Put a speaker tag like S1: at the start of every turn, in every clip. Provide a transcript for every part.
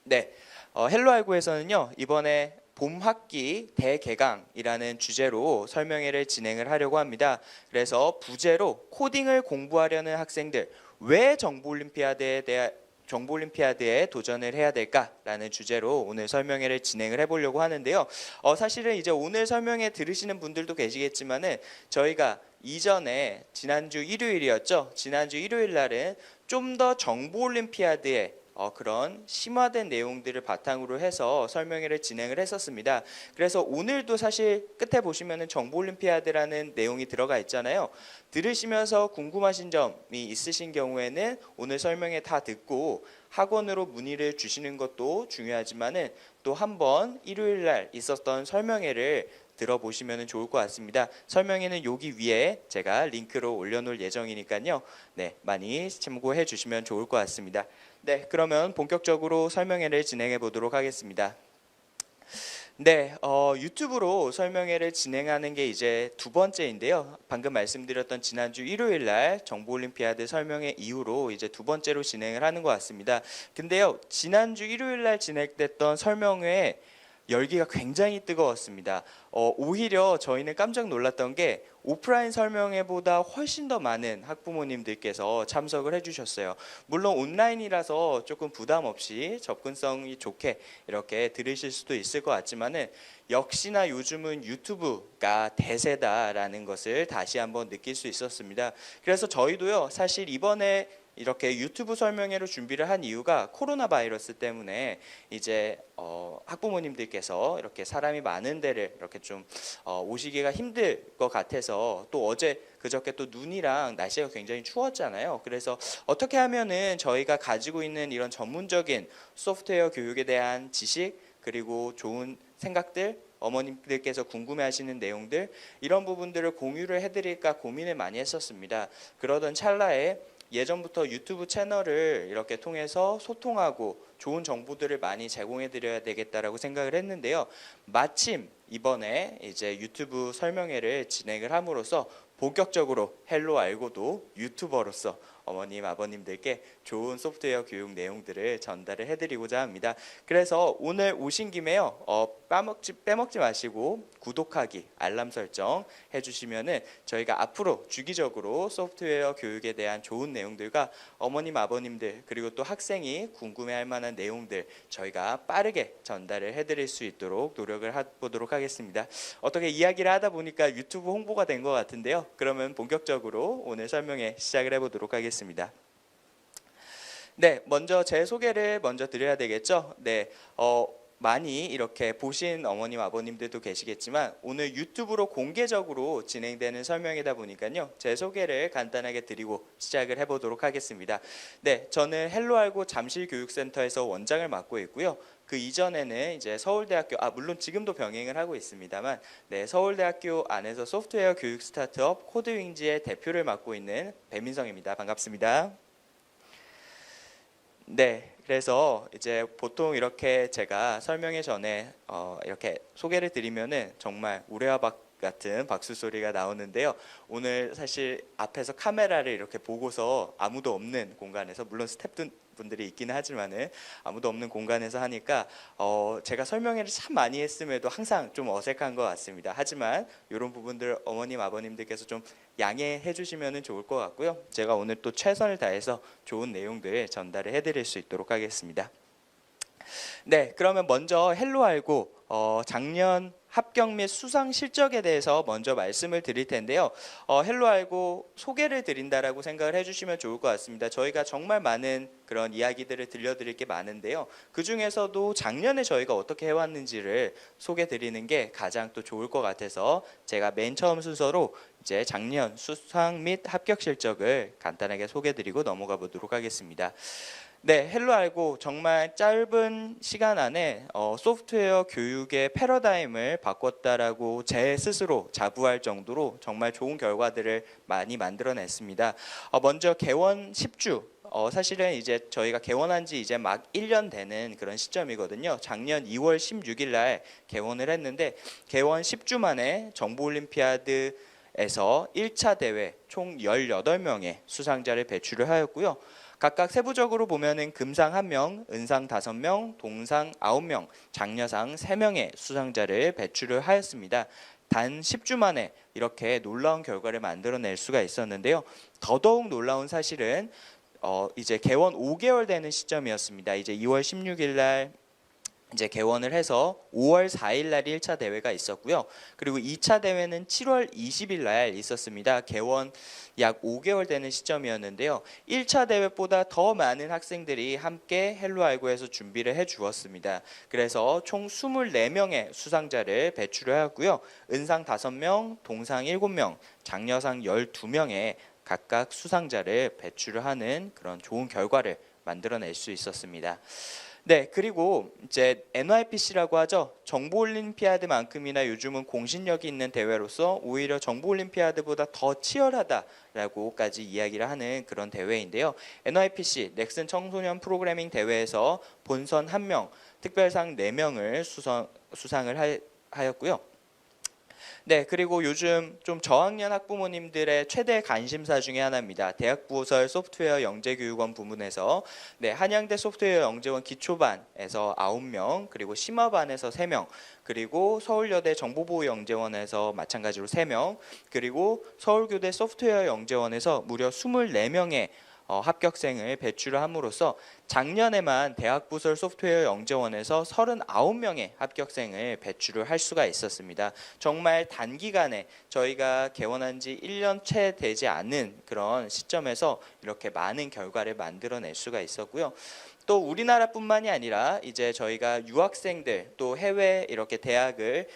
S1: 네, 헬로알고에서는요 이번에 봄 학기 대개강이라는 주제로 설명회를 진행을 하려고 합니다. 그래서 부제로 코딩을 공부하려는 학생들 왜 정보올림피아드에 도전을 해야 될까라는 주제로 오늘 설명회를 진행을 해보려고 하는데요. 사실은 이제 오늘 설명회 들으시는 분들도 계시겠지만은 저희가 이전에 지난주 일요일이었죠. 지난주 일요일 날은 좀 더 정보올림피아드에 그런 심화된 내용들을 바탕으로 해서 설명회를 진행을 했었습니다. 그래서 오늘도 사실 끝에 보시면은 정보올림피아드라는 내용이 들어가 있잖아요. 들으시면서 궁금하신 점이 있으신 경우에는 오늘 설명회 다 듣고 학원으로 문의를 주시는 것도 중요하지만은 또 한번 일요일 날 있었던 설명회를 들어보시면 좋을 것 같습니다. 설명회는 여기 위에 제가 링크로 올려놓을 예정이니까요. 네, 많이 참고해 주시면 좋을 것 같습니다. 네, 그러면 본격적으로 설명회를 진행해 보도록 하겠습니다. 네, 유튜브로 설명회를 진행하는 게 이제 두 번째인데요. 방금 말씀드렸던 지난주 일요일 날 정보올림피아드 설명회 이후로 이제 두 번째로 진행을 하는 것 같습니다. 근데요, 지난주 일요일 날 진행됐던 설명회에 열기가 굉장히 뜨거웠습니다. 오히려 저희는 깜짝 놀랐던 게 오프라인 설명회보다 훨씬 더 많은 학부모님들께서 참석을 해주셨어요. 물론 온라인이라서 조금 부담 없이 접근성이 좋게 이렇게 들으실 수도 있을 것 같지만은 역시나 요즘은 유튜브가 대세다라는 것을 다시 한번 느낄 수 있었습니다. 그래서 저희도요, 사실 이번에 이렇게 유튜브 설명회로 준비를 한 이유가 코로나 바이러스 때문에 이제 학부모님들께서 이렇게 사람이 많은 데를 이렇게 좀 오시기가 힘들 것 같아서 또 어제 그저께 또 눈이랑 날씨가 굉장히 추웠잖아요. 그래서 어떻게 하면은 저희가 가지고 있는 이런 전문적인 소프트웨어 교육에 대한 지식 그리고 좋은 생각들 어머님들께서 궁금해하시는 내용들 이런 부분들을 공유를 해드릴까 고민을 많이 했었습니다. 그러던 찰나에 예전부터 유튜브 채널을 이렇게 통해서 소통하고 좋은 정보들을 많이 제공해 드려야 되겠다라고 생각을 했는데요. 마침 이번에 이제 유튜브 설명회를 진행을 함으로써 본격적으로 헬로 알고도 유튜버로서 어머님 아버님들께 좋은 소프트웨어 교육 내용들을 전달을 해드리고자 합니다. 그래서 오늘 오신 김에요 빼먹지 마시고 구독하기 알람 설정 해주시면은 저희가 앞으로 주기적으로 소프트웨어 교육에 대한 좋은 내용들과 어머님 아버님들 그리고 또 학생이 궁금해할 만한 내용들 저희가 빠르게 전달을 해드릴 수 있도록 노력을 해보도록 하겠습니다. 어떻게 이야기를 하다 보니까 유튜브 홍보가 된 것 같은데요. 그러면 본격적으로 오늘 설명회 시작을 해보도록 하겠습니다. 네, 먼저 제 소개를 먼저 드려야 되겠죠. 네, 많이 이렇게 보신 어머님 아버님들도 계시겠지만 오늘 유튜브로 공개적으로 진행되는 설명이다 보니까요. 제 소개를 간단하게 드리고 시작을 해보도록 하겠습니다. 네, 저는 헬로알고 잠실교육센터에서 원장을 맡고 있고요. 그 이전에는 이제 서울대학교 물론 지금도 병행을 하고 있습니다만 네, 서울대학교 안에서 소프트웨어 교육 스타트업 코드윙즈의 대표를 맡고 있는 배민성입니다. 반갑습니다. 네, 그래서 이제 보통 이렇게 제가 설명회 전에 이렇게 소개를 드리면은 정말 우레와박 같은 박수 소리가 나오는데요. 오늘 사실 앞에서 카메라를 이렇게 보고서 아무도 없는 공간에서 물론 스태프분들이 있기는 하지만은 아무도 없는 공간에서 하니까 제가 설명회를 참 많이 했음에도 항상 좀 어색한 것 같습니다. 하지만 이런 부분들 어머님 아버님들께서 좀 양해해 주시면 좋을 것 같고요. 제가 오늘 또 최선을 다해서 좋은 내용들 전달을 해드릴 수 있도록 하겠습니다. 네, 그러면 먼저 헬로 알고 작년 합격 및 수상 실적에 대해서 먼저 말씀을 드릴 텐데요. 헬로 알고 소개를 드린다라고 생각을 해주시면 좋을 것 같습니다. 저희가 정말 많은 그런 이야기들을 들려드릴 게 많은데요. 그 중에서도 작년에 저희가 어떻게 해왔는지를 소개 드리는 게 가장 또 좋을 것 같아서 제가 맨 처음 순서로 이제 작년 수상 및 합격 실적을 간단하게 소개드리고 넘어가 보도록 하겠습니다. 네, 헬로 알고 정말 짧은 시간 안에 소프트웨어 교육의 패러다임을 바꿨다라고 제 스스로 자부할 정도로 정말 좋은 결과들을 많이 만들어냈습니다. 먼저 개원 10주 사실은 이제 저희가 개원한 지 이제 막 1년 되는 그런 시점이거든요. 작년 2월 16일 날 개원을 했는데 개원 10주 만에 정보올림피아드 에서 1차 대회 총 18명의 수상자를 배출을 하였고요. 각각 세부적으로 보면은 금상 1명, 은상 5명, 동상 9명, 장려상 3명의 수상자를 배출을 하였습니다. 단 10주 만에 이렇게 놀라운 결과를 만들어낼 수가 있었는데요. 더더욱 놀라운 사실은 이제 개원 5개월 되는 시점이었습니다. 이제 2월 16일 날 이제 개원을 해서 5월 4일 날 1차 대회가 있었고요. 그리고 2차 대회는 7월 20일 날 있었습니다. 개원 약 5개월 되는 시점이었는데요. 1차 대회보다 더 많은 학생들이 함께 헬로알고에서 준비를 해 주었습니다. 그래서 총 24명의 수상자를 배출을 하였고요. 은상 5명, 동상 7명, 장려상 12명의 각각 수상자를 배출을 하는 그런 좋은 결과를 만들어낼 수 있었습니다. 네, 그리고 이제 NYPC라고 하죠. 정보올림피아드만큼이나 요즘은 공신력이 있는 대회로서 오히려 정보올림피아드보다 더 치열하다라고까지 이야기를 하는 그런 대회인데요. NYPC 넥슨 청소년 프로그래밍 대회에서 본선 1명, 특별상 4명을 수상을 하였고요. 네, 그리고 요즘 좀 저학년 학부모님들의 최대 관심사 중에 하나입니다. 대학부설 소프트웨어 영재교육원 부문에서 한양대 소프트웨어 영재원 기초반에서 9명, 그리고 심화반에서 3명, 그리고 서울여대 정보보호영재원에서 마찬가지로 3명, 그리고 서울교대 소프트웨어 영재원에서 무려 24명의 합격생을 배출을 함으로써 작년에만 대학부설 소프트웨어 영재원에서 39명의 합격생을 배출을 할 수가 있었습니다. 정말 단기간에 저희가 개원한 지 1년 채 되지 않은 그런 시점에서 이렇게 많은 결과를 만들어낼 수가 있었고요. 또 우리나라뿐만이 아니라 이제 저희가 유학생들 또 해외 이렇게 대학을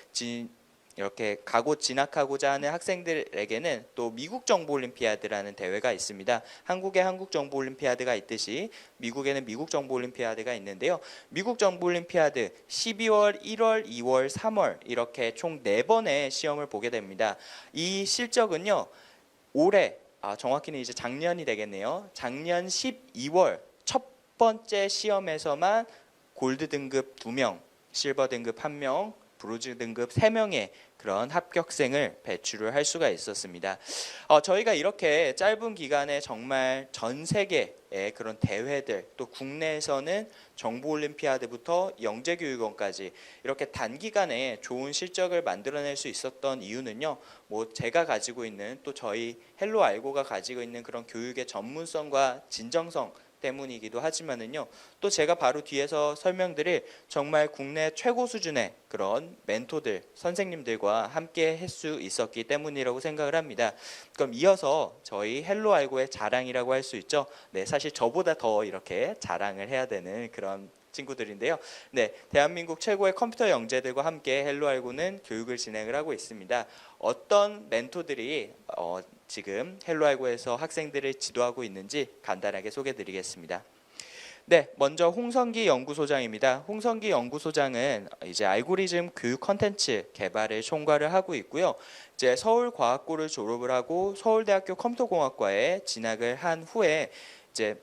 S1: 이렇게 가고 진학하고자 하는 학생들에게는 또 미국 정보올림피아드라는 대회가 있습니다. 한국에 한국 정보올림피아드가 있듯이 미국에는 미국 정보올림피아드가 있는데요. 미국 정보올림피아드 12월, 1월, 2월, 3월 이렇게 총 4번의 시험을 보게 됩니다. 이 실적은요. 올해 정확히는 이제 작년이 되겠네요. 작년 12월 첫 번째 시험에서만 골드 등급 2명, 실버 등급 1명, 브론즈 등급 3명의 그런 합격생을 배출을 할 수가 있었습니다. 저희가 이렇게 짧은 기간에 정말 전 세계의 그런 대회들, 또 국내에서는 정보올림피아드부터 영재교육원까지 이렇게 단기간에 좋은 실적을 만들어낼 수 있었던 이유는요. 제가 가지고 있는 또 저희 헬로알고가 가지고 있는 그런 교육의 전문성과 진정성 때문이기도 하지만은요. 또 제가 바로 뒤에서 설명드릴 정말 국내 최고 수준의 그런 멘토들, 선생님들과 함께 할 수 있었기 때문이라고 생각을 합니다. 그럼 이어서 저희 헬로알고의 자랑이라고 할 수 있죠. 네, 사실 저보다 더 이렇게 자랑을 해야 되는 그런 친구들인데요. 네, 대한민국 최고의 컴퓨터 영재들과 함께 헬로알고는 교육을 진행을 하고 있습니다. 어떤 멘토들이 지금 헬로알고에서 학생들을 지도하고 있는지 간단하게 소개드리겠습니다. 네, 먼저 홍성기 연구소장입니다. 홍성기 연구소장은 이제 알고리즘 교육 컨텐츠 개발을 총괄을 하고 있고요. 이제 서울과학고를 졸업을 하고 서울대학교 컴퓨터공학과에 진학을 한 후에 이제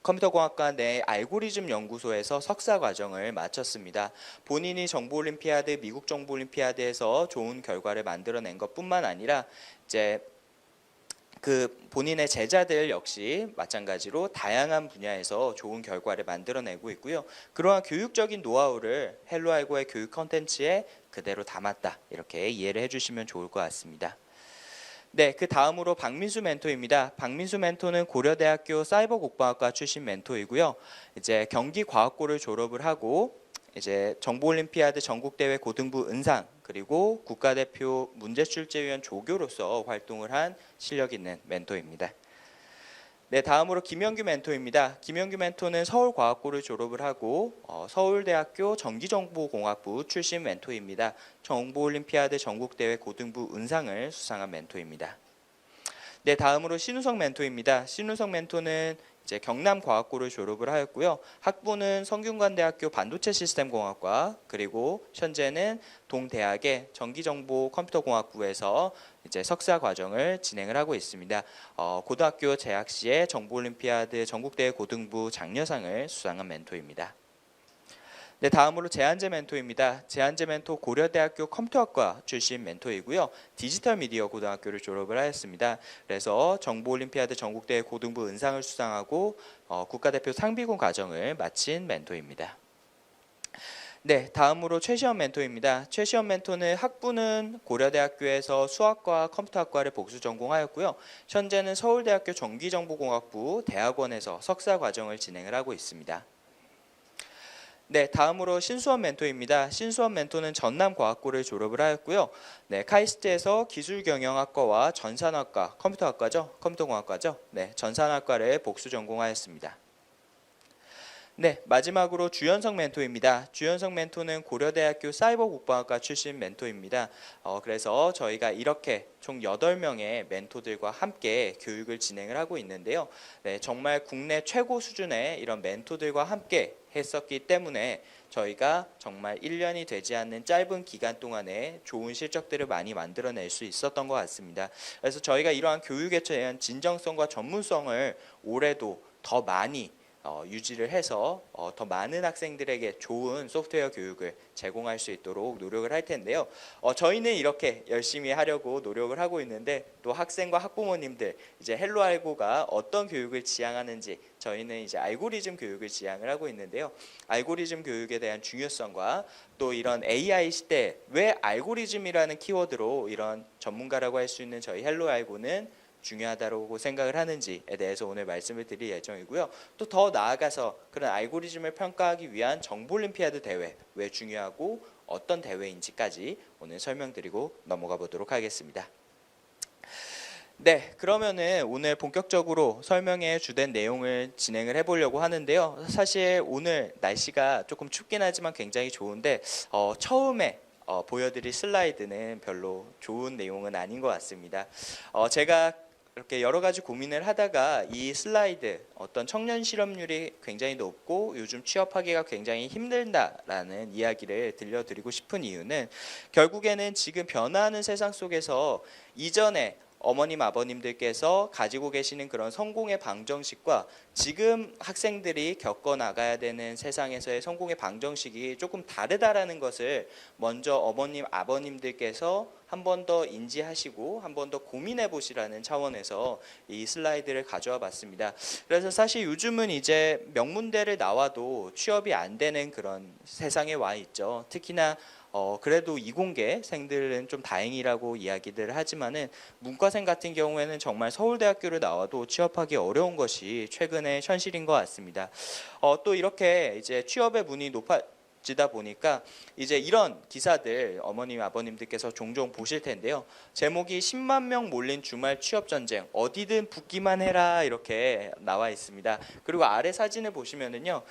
S1: 컴퓨터공학과 내 알고리즘 연구소에서 석사 과정을 마쳤습니다. 본인이 정보올림피아드, 미국 정보올림피아드에서 좋은 결과를 만들어낸 것뿐만 아니라 이제 본인의 제자들 역시 마찬가지로 다양한 분야에서 좋은 결과를 만들어내고 있고요. 그러한 교육적인 노하우를 헬로알고의 교육 컨텐츠에 그대로 담았다. 이렇게 이해를 해주시면 좋을 것 같습니다. 네, 그 다음으로 박민수 멘토입니다. 박민수 멘토는 고려대학교 사이버국방학과 출신 멘토이고요. 이제 경기과학고를 졸업을 하고 이제 정보올림피아드 전국대회 고등부 은상 그리고 국가대표 문제출제위원 조교로서 활동을 한 실력 있는 멘토입니다. 네, 다음으로 김영규 멘토입니다. 김영규 멘토는 서울과학고를 졸업을 하고 서울대학교 전기정보공학부 출신 멘토입니다. 정보올림피아드 전국대회 고등부 은상을 수상한 멘토입니다. 네, 다음으로 신우성 멘토입니다. 신우성 멘토는 이제 경남과학고를 졸업을 하였고요. 학부는 성균관대학교 반도체시스템공학과 그리고 현재는 동대학의 전기정보 컴퓨터공학부에서 이제 석사 과정을 진행을 하고 있습니다. 고등학교 재학 시에 정보올림피아드 전국대회 고등부 장려상을 수상한 멘토입니다. 네, 다음으로 제한재 멘토입니다. 제한재 멘토 고려대학교 컴퓨터학과 출신 멘토이고요. 디지털 미디어 고등학교를 졸업을 하였습니다. 그래서 정보올림피아드 전국대회 고등부 은상을 수상하고 국가대표 상비군 과정을 마친 멘토입니다. 네, 다음으로 최시원 멘토입니다. 최시원 멘토는 학부는 고려대학교에서 수학과 컴퓨터학과를 복수 전공하였고요. 현재는 서울대학교 전기정보공학부 대학원에서 석사 과정을 진행을 하고 있습니다. 네, 다음으로 신수원 멘토입니다. 신수원 멘토는 전남과학고를 졸업을 하였고요. 네, 카이스트에서 기술경영학과와 전산학과, 컴퓨터공학과죠. 네, 전산학과를 복수 전공하였습니다. 네, 마지막으로 주현석 멘토입니다. 주현석 멘토는 고려대학교 사이버국방학과 출신 멘토입니다. 그래서 저희가 이렇게 총 8명의 멘토들과 함께 교육을 진행을 하고 있는데요. 네, 정말 국내 최고 수준의 이런 멘토들과 함께 했었기 때문에 저희가 정말 1년이 되지 않는 짧은 기간 동안에 좋은 실적들을 많이 만들어낼 수 있었던 것 같습니다. 그래서 저희가 이러한 교육에 대한 진정성과 전문성을 올해도 더 많이 유지를 해서 더 많은 학생들에게 좋은 소프트웨어 교육을 제공할 수 있도록 노력을 할 텐데요. 저희는 이렇게 열심히 하려고 노력을 하고 있는데 또 학생과 학부모님들 이제 헬로알고가 어떤 교육을 지향하는지 저희는 이제 알고리즘 교육을 지향을 하고 있는데요. 알고리즘 교육에 대한 중요성과 또 이런 AI 시대 왜 알고리즘이라는 키워드로 이런 전문가라고 할 수 있는 저희 헬로알고는 중요하다고 생각을 하는지에 대해서 오늘 말씀을 드릴 예정이고요. 또 더 나아가서 그런 알고리즘을 평가하기 위한 정보올림피아드 대회 왜 중요하고 어떤 대회인지까지 오늘 설명드리고 넘어가 보도록 하겠습니다. 네, 그러면은 오늘 본격적으로 설명의 주된 내용을 진행을 해보려고 하는데요. 사실 오늘 날씨가 조금 춥긴 하지만 굉장히 좋은데 처음에 보여드릴 슬라이드는 별로 좋은 내용은 아닌 것 같습니다. 제가 이렇게 여러 가지 고민을 하다가 이 슬라이드 어떤 청년 실업률이 굉장히 높고 요즘 취업하기가 굉장히 힘들다라는 이야기를 들려드리고 싶은 이유는 결국에는 지금 변화하는 세상 속에서 이전에 어머님 아버님들께서 가지고 계시는 그런 성공의 방정식과 지금 학생들이 겪어 나가야 되는 세상에서의 성공의 방정식이 조금 다르다라는 것을 먼저 어머님 아버님들께서 한 번 더 인지하시고 한 번 더 고민해 보시라는 차원에서 이 슬라이드를 가져와 봤습니다. 그래서 사실 요즘은 이제 명문대를 나와도 취업이 안 되는 그런 세상에 와 있죠. 특히나 그래도 이공계생들은 좀 다행이라고 이야기들 하지만은 문과생 같은 경우에는 정말 서울대학교를 나와도 취업하기 어려운 것이 최근의 현실인 것 같습니다. 또 이렇게 이제 취업의 문이 높아지다 보니까 이제 이런 기사들 어머님 아버님들께서 종종 보실 텐데요. 제목이 10만 명 몰린 주말 취업 전쟁 어디든 붙기만 해라 이렇게 나와 있습니다. 그리고 아래 사진을 보시면은요.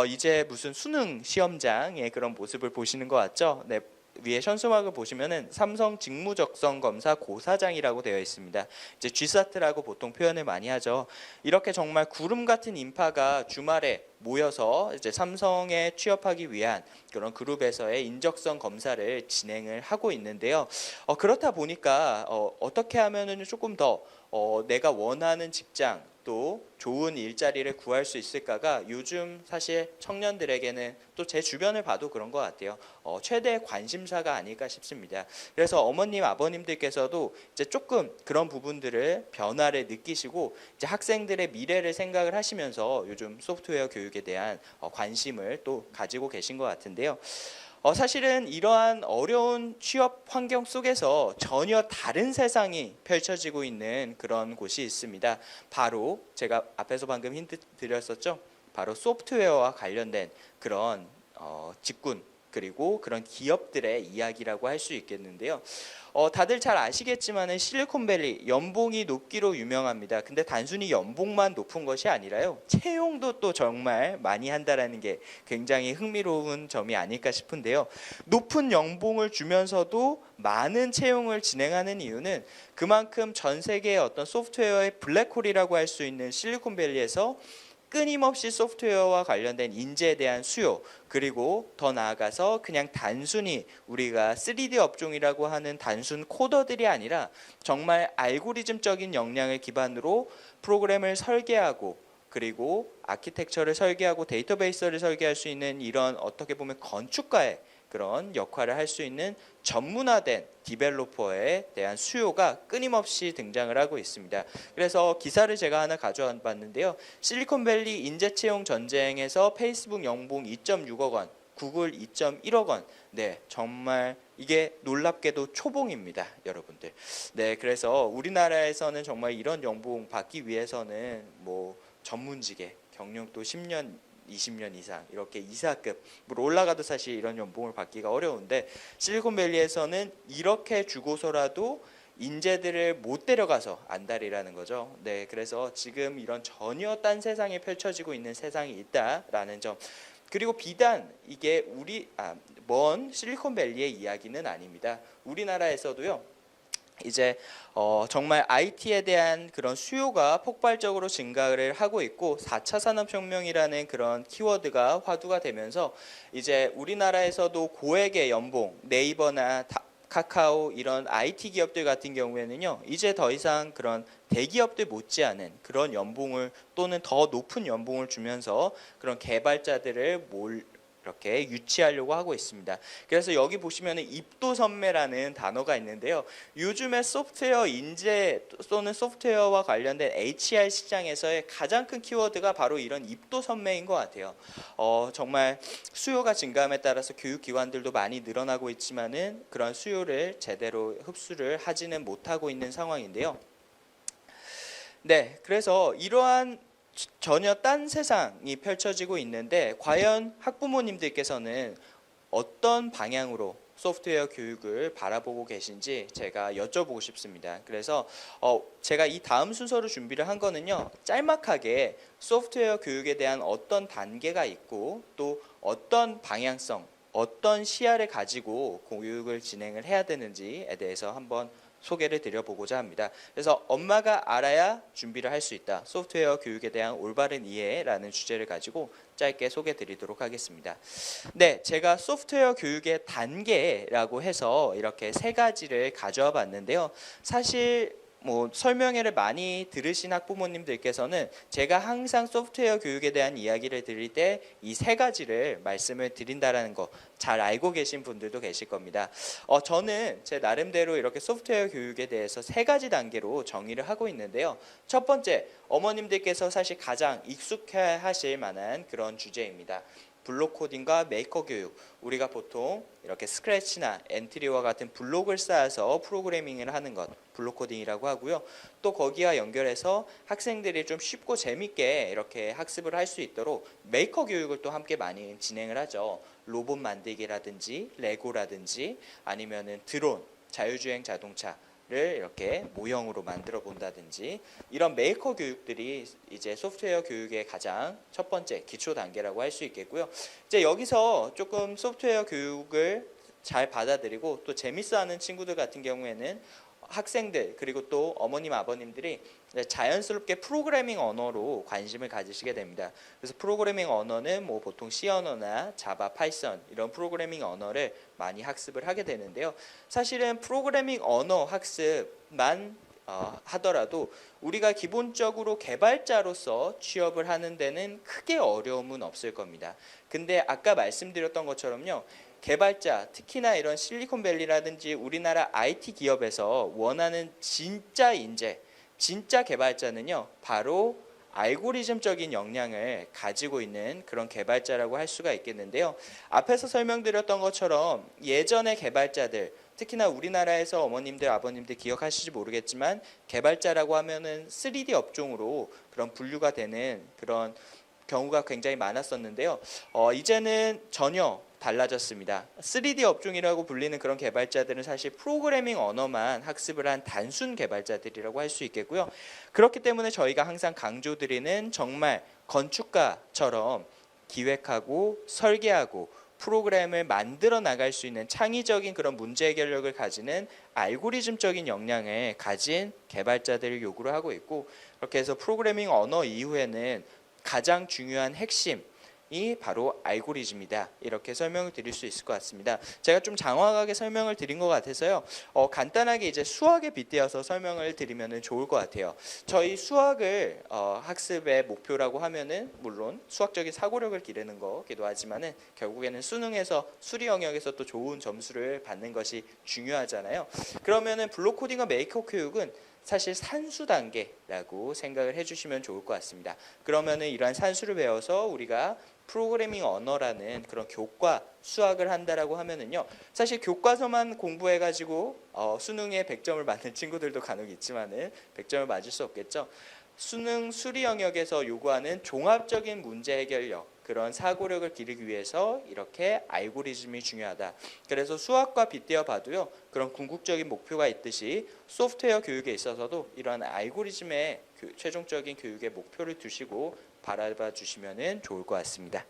S1: 이제 무슨 수능 시험장의 그런 모습을 보시는 것 같죠? 네. 위에 현수막을 보시면은 삼성 직무적성 검사 고사장이라고 되어 있습니다. 이제 G사트라고 보통 표현을 많이 하죠. 이렇게 정말 구름 같은 인파가 주말에 모여서 이제 삼성에 취업하기 위한 그런 그룹에서의 인적성 검사를 진행을 하고 있는데요. 그렇다 보니까 어떻게 하면은 조금 더 내가 원하는 직장 또 좋은 일자리를 구할 수 있을까가 요즘 사실 청년들에게는 또 제 주변을 봐도 그런 것 같아요. 최대의 관심사가 아닐까 싶습니다. 그래서 어머님 아버님들께서도 이제 조금 그런 부분들을 변화를 느끼시고 이제 학생들의 미래를 생각을 하시면서 요즘 소프트웨어 교육에 대한 관심을 또 가지고 계신 것 같은데요. 사실은 이러한 어려운 취업 환경 속에서 전혀 다른 세상이 펼쳐지고 있는 그런 곳이 있습니다. 바로 제가 앞에서 방금 힌트 드렸었죠. 바로 소프트웨어와 관련된 그런 직군 그리고 그런 기업들의 이야기라고 할 수 있겠는데요. 다들 잘 아시겠지만은 실리콘밸리 연봉이 높기로 유명합니다. 근데 단순히 연봉만 높은 것이 아니라요. 채용도 또 정말 많이 한다라는 게 굉장히 흥미로운 점이 아닐까 싶은데요. 높은 연봉을 주면서도 많은 채용을 진행하는 이유는 그만큼 전 세계의 어떤 소프트웨어의 블랙홀이라고 할 수 있는 실리콘밸리에서 끊임없이 소프트웨어와 관련된 인재에 대한 수요 그리고 더 나아가서 그냥 단순히 우리가 3D 업종이라고 하는 단순 코더들이 아니라 정말 알고리즘적인 역량을 기반으로 프로그램을 설계하고 그리고 아키텍처를 설계하고 데이터베이스를 설계할 수 있는 이런 어떻게 보면 건축가의 그런 역할을 할 수 있는 전문화된 디벨로퍼에 대한 수요가 끊임없이 등장을 하고 있습니다. 그래서 기사를 제가 하나 가져와 봤는데요. 실리콘밸리 인재 채용 전쟁에서 페이스북 연봉 2.6억 원, 구글 2.1억 원. 네, 정말 이게 놀랍게도 초봉입니다, 여러분들. 네, 그래서 우리나라에서는 정말 이런 연봉 받기 위해서는 뭐 전문직에 경력도 10년 20년 이상 이렇게 이사급으로 올라가도 사실 이런 연봉을 받기가 어려운데 실리콘밸리에서는 이렇게 주고서라도 인재들을 못 데려가서 안달이라는 거죠. 네, 그래서 지금 이런 전혀 딴 세상이 펼쳐지고 있는 세상이 있다라는 점. 그리고 비단 이게 먼 실리콘밸리의 이야기는 아닙니다. 우리나라에서도요. 이제 정말 IT에 대한 그런 수요가 폭발적으로 증가를 하고 있고 4차 산업혁명이라는 그런 키워드가 화두가 되면서 이제 우리나라에서도 고액의 연봉, 네이버나 카카오 이런 IT 기업들 같은 경우에는요. 이제 더 이상 그런 대기업들 못지않은 그런 연봉을 또는 더 높은 연봉을 주면서 그런 개발자들을 이렇게 유치하려고 하고 있습니다. 그래서 여기 보시면 입도선매라는 단어가 있는데요. 요즘에 소프트웨어 인재 또는 소프트웨어와 관련된 HR 시장에서의 가장 큰 키워드가 바로 이런 입도선매인 것 같아요. 정말 수요가 증가함에 따라서 교육기관들도 많이 늘어나고 있지만은 그런 수요를 제대로 흡수를 하지는 못하고 있는 상황인데요. 네, 그래서 이러한 전혀 딴 세상이 펼쳐지고 있는데 과연 학부모님들께서는 어떤 방향으로 소프트웨어 교육을 바라보고 계신지 제가 여쭤보고 싶습니다. 그래서 제가 이 다음 순서로 준비를 한 거는요. 짤막하게 소프트웨어 교육에 대한 어떤 단계가 있고 또 어떤 방향성, 어떤 시야를 가지고 교육을 진행을 해야 되는지에 대해서 한번 소개를 드려보고자 합니다. 그래서 엄마가 알아야 준비를 할 수 있다. 소프트웨어 교육에 대한 올바른 이해라는 주제를 가지고 짧게 소개 드리도록 하겠습니다. 네, 제가 소프트웨어 교육의 단계라고 해서 이렇게 세 가지를 가져와 봤는데요. 사실 뭐 설명회를 많이 들으신 학부모님들께서는 제가 항상 소프트웨어 교육에 대한 이야기를 드릴 때 이 세 가지를 말씀을 드린다라는 거 잘 알고 계신 분들도 계실 겁니다. 저는 제 나름대로 이렇게 소프트웨어 교육에 대해서 세 가지 단계로 정의를 하고 있는데요. 첫 번째, 어머님들께서 사실 가장 익숙해 하실 만한 그런 주제입니다. 블록 코딩과 메이커 교육, 우리가 보통 이렇게 스크래치나 엔트리와 같은 블록을 쌓아서 프로그래밍을 하는 것, 블록 코딩이라고 하고요. 또 거기와 연결해서 학생들이 좀 쉽고 재밌게 이렇게 학습을 할 수 있도록 메이커 교육을 또 함께 많이 진행을 하죠. 로봇 만들기라든지 레고라든지 아니면은 드론, 자율주행 자동차 를 이렇게 모형으로 만들어 본다든지 이런 메이커 교육들이 이제 소프트웨어 교육의 가장 첫 번째 기초 단계라고 할 수 있겠고요. 이제 여기서 조금 소프트웨어 교육을 잘 받아들이고 또 재밌어하는 친구들 같은 경우에는 학생들 그리고 또 어머님 아버님들이 자연스럽게 프로그래밍 언어로 관심을 가지시게 됩니다. 그래서 프로그래밍 언어는 뭐 보통 C 언어나 자바, 파이썬 이런 프로그래밍 언어를 많이 학습을 하게 되는데요. 사실은 프로그래밍 언어 학습만 하더라도 우리가 기본적으로 개발자로서 취업을 하는 데는 크게 어려움은 없을 겁니다. 근데 아까 말씀드렸던 것처럼요. 개발자, 특히나 이런 실리콘밸리라든지 우리나라 IT 기업에서 원하는 진짜 인재, 진짜 개발자는요. 바로 알고리즘적인 역량을 가지고 있는 그런 개발자라고 할 수가 있겠는데요. 앞에서 설명드렸던 것처럼 예전의 개발자들, 특히나 우리나라에서 어머님들, 아버님들 기억하실지 모르겠지만 개발자라고 하면은 3D 업종으로 그런 분류가 되는 그런 경우가 굉장히 많았었는데요. 이제는 전혀 달라졌습니다. 3D 업종이라고 불리는 그런 개발자들은 사실 프로그래밍 언어만 학습을 한 단순 개발자들이라고 할 수 있겠고요. 그렇기 때문에 저희가 항상 강조드리는 정말 건축가처럼 기획하고 설계하고 프로그램을 만들어 나갈 수 있는 창의적인 그런 문제 해결력을 가지는 알고리즘적인 역량을 가진 개발자들을 요구를 하고 있고 그렇게 해서 프로그래밍 언어 이후에는 가장 중요한 핵심 이 바로 알고리즘이다. 이렇게 설명을 드릴 수 있을 것 같습니다. 제가 좀 장황하게 설명을 드린 것 같아서요. 간단하게 이제 수학에 빗대어서 설명을 드리면 좋을 것 같아요. 저희 수학을 학습의 목표라고 하면은 물론 수학적인 사고력을 기르는 거기도 하지만은 결국에는 수능에서 수리 영역에서 또 좋은 점수를 받는 것이 중요하잖아요. 그러면은 블록 코딩과 메이커 교육은 사실 산수 단계라고 생각을 해주시면 좋을 것 같습니다. 그러면은 이러한 산수를 배워서 우리가 프로그래밍 언어라는 그런 교과 수학을 한다라고 하면은요, 사실 교과서만 공부해가지고 수능에 100점을 맞는 친구들도 간혹 있지만은 100점을 맞을 수 없겠죠. 수능 수리 영역에서 요구하는 종합적인 문제 해결력, 그런 사고력을 기르기 위해서 이렇게 알고리즘이 중요하다. 그래서 수학과 빗대어 봐도요, 그런 궁극적인 목표가 있듯이 소프트웨어 교육에 있어서도 이러한 알고리즘의 최종적인 교육의 목표를 두시고 바라봐 주시면 좋을 것 같습니다.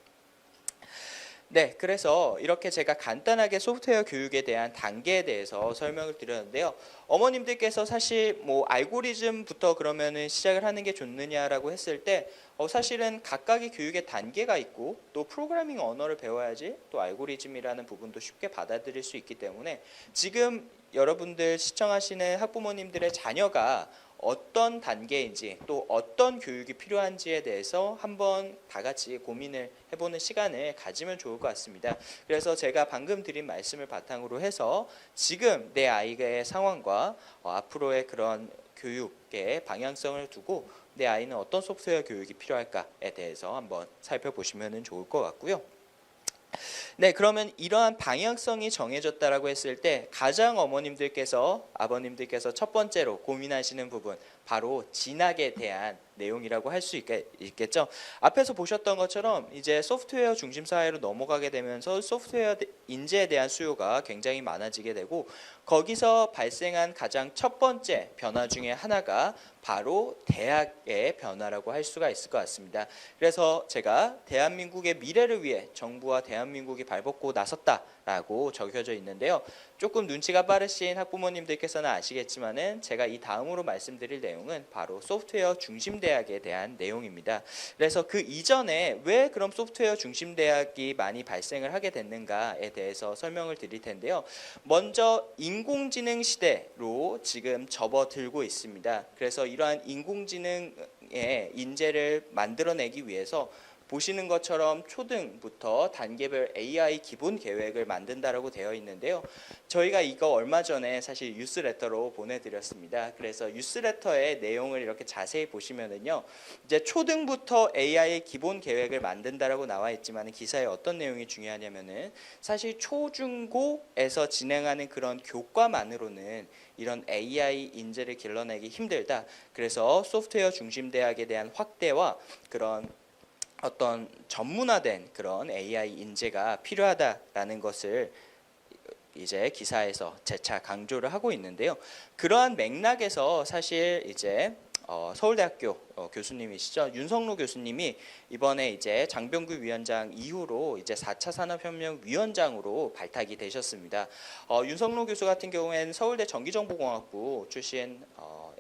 S1: 네, 그래서 이렇게 제가 간단하게 소프트웨어 교육에 대한 단계에 대해서 설명을 드렸는데요. 어머님들께서 사실 뭐 알고리즘부터 그러면은 시작을 하는 게 좋느냐라고 했을 때 사실은 각각의 교육의 단계가 있고 또 프로그래밍 언어를 배워야지 또 알고리즘이라는 부분도 쉽게 받아들일 수 있기 때문에 지금 여러분들 시청하시는 학부모님들의 자녀가 어떤 단계인지 또 어떤 교육이 필요한지에 대해서 한번 다 같이 고민을 해보는 시간을 가지면 좋을 것 같습니다. 그래서 제가 방금 드린 말씀을 바탕으로 해서 지금 내 아이의 상황과 앞으로의 그런 교육의 방향성을 두고 내 아이는 어떤 소프트웨어 교육이 필요할까에 대해서 한번 살펴보시면 좋을 것 같고요. 네, 그러면 이러한 방향성이 정해졌다라고 했을 때 가장 어머님들께서 아버님들께서 첫 번째로 고민하시는 부분 바로 진학에 대한 내용이라고 할 수 있겠죠. 앞에서 보셨던 것처럼 이제 소프트웨어 중심 사회로 넘어가게 되면서 소프트웨어 인재에 대한 수요가 굉장히 많아지게 되고 거기서 발생한 가장 첫 번째 변화 중에 하나가 바로 대학의 변화라고 할 수가 있을 것 같습니다. 그래서 제가 대한민국의 미래를 위해 정부와 대한민국이 발벗고 나섰다라고 적혀져 있는데요. 조금 눈치가 빠르신 학부모님들께서는 아시겠지만은 제가 이 다음으로 말씀드릴 내용은 바로 소프트웨어 중심 대학에 대한 내용입니다. 그래서 그 이전에 왜 그럼 소프트웨어 중심 대학이 많이 발생을 하게 됐는가에 대해서 설명을 드릴 텐데요. 먼저 인공지능 시대로 지금 접어들고 있습니다. 그래서 이러한 인공지능의 인재를 만들어내기 위해서 보시는 것처럼 초등부터 단계별 AI 기본 계획을 만든다라고 되어 있는데요. 저희가 이거 얼마 전에 사실 뉴스레터로 보내드렸습니다. 그래서 뉴스레터의 내용을 이렇게 자세히 보시면은요, 이제 초등부터 AI 기본 계획을 만든다라고 나와 있지만 기사에 어떤 내용이 중요하냐면은 사실 초중고에서 진행하는 그런 교과만으로는 이런 AI 인재를 길러내기 힘들다. 그래서 소프트웨어 중심 대학에 대한 확대와 그런 어떤 전문화된 그런 AI 인재가 필요하다라는 것을 이제 기사에서 재차 강조를 하고 있는데요. 그러한 맥락에서 사실 이제 서울대학교 교수님이시죠. 윤석로 교수님이 이번에 이제 장병규 위원장 이후로 이제 4차 산업혁명 위원장으로 발탁이 되셨습니다. 윤석로 교수 같은 경우에는 서울대 전기정보공학부 출신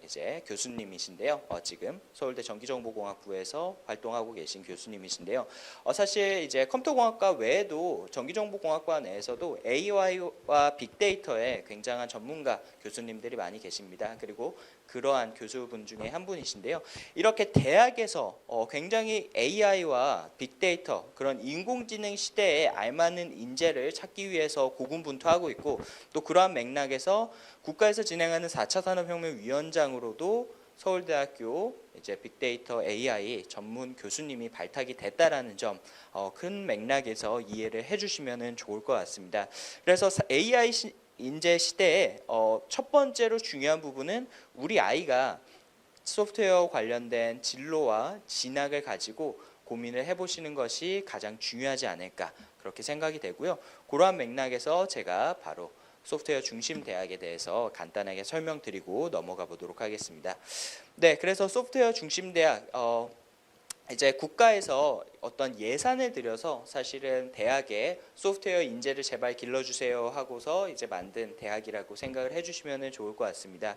S1: 이제 교수님이신데요. 지금 서울대 전기정보공학부에서 활동하고 계신 교수님이신데요. 사실 이제 컴퓨터공학과 외에도 전기정보공학과 내에서도 AI와 빅데이터에 굉장한 전문가 교수님들이 많이 계십니다. 그리고 그러한 교수분 중에 한 분이신데요. 이렇게 대학에서 굉장히 AI와 빅데이터 그런 인공지능 시대에 알맞는 인재를 찾기 위해서 고군분투하고 있고 또 그러한 맥락에서 국가에서 진행하는 4차 산업혁명 위원장으로도 서울대학교 이제 빅데이터 AI 전문 교수님이 발탁이 됐다라는 점 큰 맥락에서 이해를 해주시면 좋을 것 같습니다. 그래서 AI 인재 시대에 첫 번째로 중요한 부분은 우리 아이가 소프트웨어 관련된 진로와 진학을 가지고 고민을 해보시는 것이 가장 중요하지 않을까 그렇게 생각이 되고요. 그러한 맥락에서 제가 바로 소프트웨어 중심 대학에 대해서 간단하게 설명드리고 넘어가 보도록 하겠습니다. 네, 그래서 소프트웨어 중심 대학 이제 국가에서 어떤 예산을 들여서 사실은 대학에 소프트웨어 인재를 제발 길러주세요 하고서 이제 만든 대학이라고 생각을 해주시면 좋을 것 같습니다.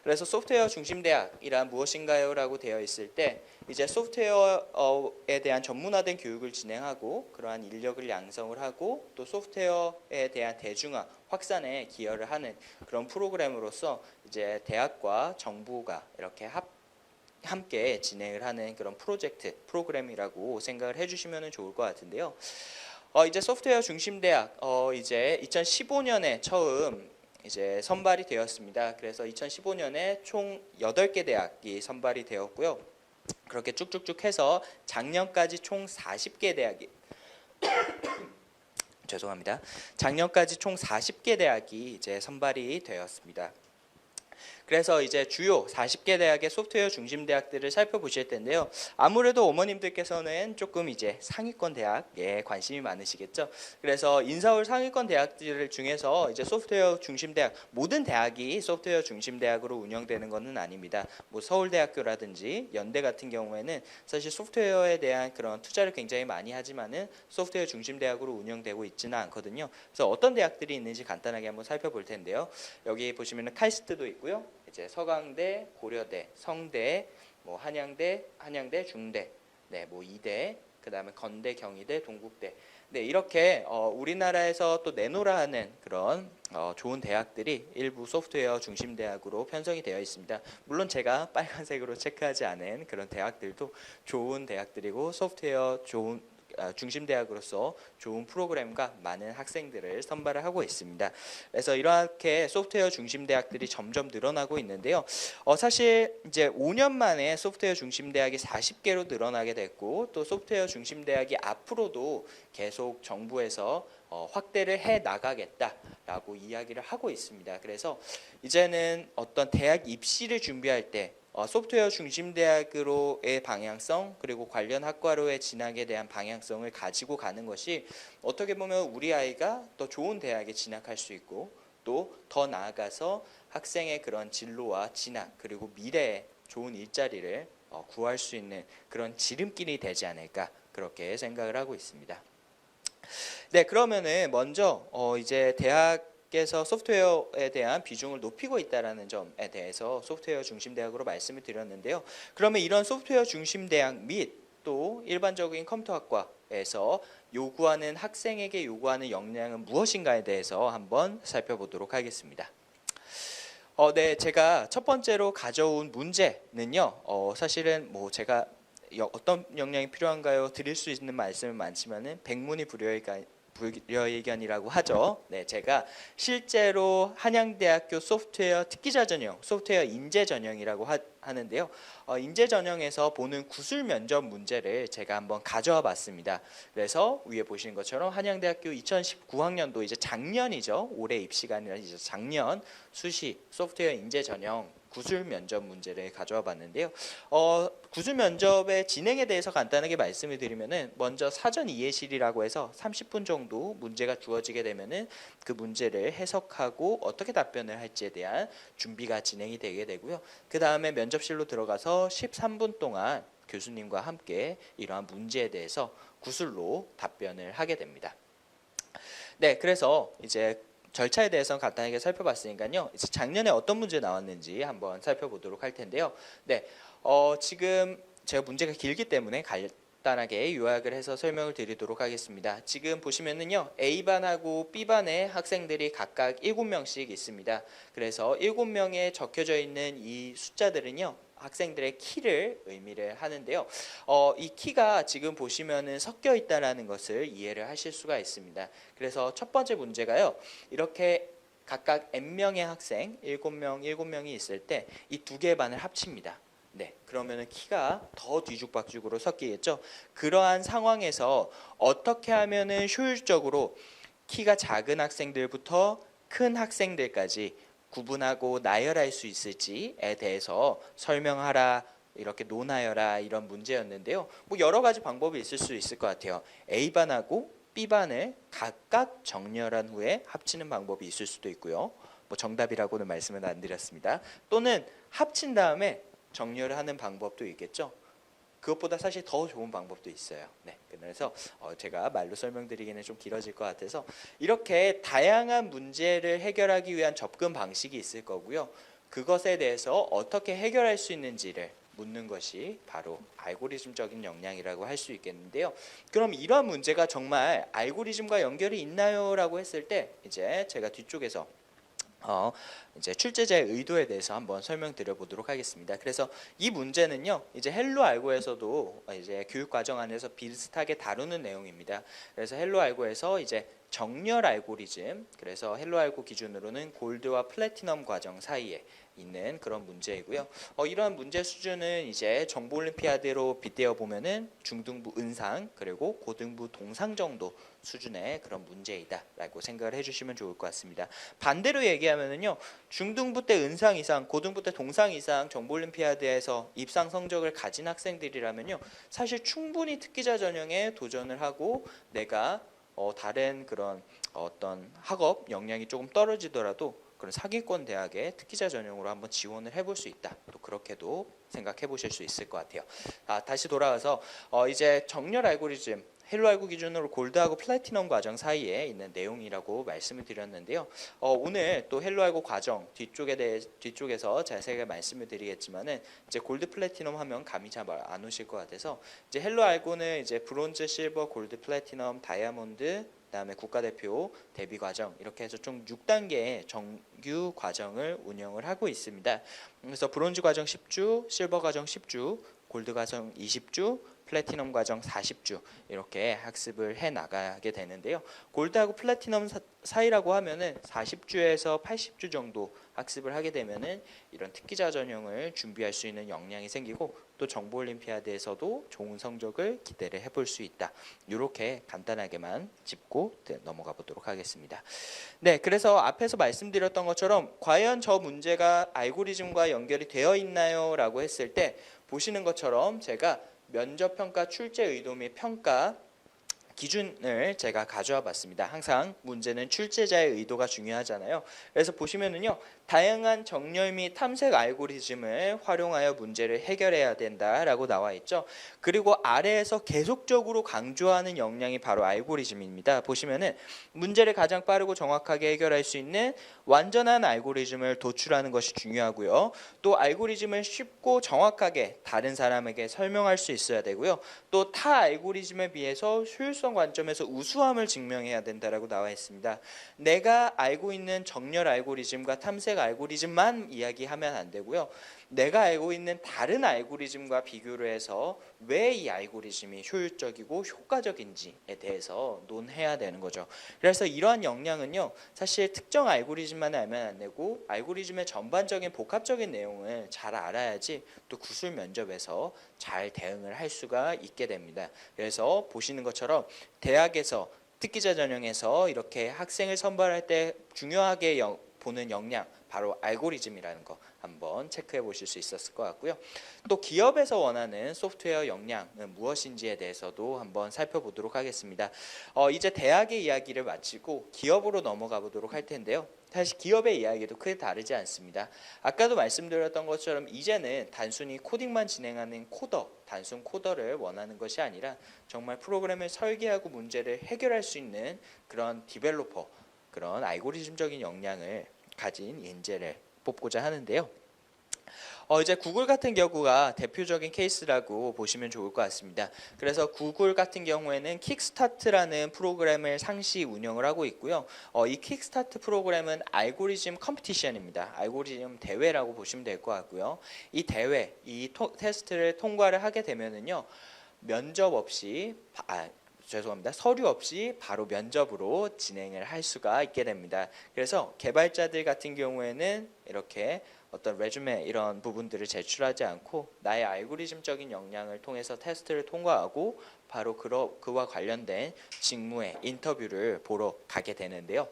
S1: 그래서 소프트웨어 중심 대학이란 무엇인가요?라고 되어 있을 때 이제 소프트웨어에 대한 전문화된 교육을 진행하고 그러한 인력을 양성을 하고 또 소프트웨어에 대한 대중화 확산에 기여를 하는 그런 프로그램으로서 이제 대학과 정부가 이렇게 함께 진행을 하는 그런 프로그램이라고 생각을 해주시면 좋을 것 같은데요. 이제 소프트웨어 중심 대학 이제 2015년에 처음 이제 선발이 되었습니다. 그래서 2015년에 총 8개 대학이 선발이 되었고요. 그렇게 쭉쭉쭉 해서 작년까지 총 40개 대학이 죄송합니다. 작년까지 총 40개 대학이 이제 선발이 되었습니다. 그래서 이제 주요 40개 대학의 소프트웨어 중심 대학들을 살펴보실 텐데요. 아무래도 어머님들께서는 조금 이제 상위권 대학에 관심이 많으시겠죠. 그래서 인서울 상위권 대학들 중에서 이제 소프트웨어 중심 대학 모든 대학이 소프트웨어 중심 대학으로 운영되는 것은 아닙니다. 뭐 서울대학교라든지 연대 같은 경우에는 사실 소프트웨어에 대한 그런 투자를 굉장히 많이 하지만은 소프트웨어 중심 대학으로 운영되고 있지는 않거든요. 그래서 어떤 대학들이 있는지 간단하게 한번 살펴볼 텐데요. 여기 보시면은 칼스트도 있고요. 이제 서강대, 고려대, 성대, 뭐 한양대, 중대, 네, 뭐 이대, 그다음에 건대, 경희대, 동국대, 네 이렇게 우리나라에서 또 내노라 하는 그런 좋은 대학들이 일부 소프트웨어 중심 대학으로 편성이 되어 있습니다. 물론 제가 빨간색으로 체크하지 않은 그런 대학들도 좋은 대학들이고 소프트웨어 좋은 중심 대학으로서 좋은 프로그램과 많은 학생들을 선발을 하고 있습니다. 그래서 이렇게 소프트웨어 중심 대학들이 점점 늘어나고 있는데요. 사실 이제 5년 만에 소프트웨어 중심 대학이 40개로 늘어나게 됐고 또 소프트웨어 중심 대학이 앞으로도 계속 정부에서 확대를 해 나가겠다라고 이야기를 하고 있습니다. 그래서 이제는 어떤 대학 입시를 준비할 때 소프트웨어 중심 대학으로의 방향성 그리고 관련 학과로의 진학에 대한 방향성을 가지고 가는 것이 어떻게 보면 우리 아이가 더 좋은 대학에 진학할 수 있고 또 더 나아가서 학생의 그런 진로와 진학 그리고 미래에 좋은 일자리를 구할 수 있는 그런 지름길이 되지 않을까 그렇게 생각을 하고 있습니다. 네, 그러면은 먼저 이제 대학에서 소프트웨어에 대한 비중을 높이고 있다라는 점에 대해서 소프트웨어 중심 대학으로 말씀을 드렸는데요. 그러면 이런 소프트웨어 중심 대학 및 또 일반적인 컴퓨터학과에서 요구하는 학생에게 요구하는 역량은 무엇인가에 대해서 한번 살펴보도록 하겠습니다. 네, 제가 첫 번째로 가져온 문제는요. 사실은 뭐 제가 어떤 역량이 필요한가요? 드릴 수 있는 말씀은 많지만은 백문이 불여의견이라고 하죠. 네, 제가 실제로 한양대학교 소프트웨어 특기자 전형, 소프트웨어 인재 전형이라고 하는데요. 인재 전형에서 보는 구술 면접 문제를 제가 한번 가져와 봤습니다. 그래서 위에 보시는 것처럼 한양대학교 2019학년도 이제 작년이죠. 올해 입시가 아니라 이제 작년 수시 소프트웨어 인재 전형 구술 면접 문제를 가져와 봤는데요. 구술 면접의 진행에 대해서 간단하게 말씀을 드리면은 먼저 사전 이해실이라고 해서 30분 정도 문제가 주어지게 되면은 그 문제를 해석하고 어떻게 답변을 할지에 대한 준비가 진행이 되게 되고요. 그 다음에 면접실로 들어가서 13분 동안 교수님과 함께 이러한 문제에 대해서 구술로 답변을 하게 됩니다. 네, 그래서 이제 절차에 대해서 간단하게 살펴봤으니까요. 이제 작년에 어떤 문제 나왔는지 한번 살펴보도록 할 텐데요. 네, 지금 제가 문제가 길기 때문에 간단하게 요약을 해서 설명을 드리도록 하겠습니다. 지금 보시면은요, A반하고 B반의 학생들이 각각 7명씩 있습니다. 그래서 7명에 적혀져 있는 이 숫자들은요, 학생들의 키를 의미를 하는데요. 이 키가 지금 보시면은 섞여 있다라는 것을 이해를 하실 수가 있습니다. 그래서 첫 번째 문제가요. 이렇게 각각 n명의 학생 7명이 있을 때 이 두 개의 반을 합칩니다. 네, 그러면은 키가 더 뒤죽박죽으로 섞이겠죠. 그러한 상황에서 어떻게 하면은 효율적으로 키가 작은 학생들부터 큰 학생들까지 구분하고 나열할 수 있을지에 대해서 설명하라, 이렇게 논하여라 이런 문제였는데요. 뭐 여러 가지 방법이 있을 수 있을 것 같아요. A반하고 B반을 각각 정렬한 후에 합치는 방법이 있을 수도 있고요. 뭐 정답이라고는 말씀은 안 드렸습니다. 또는 합친 다음에 정렬을 하는 방법도 있겠죠. 그것보다 사실 더 좋은 방법도 있어요. 네, 그래서 제가 말로 설명드리기는 좀 길어질 것 같아서 이렇게 다양한 문제를 해결하기 위한 접근 방식이 있을 거고요. 그것에 대해서 어떻게 해결할 수 있는지를 묻는 것이 바로 알고리즘적인 역량이라고 할 수 있겠는데요. 그럼 이러한 문제가 정말 알고리즘과 연결이 있나요? 라고 했을 때 이제 제가 뒤쪽에서 이제 출제자의 의도에 대해서 한번 설명드려 보도록 하겠습니다. 그래서 이 문제는요, 이제 헬로 알고에서도 이제 교육 과정 안에서 비슷하게 다루는 내용입니다. 그래서 헬로 알고에서 이제 정렬 알고리즘, 그래서 헬로 알고 기준으로는 골드와 플래티넘 과정 사이에 있는 그런 문제이고요. 이러한 문제 수준은 이제 정보 올림피아드로 빗대어 보면은 중등부 은상 그리고 고등부 동상 정도 수준의 그런 문제이다라고 생각을 해주시면 좋을 것 같습니다. 반대로 얘기하면은요, 중등부 때 은상 이상, 고등부 때 동상 이상 정보 올림피아드에서 입상 성적을 가진 학생들이라면요, 사실 충분히 특기자 전형에 도전을 하고 내가 다른 그런 어떤 학업 역량이 조금 떨어지더라도 그런 상위권 대학의 특기자 전형으로 한번 지원을 해볼 수 있다. 또 그렇게도 생각해 보실 수 있을 것 같아요. 다시 돌아와서 이제 정렬 알고리즘 헬로 알고 기준으로 골드하고 플래티넘 과정 사이에 있는 내용이라고 말씀을 드렸는데요. 오늘 또 헬로 알고 과정 뒤쪽에서 자세하게 말씀을 드리겠지만은 이제 골드 플래티넘 하면 감이 잘 안 오실 것 같아서 이제 헬로 알고는 이제 브론즈, 실버, 골드, 플래티넘, 다이아몬드 그다음에 국가대표 데뷔 과정 이렇게 해서 총 6단계의 정규 과정을 운영을 하고 있습니다. 그래서 브론즈 과정 10주, 실버 과정 10주, 골드 과정 20주, 플래티넘 과정 40주 이렇게 학습을 해 나가게 되는데요. 골드하고 플래티넘 사이라고 하면은 40주에서 80주 정도 학습을 하게 되면은 이런 특기자 전형을 준비할 수 있는 역량이 생기고 또 정보 올림피아드에서도 좋은 성적을 기대를 해볼 수 있다. 이렇게 간단하게만 짚고 넘어가 보도록 하겠습니다. 네, 그래서 앞에서 말씀드렸던 것처럼 과연 저 문제가 알고리즘과 연결이 되어 있나요? 라고 했을 때 보시는 것처럼 제가 면접 평가 출제 의도 및 평가 기준을 제가 가져와 봤습니다. 항상 문제는 출제자의 의도가 중요하잖아요. 그래서 보시면은요, 다양한 정렬 및 탐색 알고리즘을 활용하여 문제를 해결해야 된다라고 나와 있죠. 그리고 아래에서 계속적으로 강조하는 역량이 바로 알고리즘입니다. 보시면은 문제를 가장 빠르고 정확하게 해결할 수 있는 완전한 알고리즘을 도출하는 것이 중요하고요. 또 알고리즘을 쉽고 정확하게 다른 사람에게 설명할 수 있어야 되고요. 또 타 알고리즘에 비해서 효율성 관점에서 우수함을 증명해야 된다라고 나와 있습니다. 내가 알고 있는 정렬 알고리즘과 탐색 알고리즘만 이야기하면 안 되고요. 내가 알고 있는 다른 알고리즘과 비교를 해서 왜 이 알고리즘이 효율적이고 효과적인지에 대해서 논해야 되는 거죠. 그래서 이러한 역량은요, 사실 특정 알고리즘만 알면 안 되고 알고리즘의 전반적인 복합적인 내용을 잘 알아야지 또 구술 면접에서 잘 대응을 할 수가 있게 됩니다. 그래서 보시는 것처럼 대학에서 특기자 전형에서 이렇게 학생을 선발할 때 중요하게 보는 역량 바로 알고리즘이라는 거 한번 체크해 보실 수 있었을 것 같고요. 또 기업에서 원하는 소프트웨어 역량은 무엇인지에 대해서도 한번 살펴보도록 하겠습니다. 이제 대학의 이야기를 마치고 기업으로 넘어가 보도록 할 텐데요. 사실 기업의 이야기도 크게 다르지 않습니다. 아까도 말씀드렸던 것처럼 이제는 단순히 코딩만 진행하는 단순 코더를 원하는 것이 아니라 정말 프로그램을 설계하고 문제를 해결할 수 있는 그런 디벨로퍼, 그런 알고리즘적인 역량을 가진 인재를 뽑고자 하는데요. 이제 구글 같은 경우가 대표적인 케이스라고 보시면 좋을 것 같습니다. 그래서 구글 같은 경우에는 킥스타트라는 프로그램을 상시 운영을 하고 있고요. 이 킥스타트 프로그램은 알고리즘 컴피티션입니다. 알고리즘 대회라고 보시면 될 것 같고요. 이 대회, 테스트를 통과를 하게 되면은요, 면접 없이 서류 없이 바로 면접으로 진행을 할 수가 있게 됩니다. 그래서 개발자들 같은 경우에는 이렇게 어떤 레주메 이런 부분들을 제출하지 않고 나의 알고리즘적인 역량을 통해서 테스트를 통과하고 바로 그와 관련된 직무의 인터뷰를 보러 가게 되는데요.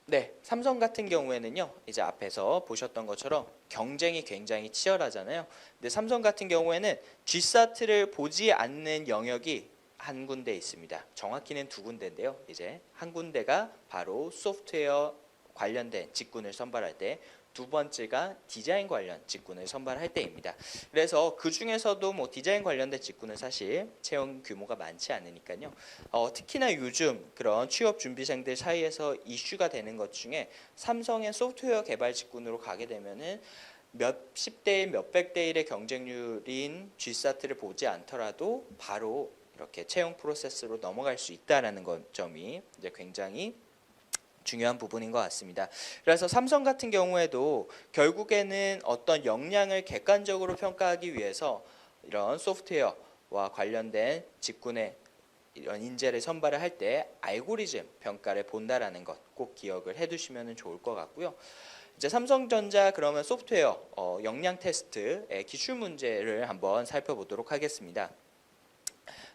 S1: 네, 삼성 같은 경우에는요, 이제 앞에서 보셨던 것처럼 경쟁이 굉장히 치열하잖아요. 근데 삼성 같은 경우에는 G사트를 보지 않는 영역이 한 군데 있습니다. 정확히는 두 군데인데요. 이제 한 군데가 바로 소프트웨어 관련된 직군을 선발할 때, 두 번째가 디자인 관련 직군을 선발할 때입니다. 그래서 그 중에서도 뭐 디자인 관련된 직군은 사실 채용 규모가 많지 않으니까요. 특히나 요즘 그런 취업 준비생들 사이에서 이슈가 되는 것 중에 삼성의 소프트웨어 개발 직군으로 가게 되면은 몇십 대 1, 몇백 대 1의 경쟁률인 GSAT를 보지 않더라도 바로 이렇게 채용 프로세스로 넘어갈 수 있다라는 점이 이제 굉장히 중요한 부분인 것 같습니다. 그래서 삼성 같은 경우에도 결국에는 어떤 역량을 객관적으로 평가하기 위해서 이런 소프트웨어와 관련된 직군의 이런 인재를 선발을 할 때 알고리즘 평가를 본다라는 것 꼭 기억을 해두시면 좋을 것 같고요. 이제 삼성전자 그러면 소프트웨어 역량 테스트의 기출 문제를 한번 살펴보도록 하겠습니다.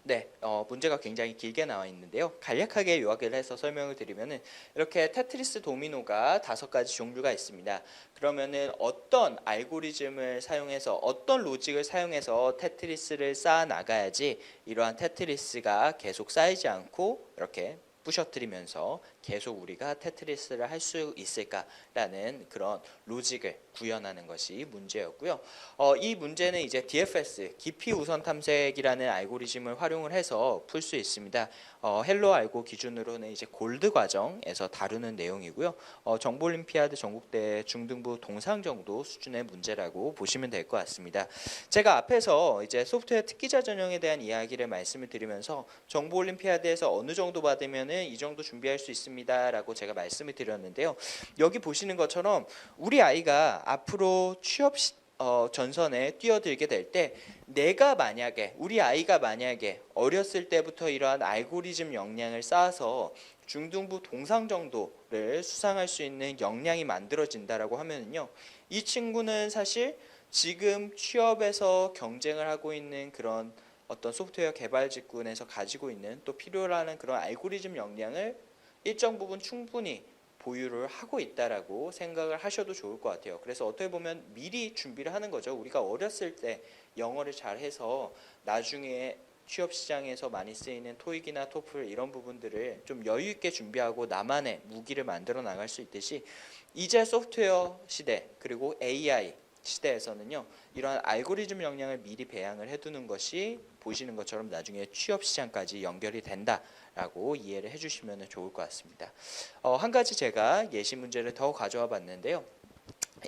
S1: 네, 문제가 굉장히 길게 나와 있는데요. 간략하게 요약을 해서 설명을 드리면은 이렇게 테트리스 도미노가 5가지 종류가 있습니다. 그러면은 어떤 알고리즘을 사용해서 어떤 로직을 사용해서 테트리스를 쌓아 나가야지 이러한 테트리스가 계속 쌓이지 않고 이렇게 부셔뜨리면서 계속 우리가 테트리스를 할 수 있을까라는 그런 로직을 구현하는 것이 문제였고요. 이 문제는 이제 DFS, 깊이 우선 탐색이라는 알고리즘을 활용을 해서 풀 수 있습니다. 헬로 알고 기준으로는 이제 골드 과정에서 다루는 내용이고요. 정보올림피아드 전국대 중등부 동상 정도 수준의 문제라고 보시면 될 것 같습니다. 제가 앞에서 이제 소프트웨어 특기자 전형에 대한 이야기를 말씀을 드리면서 정보올림피아드에서 어느 정도 받으면은 이 정도 준비할 수 있습니다라고 제가 말씀을 드렸는데요. 여기 보시는 것처럼 우리 아이가 앞으로 취업 전선에 뛰어들게 될 때 우리 아이가 만약에 어렸을 때부터 이러한 알고리즘 역량을 쌓아서 중등부 동상 정도를 수상할 수 있는 역량이 만들어진다라고 하면은요. 이 친구는 사실 지금 취업에서 경쟁을 하고 있는 그런 어떤 소프트웨어 개발 직군에서 가지고 있는 또 필요로 하는 그런 알고리즘 역량을 일정 부분 충분히 보유를 하고 있다라고 생각을 하셔도 좋을 것 같아요. 그래서 어떻게 보면 미리 준비를 하는 거죠. 우리가 어렸을 때 영어를 잘해서 나중에 취업 시장에서 많이 쓰이는 토익이나 토플 이런 부분들을 좀 여유 있게 준비하고 나만의 무기를 만들어 나갈 수 있듯이 이제 소프트웨어 시대 그리고 AI 시대에서는요. 이러한 알고리즘 역량을 미리 배양을 해두는 것이 보시는 것처럼 나중에 취업 시장까지 연결이 된다라고 이해를 해주시면 좋을 것 같습니다. 한 가지 제가 예시 문제를 더 가져와 봤는데요.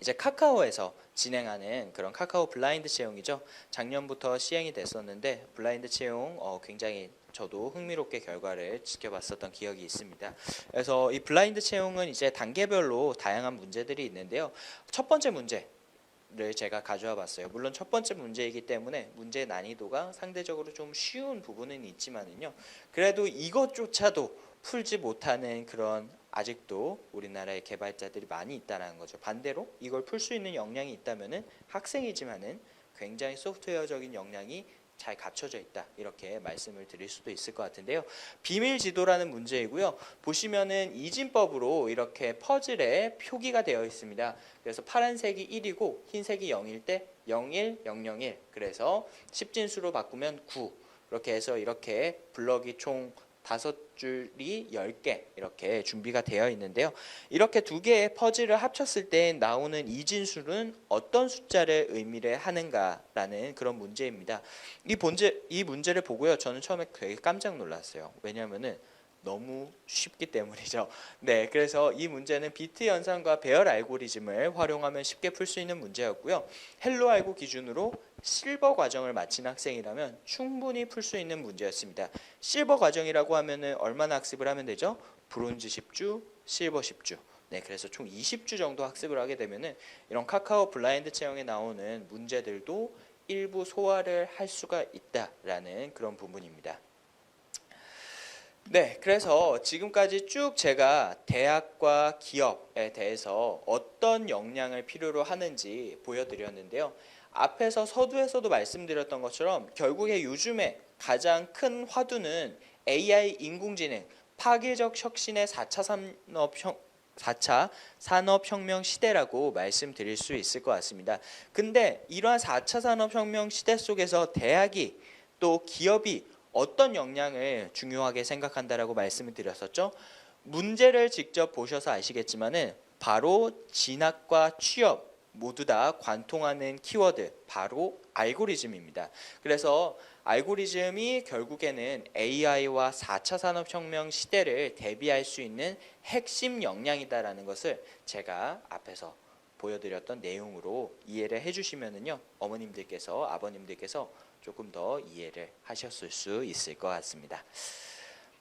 S1: 이제 카카오에서 진행하는 그런 카카오 블라인드 채용이죠. 작년부터 시행이 됐었는데 블라인드 채용 굉장히 저도 흥미롭게 결과를 지켜봤었던 기억이 있습니다. 그래서 이 블라인드 채용은 이제 단계별로 다양한 문제들이 있는데요. 첫 번째 문제를 제가 가져와 봤어요. 물론 첫 번째 문제이기 때문에 문제 난이도가 상대적으로 좀 쉬운 부분은 있지만은요. 그래도 이것조차도 풀지 못하는 그런 아직도 우리나라의 개발자들이 많이 있다는 거죠. 반대로 이걸 풀 수 있는 역량이 있다면은 학생이지만은 굉장히 소프트웨어적인 역량이 잘 갖춰져 있다 이렇게 말씀을 드릴 수도 있을 것 같은데요. 비밀 지도라는 문제이고요. 보시면은 이진법으로 이렇게 퍼즐에 표기가 되어 있습니다. 그래서 파란색이 1이고 흰색이 0일 때 01, 001 그래서 10진수로 바꾸면 9 이렇게 해서 이렇게 블럭이 총 5줄이 10개 이렇게 준비가 되어 있는데요. 이렇게 두 개의 퍼즐을 합쳤을 때 나오는 이진수는 어떤 숫자를 의미를 하는가라는 그런 문제입니다. 이 문제를 보고요. 저는 처음에 되게 깜짝 놀랐어요. 왜냐하면은 너무 쉽기 때문이죠. 네, 그래서 이 문제는 비트 연산과 배열 알고리즘을 활용하면 쉽게 풀 수 있는 문제였고요. 헬로 알고 기준으로 실버 과정을 마친 학생이라면 충분히 풀 수 있는 문제였습니다. 실버 과정이라고 하면은 얼마나 학습을 하면 되죠? 브론즈 10주, 실버 10주. 네, 그래서 총 20주 정도 학습을 하게 되면은 이런 카카오 블라인드 채용에 나오는 문제들도 일부 소화를 할 수가 있다라는 그런 부분입니다. 네, 그래서 지금까지 쭉 제가 대학과 기업에 대해서 어떤 역량을 필요로 하는지 보여드렸는데요. 앞에서 서두에서도 말씀드렸던 것처럼 결국에 요즘에 가장 큰 화두는 AI 인공지능, 파괴적 혁신의 4차 산업혁명 시대라고 말씀드릴 수 있을 것 같습니다. 근데 이러한 4차 산업혁명 시대 속에서 대학이 또 기업이 어떤 역량을 중요하게 생각한다라고 말씀을 드렸었죠. 문제를 직접 보셔서 아시겠지만은 바로 진학과 취업 모두 다 관통하는 키워드, 바로 알고리즘입니다. 그래서 알고리즘이 결국에는 AI와 4차 산업혁명 시대를 대비할 수 있는 핵심 역량이다라는 것을 제가 앞에서 보여드렸던 내용으로 이해를 해주시면은요, 어머님들께서, 아버님들께서 조금 더 이해를 하셨을 수 있을 것 같습니다.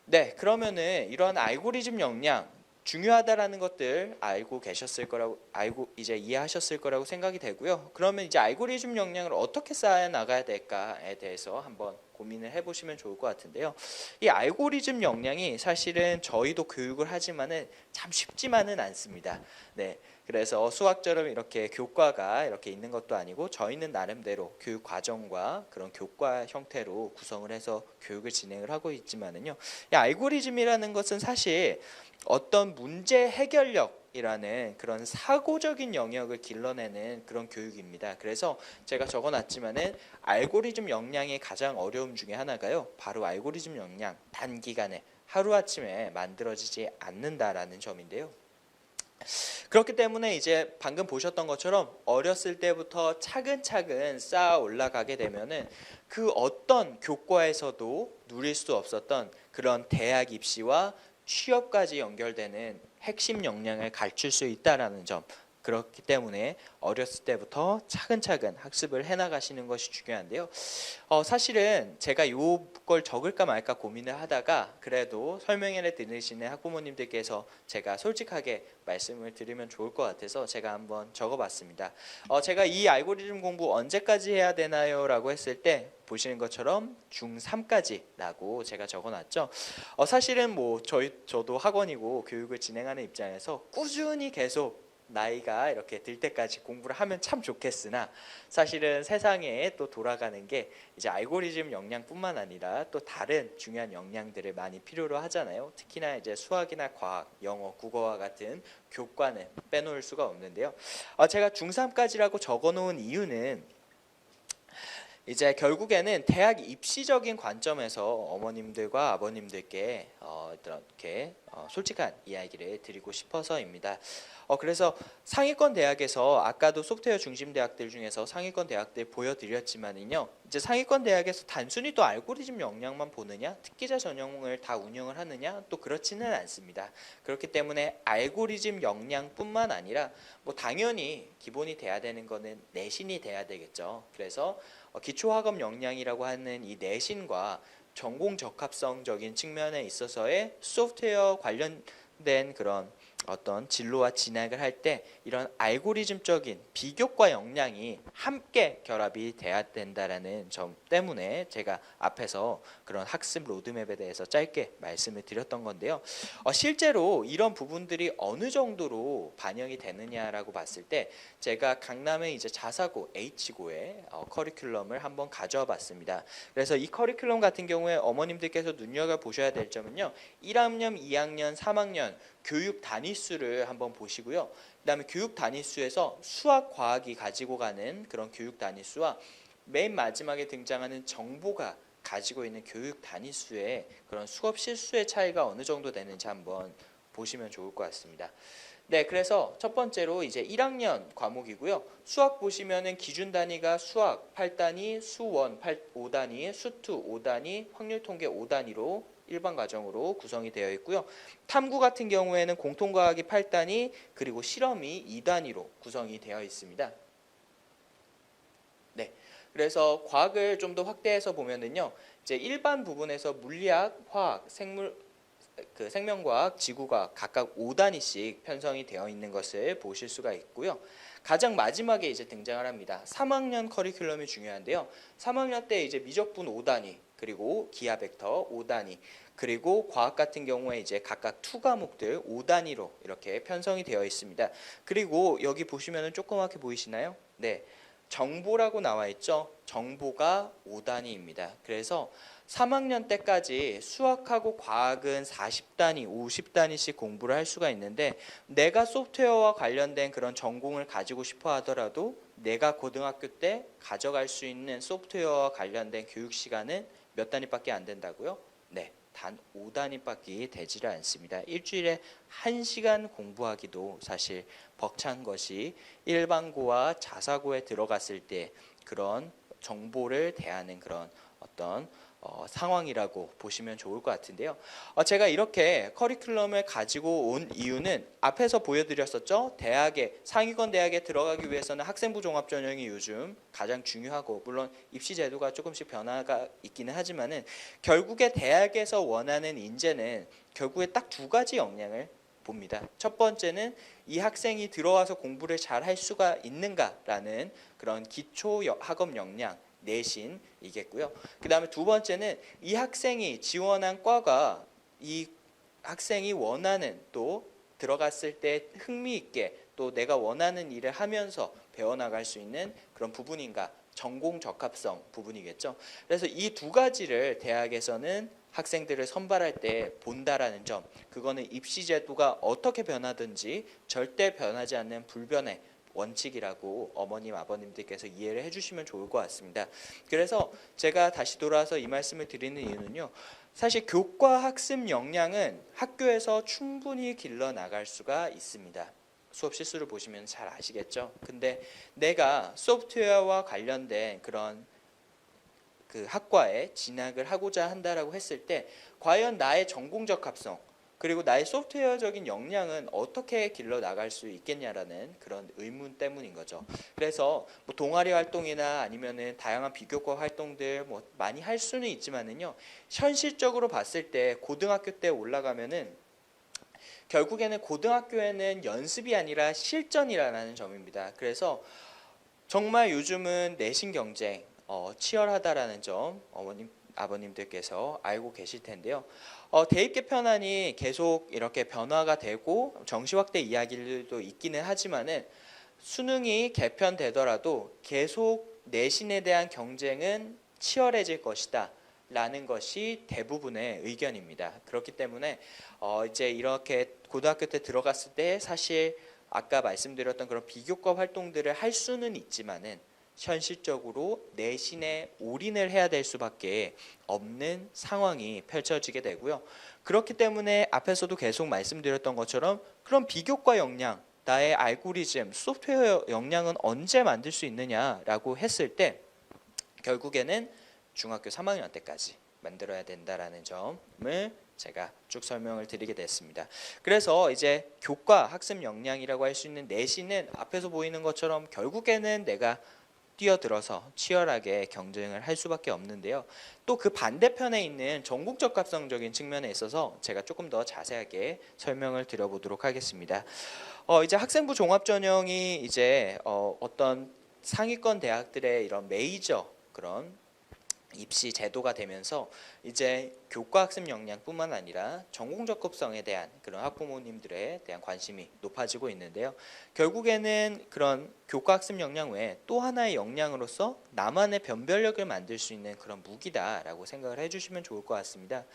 S1: 네, 그러면은 이런 알고리즘 역량 중요하다라는 것들 알고 계셨을 거라고, 알고 이제 이해하셨을 거라고 생각이 되고요. 그러면 이제 알고리즘 역량을 어떻게 쌓아 나가야 될까에 대해서 한번 고민을 해보시면 좋을 것 같은데요. 이 알고리즘 역량이 사실은 저희도 교육을 하지만은 참 쉽지만은 않습니다. 네, 그래서 수학처럼 이렇게 교과가 이렇게 있는 것도 아니고 저희는 나름대로 교육 과정과 그런 교과 형태로 구성을 해서 교육을 진행을 하고 있지만은요. 이 알고리즘이라는 것은 사실 어떤 문제 해결력이라는 그런 사고적인 영역을 길러내는 그런 교육입니다. 그래서 제가 적어놨지만은 알고리즘 역량의 가장 어려움 중에 하나가요, 바로 알고리즘 역량 단기간에 하루아침에 만들어지지 않는다라는 점인데요. 그렇기 때문에 이제 방금 보셨던 것처럼 어렸을 때부터 차근차근 쌓아 올라가게 되면은 그 어떤 교과에서도 누릴 수 없었던 그런 대학 입시와 취업까지 연결되는 핵심 역량을 갖출 수 있다라는 점, 그렇기 때문에 어렸을 때부터 차근차근 학습을 해나가시는 것이 중요한데요. 사실은 제가 이걸 적을까 말까 고민을 하다가 그래도 설명회를 들으시는 학부모님들께서 제가 솔직하게 말씀을 드리면 좋을 것 같아서 제가 한번 적어봤습니다. 제가 이 알고리즘 공부 언제까지 해야 되나요? 라고 했을 때 보시는 것처럼 중3까지라고 제가 적어놨죠. 사실은 뭐 저도 학원이고 교육을 진행하는 입장에서 꾸준히 계속 나이가 이렇게 들 때까지 공부를 하면 참 좋겠으나 사실은 세상에 또 돌아가는 게 이제 알고리즘 역량뿐만 아니라 또 다른 중요한 역량들을 많이 필요로 하잖아요. 특히나 이제 수학이나 과학, 영어, 국어와 같은 교과는 빼놓을 수가 없는데요. 제가 중3까지라고 적어놓은 이유는 이제 결국에는 대학 입시적인 관점에서 어머님들과 아버님들께 이렇게 솔직한 이야기를 드리고 싶어서입니다. 그래서 상위권 대학에서 아까도 소프트웨어 중심 대학들 중에서 상위권 대학들 보여드렸지만은요, 이제 상위권 대학에서 단순히 또 알고리즘 역량만 보느냐, 특기자 전형을 다 운영을 하느냐, 또 그렇지는 않습니다. 그렇기 때문에 알고리즘 역량뿐만 아니라 뭐 당연히 기본이 돼야 되는 거는 내신이 돼야 되겠죠. 그래서 기초학업 역량이라고 하는 이 내신과 전공 적합성적인 측면에 있어서의 소프트웨어 관련된 그런 어떤 진로와 진학을 할 때 이런 알고리즘적인 비교과 역량이 함께 결합이 돼야 된다라는 점 때문에 제가 앞에서 그런 학습 로드맵에 대해서 짧게 말씀을 드렸던 건데요. 실제로 이런 부분들이 어느 정도로 반영이 되느냐라고 봤을 때 제가 강남의 이제 자사고 H고의 커리큘럼을 한번 가져와 봤습니다. 그래서 이 커리큘럼 같은 경우에 어머님들께서 눈여겨보셔야 될 점은요, 1학년, 2학년, 3학년 교육 단위수를 한번 보시고요. 그다음에 교육 단위수에서 수학, 과학이 가지고 가는 그런 교육 단위수와 맨 마지막에 등장하는 정보가 가지고 있는 교육 단위수의 그런 수업 실수의 차이가 어느 정도 되는지 한번 보시면 좋을 것 같습니다. 네, 그래서 첫 번째로 이제 1학년 과목이고요. 수학 보시면은 기준 단위가 수학 8단위, 수원 5단위, 수투 5단위, 확률 통계 5단위로 일반 과정으로 구성이 되어 있고요. 탐구 같은 경우에는 공통과학이 8단위, 그리고 실험이 2단위로 구성이 되어 있습니다. 네, 그래서 과학을 좀 더 확대해서 보면은요, 이제 일반 부분에서 물리학, 화학, 생명과학, 지구과학 각각 5단위씩 편성이 되어 있는 것을 보실 수가 있고요. 가장 마지막에 이제 등장을 합니다. 3학년 커리큘럼이 중요한데요. 3학년 때 이제 미적분 5단위, 그리고 기하 벡터 5단위, 그리고 과학 같은 경우에 이제 각각 2과목들 5단위로 이렇게 편성이 되어 있습니다. 그리고 여기 보시면은 조그맣게 보이시나요? 네. 정보라고 나와 있죠. 정보가 5단위입니다. 그래서 3학년 때까지 수학하고 과학은 40단위, 50단위씩 공부를 할 수가 있는데 내가 소프트웨어와 관련된 그런 전공을 가지고 싶어 하더라도 내가 고등학교 때 가져갈 수 있는 소프트웨어와 관련된 교육 시간은 몇 단위밖에 안 된다고요? 네, 단 5단위밖에 되지를 않습니다. 일주일에 1시간 공부하기도 사실 벅찬 것이 일반고와 자사고에 들어갔을 때 그런 정보를 대하는 그런 어떤 상황이라고 보시면 좋을 것 같은데요. 제가 이렇게 커리큘럼을 가지고 온 이유는 앞에서 보여드렸었죠. 상위권 대학에 들어가기 위해서는 학생부 종합전형이 요즘 가장 중요하고, 물론 입시 제도가 조금씩 변화가 있기는 하지만은 결국에 대학에서 원하는 인재는 결국에 딱 두 가지 역량을 봅니다. 첫 번째는 이 학생이 들어와서 공부를 잘 할 수가 있는가라는 그런 기초 학업 역량, 내신이겠고요. 그 다음에 두 번째는 이 학생이 지원한 과가 이 학생이 원하는, 또 들어갔을 때 흥미있게 또 내가 원하는 일을 하면서 배워나갈 수 있는 그런 부분인가, 전공 적합성 부분이겠죠. 그래서 이 두 가지를 대학에서는 학생들을 선발할 때 본다라는 점, 그거는 입시 제도가 어떻게 변하든지 절대 변하지 않는 불변의 원칙이라고 어머님, 아버님들께서 이해를 해주시면 좋을 것 같습니다. 그래서 제가 다시 돌아와서 이 말씀을 드리는 이유는요, 사실 교과 학습 역량은 학교에서 충분히 길러 나갈 수가 있습니다. 수업 실수를 보시면 잘 아시겠죠. 근데 내가 소프트웨어와 관련된 그런 그 학과에 진학을 하고자 한다라고 했을 때 과연 나의 전공적 합성, 그리고 나의 소프트웨어적인 역량은 어떻게 길러 나갈 수 있겠냐라는 그런 의문 때문인 거죠. 그래서 뭐 동아리 활동이나 아니면은 다양한 비교과 활동들 뭐 많이 할 수는 있지만은요, 현실적으로 봤을 때 고등학교 때 올라가면은 결국에는 고등학교에는 연습이 아니라 실전이라는 점입니다. 그래서 정말 요즘은 내신 경쟁 치열하다라는 점 어머님, 아버님들께서 알고 계실 텐데요. 대입 개편안이 계속 이렇게 변화가 되고 정시 확대 이야기들도 있기는 하지만은 수능이 개편되더라도 계속 내신에 대한 경쟁은 치열해질 것이다 라는 것이 대부분의 의견입니다. 그렇기 때문에 이제 이렇게 고등학교 때 들어갔을 때 사실 아까 말씀드렸던 그런 비교과 활동들을 할 수는 있지만은 현실적으로 내신에 올인을 해야 될 수밖에 없는 상황이 펼쳐지게 되고요. 그렇기 때문에 앞에서도 계속 말씀드렸던 것처럼 그런 비교과 역량, 나의 알고리즘, 소프트웨어 역량은 언제 만들 수 있느냐라고 했을 때 결국에는 중학교 3학년 때까지 만들어야 된다라는 점을 제가 쭉 설명을 드리게 됐습니다. 그래서 이제 교과 학습 역량이라고 할 수 있는 내신은 앞에서 보이는 것처럼 결국에는 내가 뛰어들어서 치열하게 경쟁을 할 수밖에 없는데요. 또 그 반대편에 있는 전공적 합성적인 측면에 있어서 제가 조금 더 자세하게 설명을 드려보도록 하겠습니다. 이제 학생부 종합전형이 이제 어떤 상위권 대학들의 이런 메이저 그런 입시 제도가 되면서 이제 교과 학습 역량뿐만 아니라 전공 적합성에 대한 그런 학부모님들에 대한 관심이 높아지고 있는데요. 결국에는 그런 교과 학습 역량 외에 또 하나의 역량으로서 나만의 변별력을 만들 수 있는 그런 무기다라고 생각을 해주시면 좋을 것 같습니다.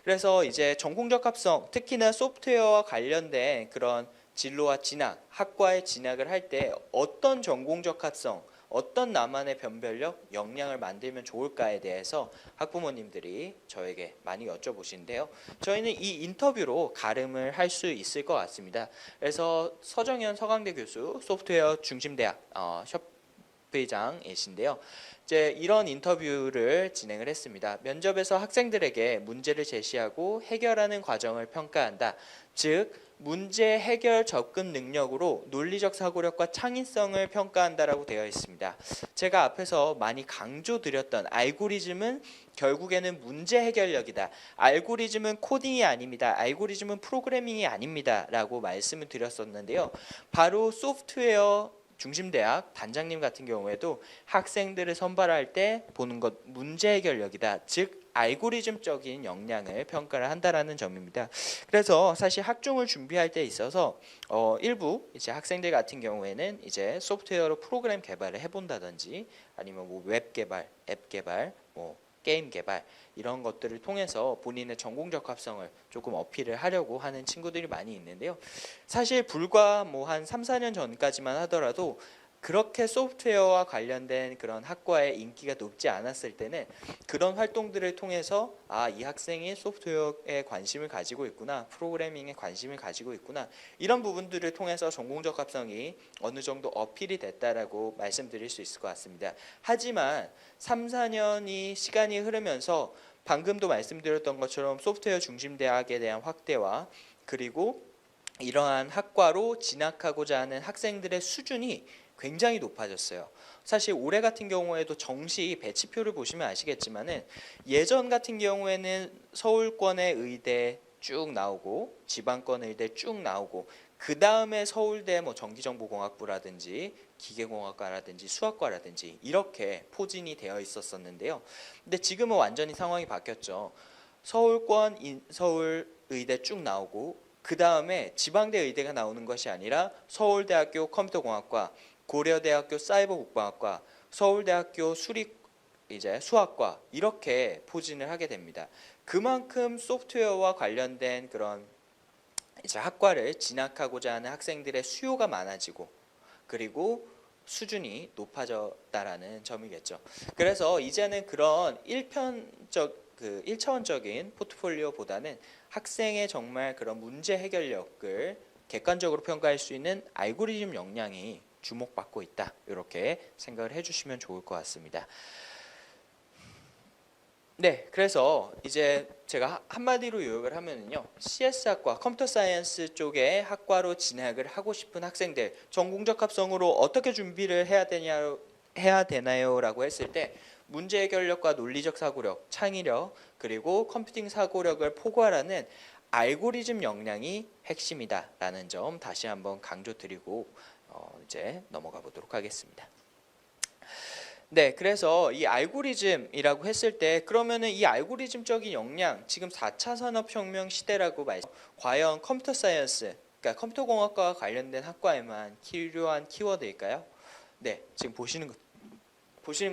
S1: 그래서 이제 전공 적합성, 특히나 소프트웨어와 관련된 그런 진로와 진학, 학과에 진학을 할 때 어떤 전공 적합성, 어떤 나만의 변별력, 역량을 만들면 좋을까에 대해서 학부모님들이 저에게 많이 여쭤보시는데요. 저희는 이 인터뷰로 가름을 할 수 있을 것 같습니다. 그래서 서정현 서강대 교수, 소프트웨어 중심대학 협회장이신데요. 이제 이런 인터뷰를 진행을 했습니다. 면접에서 학생들에게 문제를 제시하고 해결하는 과정을 평가한다. 즉 문제 해결 접근 능력으로 논리적 사고력과 창의성을 평가한다라고 되어 있습니다. 제가 앞에서 많이 강조드렸던 알고리즘은 결국에는 문제 해결력이다. 알고리즘은 코딩이 아닙니다. 알고리즘은 프로그래밍이 아닙니다. 라고 말씀을 드렸었는데요. 바로 소프트웨어 중심대학 단장님 같은 경우에도 학생들을 선발할 때 보는 것 문제 해결력이다. 즉 알고리즘적인 역량을 평가를 한다라는 점입니다. 그래서 사실 학종을 준비할 때 있어서 일부 이제 학생들 같은 경우에는 이제 소프트웨어로 프로그램 개발을 해본다든지 아니면 뭐 웹 개발, 앱 개발, 뭐 게임 개발 이런 것들을 통해서 본인의 전공 적합성을 조금 어필을 하려고 하는 친구들이 많이 있는데요. 사실 불과 뭐 한 3, 4년 전까지만 하더라도 그렇게 소프트웨어와 관련된 그런 학과의 인기가 높지 않았을 때는 그런 활동들을 통해서 이 학생이 소프트웨어에 관심을 가지고 있구나, 프로그래밍에 관심을 가지고 있구나, 이런 부분들을 통해서 전공적 합성이 어느 정도 어필이 됐다라고 말씀드릴 수 있을 것 같습니다. 하지만 3, 4년이 시간이 흐르면서 방금도 말씀드렸던 것처럼 소프트웨어 중심 대학에 대한 확대와 그리고 이러한 학과로 진학하고자 하는 학생들의 수준이 굉장히 높아졌어요. 사실 올해 같은 경우에도 정시 배치표를 보시면 아시겠지만은 예전 같은 경우에는 서울권의 의대 쭉 나오고 지방권 의대 쭉 나오고 그 다음에 서울대 뭐 전기정보공학부라든지 기계공학과라든지 수학과라든지 이렇게 포진이 되어 있었었는데요. 근데 지금은 완전히 상황이 바뀌었죠. 서울권 서울 의대 쭉 나오고 그 다음에 지방대 의대가 나오는 것이 아니라 서울대학교 컴퓨터공학과, 고려대학교 사이버국방학과, 서울대학교 수학과 이렇게 포진을 하게 됩니다. 그만큼 소프트웨어와 관련된 그런 학과를 진학하고자 하는 학생들의 수요가 많아지고 그리고 수준이 높아졌다라는 점이겠죠. 그래서 이제는 그런 일차원적인 포트폴리오보다는 학생의 정말 그런 문제 해결력을 객관적으로 평가할 수 있는 알고리즘 역량이 주목받고 있다. 이렇게 생각을 해주시면 좋을 것 같습니다. 네, 그래서 이제 제가 한마디로 요약을 하면요, CS학과, 컴퓨터 사이언스 쪽의 학과로 진학을 하고 싶은 학생들, 전공적 합성으로 어떻게 준비를 해야 되나요?라고 했을 때 문제 해결력과 논리적 사고력, 창의력, 그리고 컴퓨팅 사고력을 포괄하는 알고리즘 역량이 핵심이다라는 점 다시 한번 강조드리고 이제 넘어가 보도록 하겠습니다. 네, 그래서 이 알고리즘이라고 했을 때 그러면은 이 알고리즘적인 역량, 지금 4차 산업혁명 시대라고 과연 컴퓨터 사이언스, 그러니까 컴퓨터공학과와 관련된 학과에만 필요한 키워드일까요? 네, 지금 보시는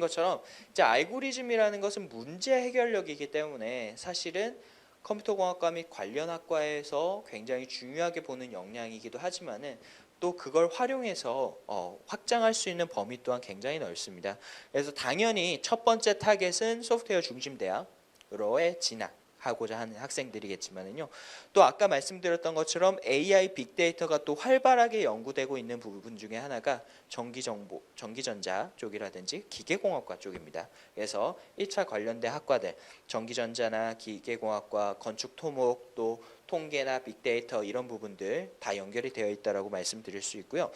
S1: 것처럼 이제 알고리즘이라는 것은 문제 해결력이기 때문에 사실은 컴퓨터공학과 및 관련 학과에서 굉장히 중요하게 보는 역량이기도 하지만은 또 그걸 활용해서 확장할 수 있는 범위 또한 굉장히 넓습니다. 그래서 당연히 첫 번째 타겟은 소프트웨어 중심 대학으로의 진학하고자 하는 학생들이겠지만은요. 또 아까 말씀드렸던 것처럼 AI 빅데이터가 또 활발하게 연구되고 있는 부분 중에 하나가 전기전자 쪽이라든지 기계공학과 쪽입니다. 그래서 1차 관련된 학과들, 전기전자나 기계공학과, 건축토목, 또 통계나 빅데이터 이런 부분들 다 연결이 되어 있다라고 말씀드릴 수 있고요.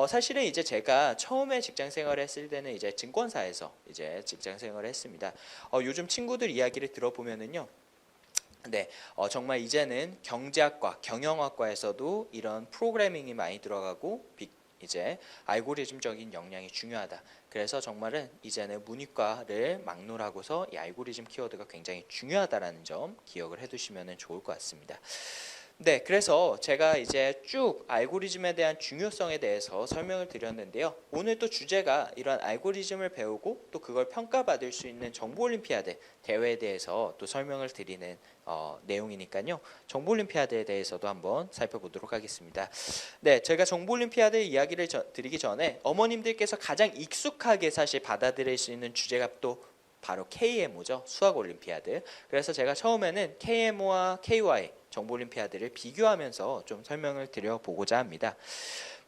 S1: 사실은 이제 제가 처음에 직장 생활을 했을 때는 이제 증권사에서 이제 직장 생활을 했습니다. 요즘 친구들 이야기를 들어보면은요. 네, 정말 이제는 경제학과, 경영학과에서도 이런 프로그래밍이 많이 들어가고 이제 알고리즘적인 역량이 중요하다. 그래서 정말은 이제는 문이과를 막론하고서 이 알고리즘 키워드가 굉장히 중요하다라는 점 기억을 해두시면 좋을 것 같습니다. 네, 그래서 제가 이제 쭉 알고리즘에 대한 중요성에 대해서 설명을 드렸는데요. 오늘 또 주제가 이런 알고리즘을 배우고 또 그걸 평가받을 수 있는 정보올림피아드 대회에 대해서 또 설명을 드리는 내용이니까요. 정보올림피아드에 대해서도 한번 살펴보도록 하겠습니다. 네, 제가 정보올림피아드 이야기를 드리기 전에 어머님들께서 가장 익숙하게 사실 받아들일 수 있는 주제가 또 바로 KMO죠. 수학올림피아드. 그래서 제가 처음에는 KMO와 KY 정보올림피아드를 비교하면서 좀 설명을 드려보고자 합니다.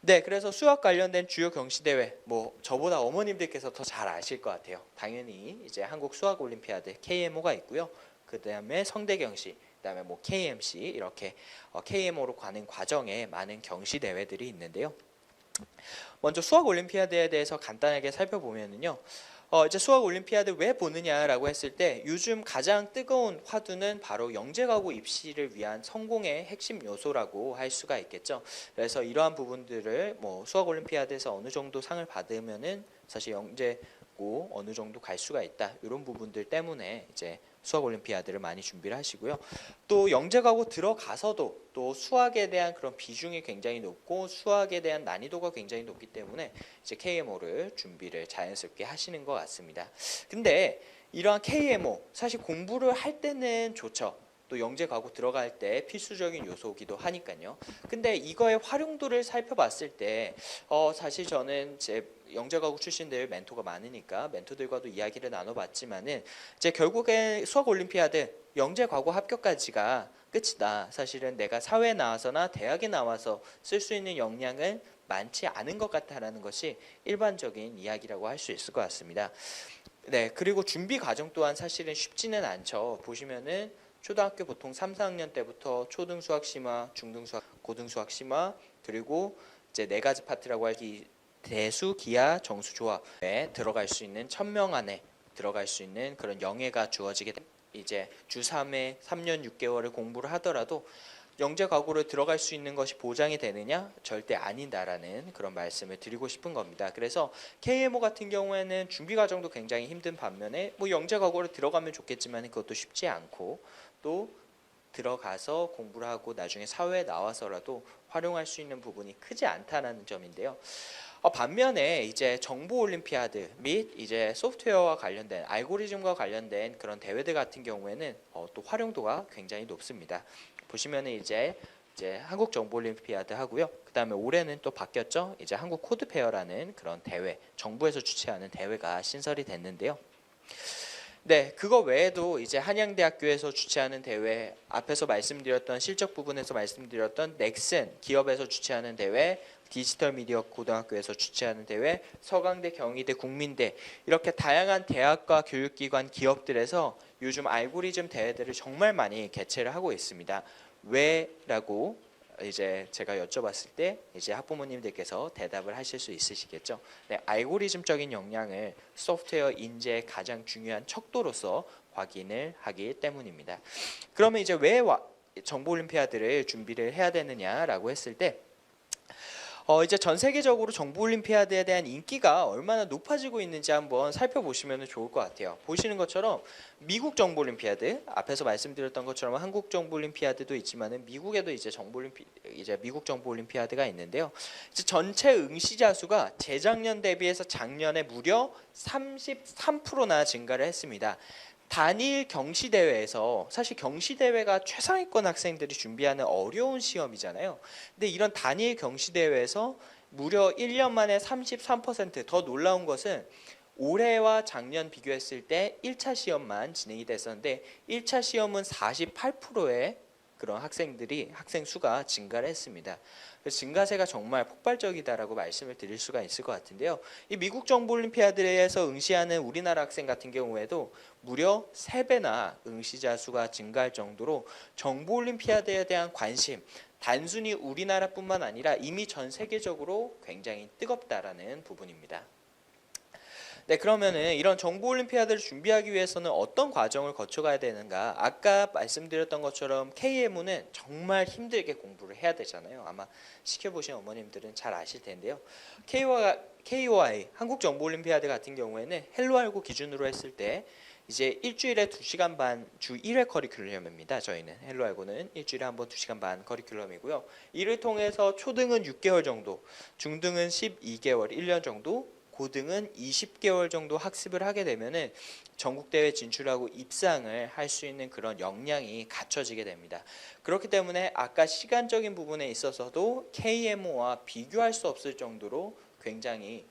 S1: 네, 그래서 수학 관련된 주요 경시대회, 뭐 저보다 어머님들께서 더 잘 아실 것 같아요. 당연히 이제 한국 수학올림피아드 KMO가 있고요. 그 다음에 성대경시, 그 다음에 뭐 KMC 이렇게 KMO로 가는 과정에 많은 경시대회들이 있는데요. 먼저 수학올림피아드에 대해서 간단하게 살펴보면요. 이제 수학 올림피아드 왜 보느냐라고 했을 때 요즘 가장 뜨거운 화두는 바로 영재가고 입시를 위한 성공의 핵심 요소라고 할 수가 있겠죠. 그래서 이러한 부분들을 뭐 수학 올림피아드에서 어느 정도 상을 받으면은 사실 영재고 어느 정도 갈 수가 있다. 이런 부분들 때문에 이제 수학 올림피아드를 많이 준비를 하시고요. 또 영재가고 들어가서도 또 수학에 대한 그런 비중이 굉장히 높고 수학에 대한 난이도가 굉장히 높기 때문에 이제 KMO를 준비를 자연스럽게 하시는 것 같습니다. 근데 이러한 KMO 사실 공부를 할 때는 좋죠. 또 영재 과고 들어갈 때 필수적인 요소기도 하니까요. 근데 이거의 활용도를 살펴봤을 때 사실 저는 제 영재과고 출신들 멘토가 많으니까 멘토들과도 이야기를 나눠봤지만은 이제 결국에 수학 올림피아드 영재과고 합격까지가 끝이다. 사실은 내가 사회에 나와서나 대학에 나와서 쓸 수 있는 역량은 많지 않은 것 같다라는 것이 일반적인 이야기라고 할 수 있을 것 같습니다. 네, 그리고 준비 과정 또한 사실은 쉽지는 않죠. 보시면은 초등학교 보통 3, 4학년 때부터 초등 수학 심화, 중등 수학, 고등 수학 심화, 그리고 이제 네 가지 파트라고 할 대수, 기하, 정수, 조합에 들어갈 수 있는 1000명 안에 들어갈 수 있는 그런 영예가 주어지게 됩니다. 이제 주 3회 3년 6개월을 공부를 하더라도 영재 과고를 들어갈 수 있는 것이 보장이 되느냐? 절대 아니다라는 그런 말씀을 드리고 싶은 겁니다. 그래서 KMO 같은 경우에는 준비 과정도 굉장히 힘든 반면에 뭐 영재 과고를 들어가면 좋겠지만 그것도 쉽지 않고 또 들어가서 공부를 하고 나중에 사회에 나와서라도 활용할 수 있는 부분이 크지 않다는 점인데요. 반면에 이제 정보 올림피아드 및 이제 소프트웨어와 관련된 알고리즘과 관련된 그런 대회들 같은 경우에는 또 활용도가 굉장히 높습니다. 보시면은 이제 한국 정보 올림피아드 하고요. 그다음에 올해는 또 바뀌었죠. 이제 한국 코드 페어라는 그런 대회, 정부에서 주최하는 대회가 신설이 됐는데요. 네, 그거 외에도 이제 한양대학교에서 주최하는 대회, 앞에서 말씀드렸던 실적 부분에서 말씀드렸던 넥슨 기업에서 주최하는 대회, 디지털 미디어 고등학교에서 주최하는 대회, 서강대, 경희대, 국민대 이렇게 다양한 대학과 교육기관, 기업들에서 요즘 알고리즘 대회들을 정말 많이 개최를 하고 있습니다. 왜라고 이제 제가 여쭤봤을 때 이제 학부모님들께서 대답을 하실 수 있으시겠죠. 네, 알고리즘적인 역량을 소프트웨어 인재의 가장 중요한 척도로서 확인을 하기 때문입니다. 그러면 이제 왜 정보 올림피아드를 준비를 해야 되느냐라고 했을 때 이제 전 세계적으로 정보 올림피아드에 대한 인기가 얼마나 높아지고 있는지 한번 살펴보시면 좋을 것 같아요. 보시는 것처럼 미국 정보 올림피아드, 앞에서 말씀드렸던 것처럼 한국 정보 올림피아드도 있지만은 미국에도 이제 미국 정보 올림피아드가 있는데요. 이제 전체 응시자 수가 재작년 대비해서 작년에 무려 33%나 증가를 했습니다. 단일 경시 대회에서 사실 경시 대회가 최상위권 학생들이 준비하는 어려운 시험이잖아요. 근데 이런 단일 경시 대회에서 무려 1년 만에 33%더 놀라운 것은 올해와 작년 비교했을 때 1차 시험만 진행이 됐었는데 1차 시험은 48%의 그런 학생 수가 증가를 했습니다. 그래서 증가세가 정말 폭발적이다라고 말씀을 드릴 수가 있을 것 같은데요. 이 미국 정보 올림피아드에서 응시하는 우리나라 학생 같은 경우에도 무려 3배나 응시자 수가 증가할 정도로 정보 올림피아드에 대한 관심, 단순히 우리나라뿐만 아니라 이미 전 세계적으로 굉장히 뜨겁다라는 부분입니다. 네, 그러면은 이런 정보 올림피아드를 준비하기 위해서는 어떤 과정을 거쳐가야 되는가? 아까 말씀드렸던 것처럼 KMU는 정말 힘들게 공부를 해야 되잖아요. 아마 시켜보신 어머님들은 잘 아실 텐데요. KOI 한국 정보 올림피아드 같은 경우에는 헬로 알고 기준으로 했을 때 이제 일주일에 2시간 반 주 1회 커리큘럼입니다. 저희는 헬로 알고는 일주일에 한 번 2시간 반 커리큘럼이고요. 이를 통해서 초등은 6개월 정도, 중등은 12개월, 1년 정도, 고등은 20개월 정도 학습을 하게 되면은 전국대회 진출하고 입상을 할 수 있는 그런 역량이 갖춰지게 됩니다. 그렇기 때문에 아까 시간적인 부분에 있어서도 KMO와 비교할 수 없을 정도로 굉장히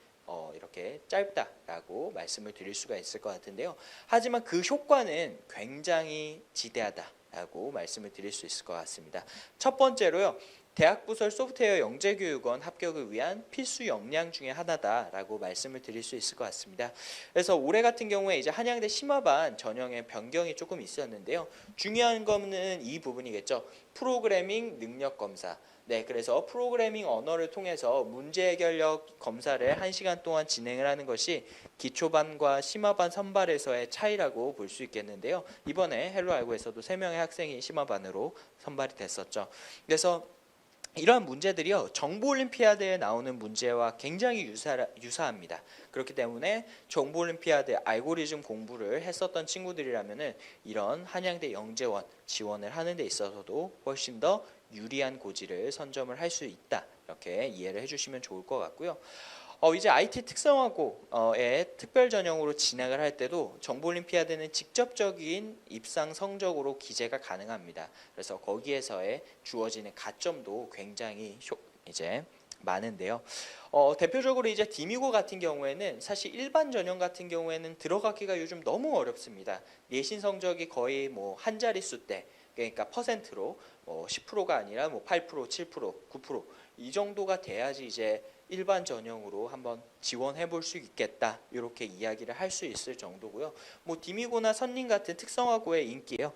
S1: 이렇게 짧다라고 말씀을 드릴 수가 있을 것 같은데요. 하지만 그 효과는 굉장히 지대하다라고 말씀을 드릴 수 있을 것 같습니다. 첫 번째로요. 대학부설 소프트웨어 영재교육원 합격을 위한 필수 역량 중에 하나다라고 말씀을 드릴 수 있을 것 같습니다. 그래서 올해 같은 경우에 이제 한양대 심화반 전형의 변경이 조금 있었는데요. 중요한 거는 이 부분이겠죠. 프로그래밍 능력 검사. 네, 그래서 프로그래밍 언어를 통해서 문제 해결력 검사를 1시간 동안 진행을 하는 것이 기초반과 심화반 선발에서의 차이라고 볼 수 있겠는데요. 이번에 헬로 알고에서도 3명의 학생이 심화반으로 선발이 됐었죠. 그래서 이러한 문제들이요 정보 올림피아드에 나오는 문제와 굉장히 유사합니다. 그렇기 때문에 정보 올림피아드 알고리즘 공부를 했었던 친구들이라면은 이런 한양대 영재원 지원을 하는 데 있어서도 훨씬 더 유리한 고지를 선점을 할 수 있다. 이렇게 이해를 해주시면 좋을 것 같고요. 이제 IT 특성화고의 특별 전형으로 진학을 할 때도 정보올림피아드는 직접적인 입상 성적으로 기재가 가능합니다. 그래서 거기에서의 주어지는 가점도 굉장히 이제 많은데요. 대표적으로 이제 디미고 같은 경우에는 사실 일반 전형 같은 경우에는 들어가기가 요즘 너무 어렵습니다. 내신 성적이 거의 뭐 한 자릿수대, 그러니까 퍼센트로 10%가 아니라 뭐 8%, 7%, 9%이 정도가 돼야지 이제 일반 전형으로 한번 지원해 볼 수 있겠다, 이렇게 이야기를 할 수 있을 정도고요. 뭐 디미고나 선림 같은 특성화고의 인기예요.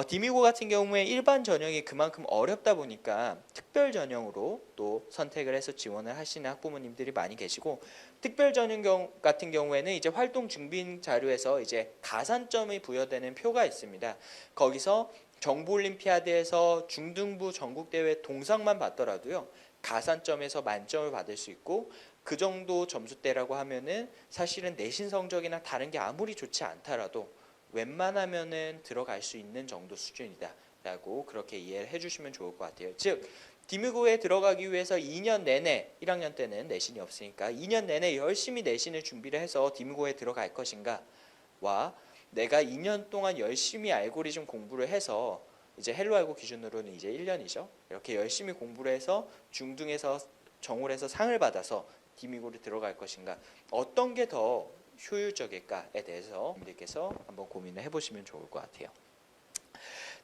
S1: 디미고 같은 경우에 일반 전형이 그만큼 어렵다 보니까 특별 전형으로 또 선택을 해서 지원을 하시는 학부모님들이 많이 계시고, 특별 전형 같은 경우에는 이제 활동 준비 자료에서 이제 가산점이 부여되는 표가 있습니다. 거기서 정보올림피아드에서 중등부 전국대회 동상만 받더라도요, 가산점에서 만점을 받을 수 있고, 그 정도 점수대라고 하면은 사실은 내신 성적이나 다른 게 아무리 좋지 않더라도 웬만하면은 들어갈 수 있는 정도 수준이다 라고 그렇게 이해를 해주시면 좋을 것 같아요. 즉 디미고에 들어가기 위해서 2년 내내, 1학년 때는 내신이 없으니까 2년 내내 열심히 내신을 준비를 해서 디미고에 들어갈 것인가, 와 내가 2년 동안 열심히 알고리즘 공부를 해서, 이제 헬로 알고 기준으로는 이제 1년이죠. 이렇게 열심히 공부를 해서 중등에서 정올에서 상을 받아서 디미고를 들어갈 것인가, 어떤 게 더 효율적일까에 대해서 여러분들께서 한번 고민을 해보시면 좋을 것 같아요.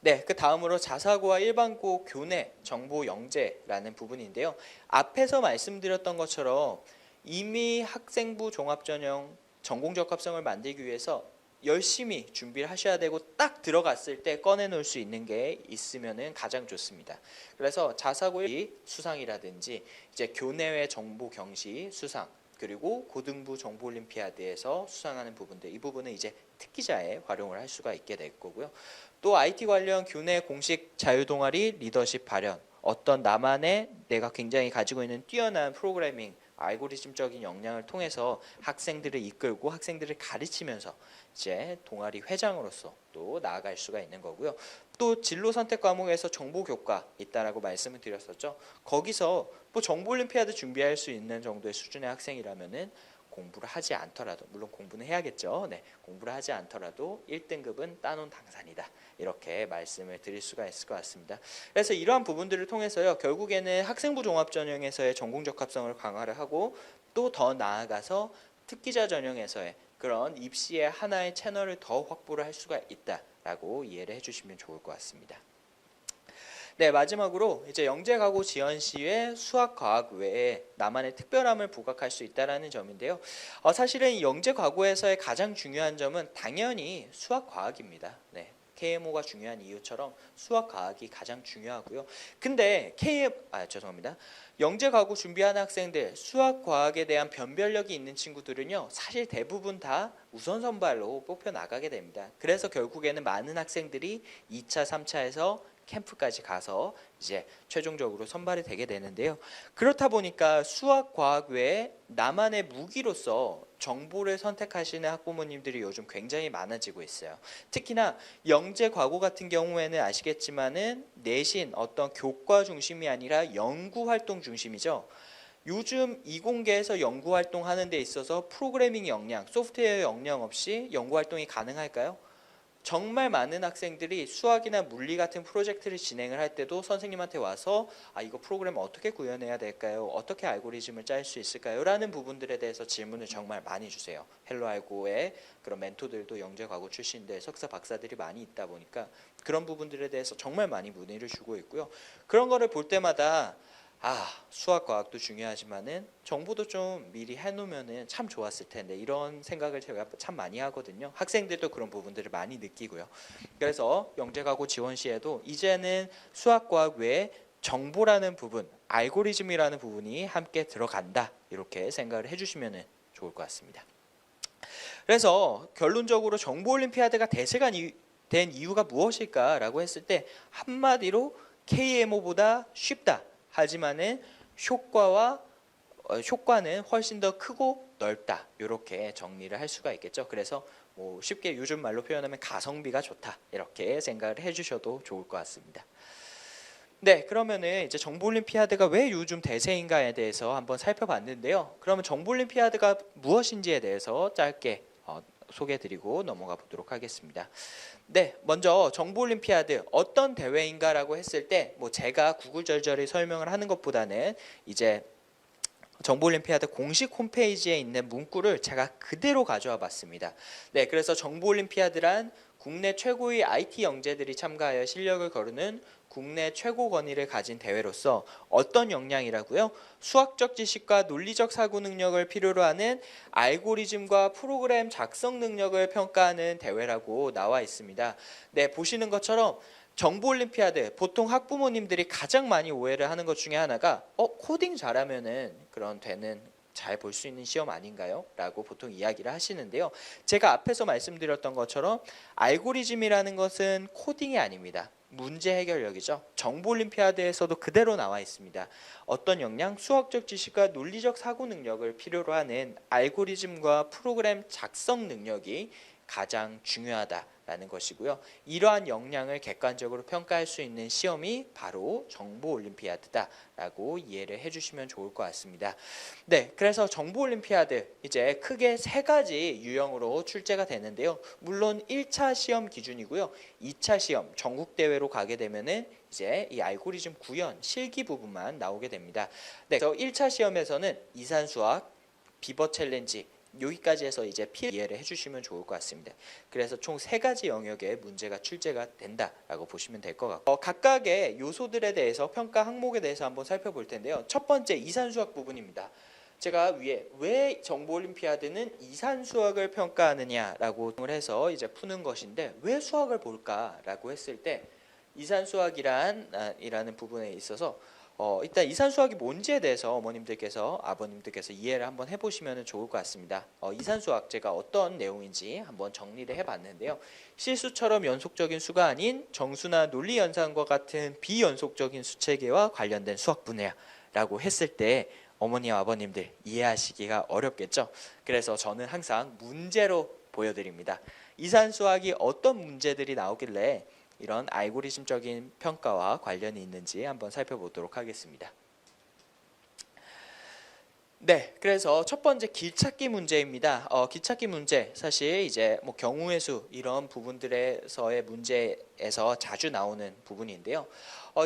S1: 네, 그 다음으로 자사고와 일반고 교내 정보 영재라는 부분인데요. 앞에서 말씀드렸던 것처럼 이미 학생부 종합전형 전공적합성을 만들기 위해서 열심히 준비를 하셔야 되고, 딱 들어갔을 때 꺼내놓을 수 있는 게 있으면은 가장 좋습니다. 그래서 자사고 수상이라든지 이제 교내외 정보 경시 수상, 그리고 고등부 정보올림피아드에서 수상하는 부분들, 이 부분은 이제 특기자에 활용을 할 수가 있게 될 거고요. 또 IT 관련 교내 공식 자유동아리 리더십 발현, 어떤 나만의 내가 굉장히 가지고 있는 뛰어난 프로그래밍 알고리즘적인 역량을 통해서 학생들을 이끌고 학생들을 가르치면서 이제 동아리 회장으로서 또 나아갈 수가 있는 거고요. 또 진로 선택 과목에서 정보 교과 있다라고 말씀을 드렸었죠. 거기서 뭐 정보 올림피아드 준비할 수 있는 정도의 수준의 학생이라면은 공부를 하지 않더라도, 물론 공부는 해야겠죠. 네, 공부를 하지 않더라도 1등급은 따놓은 당산이다, 이렇게 말씀을 드릴 수가 있을 것 같습니다. 그래서 이러한 부분들을 통해서요, 결국에는 학생부 종합전형에서의 전공적합성을 강화를 하고, 또 더 나아가서 특기자 전형에서의 그런 입시의 하나의 채널을 더 확보를 할 수가 있다라고 이해를 해주시면 좋을 것 같습니다. 네, 마지막으로 이제 영재가고 지원 시에 수학, 과학 외에 나만의 특별함을 부각할 수 있다라는 점인데요. 사실은 영재과고에서의 가장 중요한 점은 당연히 수학, 과학입니다. 네. KMO가 중요한 이유처럼 수학, 과학이 가장 중요하고요. 근데 죄송합니다. 영재과고 준비하는 학생들, 수학, 과학에 대한 변별력이 있는 친구들은요, 사실 대부분 다 우선 선발로 뽑혀 나가게 됩니다. 그래서 결국에는 많은 학생들이 2차, 3차에서 캠프까지 가서 이제 최종적으로 선발이 되게 되는데요. 그렇다 보니까 수학, 과학 외에 나만의 무기로서 정보를 선택하시는 학부모님들이 요즘 굉장히 많아지고 있어요. 특히나 영재 과고 같은 경우에는 아시겠지만은 내신 어떤 교과 중심이 아니라 연구 활동 중심이죠. 요즘 이공계에서 연구 활동하는 데 있어서 프로그래밍 역량, 소프트웨어 역량 없이 연구 활동이 가능할까요? 정말 많은 학생들이 수학이나 물리 같은 프로젝트를 진행을 할 때도 선생님한테 와서 이거 프로그램 어떻게 구현해야 될까요? 어떻게 알고리즘을 짤 수 있을까요? 라는 부분들에 대해서 질문을 정말 많이 주세요. 헬로알고의 그런 멘토들도 영재과고 출신들, 석사, 박사들이 많이 있다 보니까 그런 부분들에 대해서 정말 많이 문의를 주고 있고요. 그런 거를 볼 때마다 수학, 과학도 중요하지만은 정보도 좀 미리 해놓으면은 참 좋았을 텐데, 이런 생각을 제가 참 많이 하거든요. 학생들도 그런 부분들을 많이 느끼고요. 그래서 영재과고 지원 시에도 이제는 수학, 과학 외에 정보라는 부분, 알고리즘이라는 부분이 함께 들어간다, 이렇게 생각을 해주시면 좋을 것 같습니다. 그래서 결론적으로 정보올림피아드가 대세가 된 이유가 무엇일까라고 했을 때 한마디로 KMO보다 쉽다. 하지만은 효과는 훨씬 더 크고 넓다, 이렇게 정리를 할 수가 있겠죠. 그래서 뭐 쉽게 요즘 말로 표현하면 가성비가 좋다, 이렇게 생각을 해주셔도 좋을 것 같습니다. 네, 그러면은 이제 정보올림피아드가 왜 요즘 대세인가에 대해서 한번 살펴봤는데요. 그러면 정보올림피아드가 무엇인지에 대해서 짧게 소개해드리고 넘어가 보도록 하겠습니다. 네, 먼저 정보올림피아드 어떤 대회인가라고 했을 때 뭐 제가 구구절절히 설명을 하는 것보다는 이제 정보올림피아드 공식 홈페이지에 있는 문구를 제가 그대로 가져와 봤습니다. 네, 그래서 정보올림피아드란 국내 최고의 IT 영재들이 참가하여 실력을 거르는 국내 최고 권위를 가진 대회로서 어떤 역량이라고요? 수학적 지식과 논리적 사고 능력을 필요로 하는 알고리즘과 프로그램 작성 능력을 평가하는 대회라고 나와 있습니다. 네, 보시는 것처럼 정보올림피아드 보통 학부모님들이 가장 많이 오해를 하는 것 중에 하나가 코딩 잘하면은 그런 되는 잘 볼 수 있는 시험 아닌가요? 라고 보통 이야기를 하시는데요. 제가 앞에서 말씀드렸던 것처럼 알고리즘이라는 것은 코딩이 아닙니다. 문제 해결력이죠. 정보올림피아드에서도 그대로 나와 있습니다. 어떤 역량? 수학적 지식과 논리적 사고 능력을 필요로 하는 알고리즘과 프로그램 작성 능력이 가장 중요하다라는 것이고요. 이러한 역량을 객관적으로 평가할 수 있는 시험이 바로 정보올림피아드다라고 이해를 해주시면 좋을 것 같습니다. 네, 그래서 정보올림피아드 이제 크게 세 가지 유형으로 출제가 되는데요. 물론 1차 시험 기준이고요. 2차 시험 전국대회로 가게 되면은 이제 이 알고리즘 구현 실기 부분만 나오게 됩니다. 네, 그래서 1차 시험에서는 이산수학, 비버 챌린지 여기까지 해서 이제 이해를 해주시면 좋을 것 같습니다. 그래서 총 세 가지 영역의 문제가 출제가 된다라고 보시면 될 것 같고 각각의 요소들에 대해서 평가 항목에 대해서 한번 살펴볼 텐데요. 첫 번째 이산수학 부분입니다. 제가 위에 왜 정보올림피아드는 이산수학을 평가하느냐라고 해서 이제 푸는 것인데 왜 수학을 볼까라고 했을 때 이산수학이라는 부분에 있어서 일단 이산수학이 뭔지에 대해서 어머님들께서 아버님들께서 이해를 한번 해보시면 좋을 것 같습니다. 이산수학 제가 어떤 내용인지 한번 정리를 해봤는데요. 실수처럼 연속적인 수가 아닌 정수나 논리 연산과 같은 비연속적인 수체계와 관련된 수학 분야라고 했을 때 어머니와 아버님들 이해하시기가 어렵겠죠. 그래서 저는 항상 문제로 보여드립니다. 이산수학이 어떤 문제들이 나오길래 이런 알고리즘적인 평가와 관련이 있는지 한번 살펴보도록 하겠습니다. 네, 그래서 첫 번째 길찾기 문제입니다. 길찾기 문제 사실 이제 뭐 경우의 수 이런 부분들에서의 문제에서 자주 나오는 부분인데요.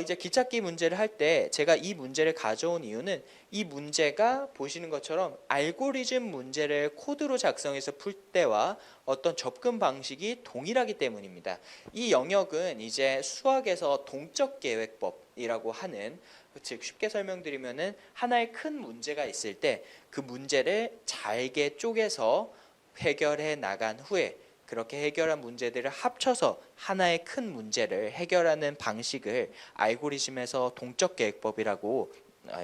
S1: 이제 길찾기 문제를 할 때 제가 이 문제를 가져온 이유는 이 문제가 보시는 것처럼 알고리즘 문제를 코드로 작성해서 풀 때와 어떤 접근 방식이 동일하기 때문입니다. 이 영역은 이제 수학에서 동적 계획법이라고 하는 즉 쉽게 설명드리면은 하나의 큰 문제가 있을 때 그 문제를 잘게 쪼개서 해결해 나간 후에 그렇게 해결한 문제들을 합쳐서 하나의 큰 문제를 해결하는 방식을 알고리즘에서 동적 계획법이라고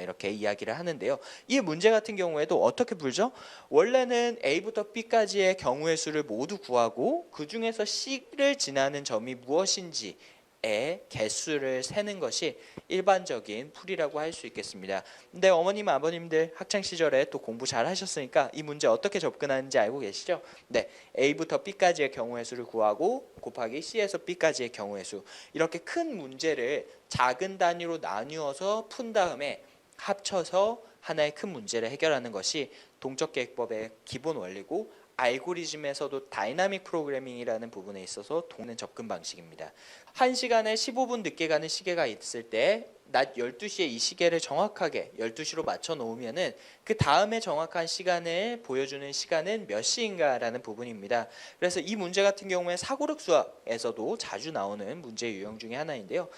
S1: 이렇게 이야기를 하는데요. 이 문제 같은 경우에도 어떻게 풀죠? 원래는 A부터 B까지의 경우의 수를 모두 구하고 그 중에서 C를 지나는 점이 무엇인지 의 개수를 세는 것이 일반적인 풀이라고 할 수 있겠습니다. 근데 어머님 아버님들 학창 시절에 또 공부 잘 하셨으니까 이 문제 어떻게 접근하는지 알고 계시죠? 네, A부터 B까지의 경우의 수를 구하고 곱하기 C에서 B까지의 경우의 수 이렇게 큰 문제를 작은 단위로 나누어서 푼 다음에 합쳐서 하나의 큰 문제를 해결하는 것이 동적계획법의 기본 원리고 알고리즘에서도 다이나믹 프로그래밍이라는 부분에 있어서 동는 접근 방식입니다. 1시간에 15분 늦게 가는 시계가 있을 때 낮 12시에 이 시계를 정확하게 12시로 맞춰 놓으면은 그 다음에 정확한 시간을 보여주는 시간은 몇 시인가라는 부분입니다. 그래서 이 문제 같은 경우에 사고력 수학에서도 자주 나오는 문제 유형 중에 하나인데요.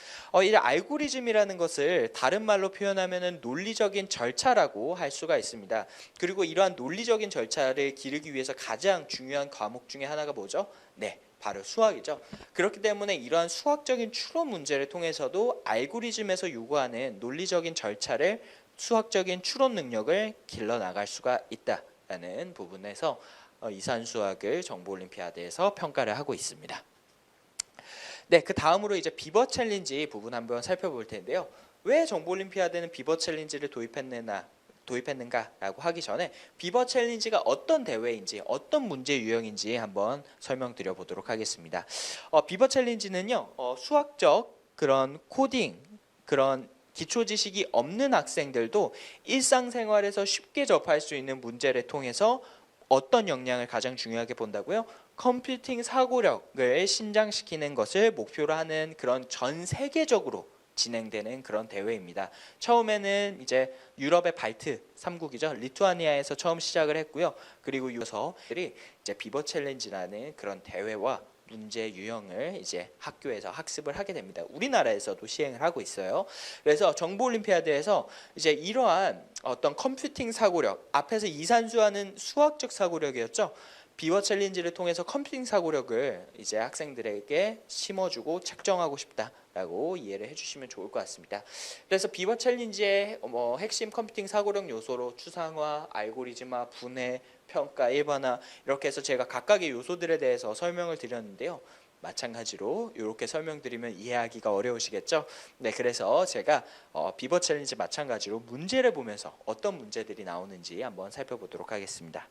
S1: 이 알고리즘이라는 것을 다른 말로 표현하면은 논리적인 절차라고 할 수가 있습니다. 그리고 이러한 논리적인 절차를 기르기 위해서 가장 중요한 과목 중에 하나가 뭐죠? 네, 바로 수학이죠. 그렇기 때문에 이러한 수학적인 추론 문제를 통해서도 알고리즘에서 요구하는 논리적인 절차를 수학적인 추론 능력을 길러 나갈 수가 있다라는 부분에서 이산수학을 정보올림피아드에서 평가를 하고 있습니다. 네, 그 다음으로 이제 비버 챌린지 부분 한번 살펴볼 텐데요. 왜 정보올림피아드는 비버 챌린지를 도입했는가라고 하기 전에 비버 챌린지가 어떤 대회인지 어떤 문제 유형인지 한번 설명드려 보도록 하겠습니다. 비버 챌린지는요 수학적 그런 코딩 그런 기초 지식이 없는 학생들도 일상생활에서 쉽게 접할 수 있는 문제를 통해서 어떤 역량을 가장 중요하게 본다고요? 컴퓨팅 사고력을 신장시키는 것을 목표로 하는 그런 전 세계적으로 진행되는 그런 대회입니다. 처음에는 이제 유럽의 발트 3국이죠. 리투아니아에서 처음 시작을 했고요. 그리고 유서들이 이제 비버 챌린지라는 그런 대회와 문제 유형을 이제 학교에서 학습을 하게 됩니다. 우리나라에서도 시행을 하고 있어요. 그래서 정보 올림피아드에서 이제 이러한 어떤 컴퓨팅 사고력, 앞에서 이산수하는 수학적 사고력이었죠. 비버 챌린지를 통해서 컴퓨팅 사고력을 이제 학생들에게 심어주고 책정하고 싶다라고 이해를 해주시면 좋을 것 같습니다. 그래서 비버 챌린지의 핵심 컴퓨팅 사고력 요소로 추상화, 알고리즘화, 분해, 평가, 일반화 이렇게 해서 제가 각각의 요소들에 대해서 설명을 드렸는데요. 마찬가지로 이렇게 설명드리면 이해하기가 어려우시겠죠? 네, 그래서 제가 비버 챌린지 마찬가지로 문제를 보면서 어떤 문제들이 나오는지 한번 살펴보도록 하겠습니다.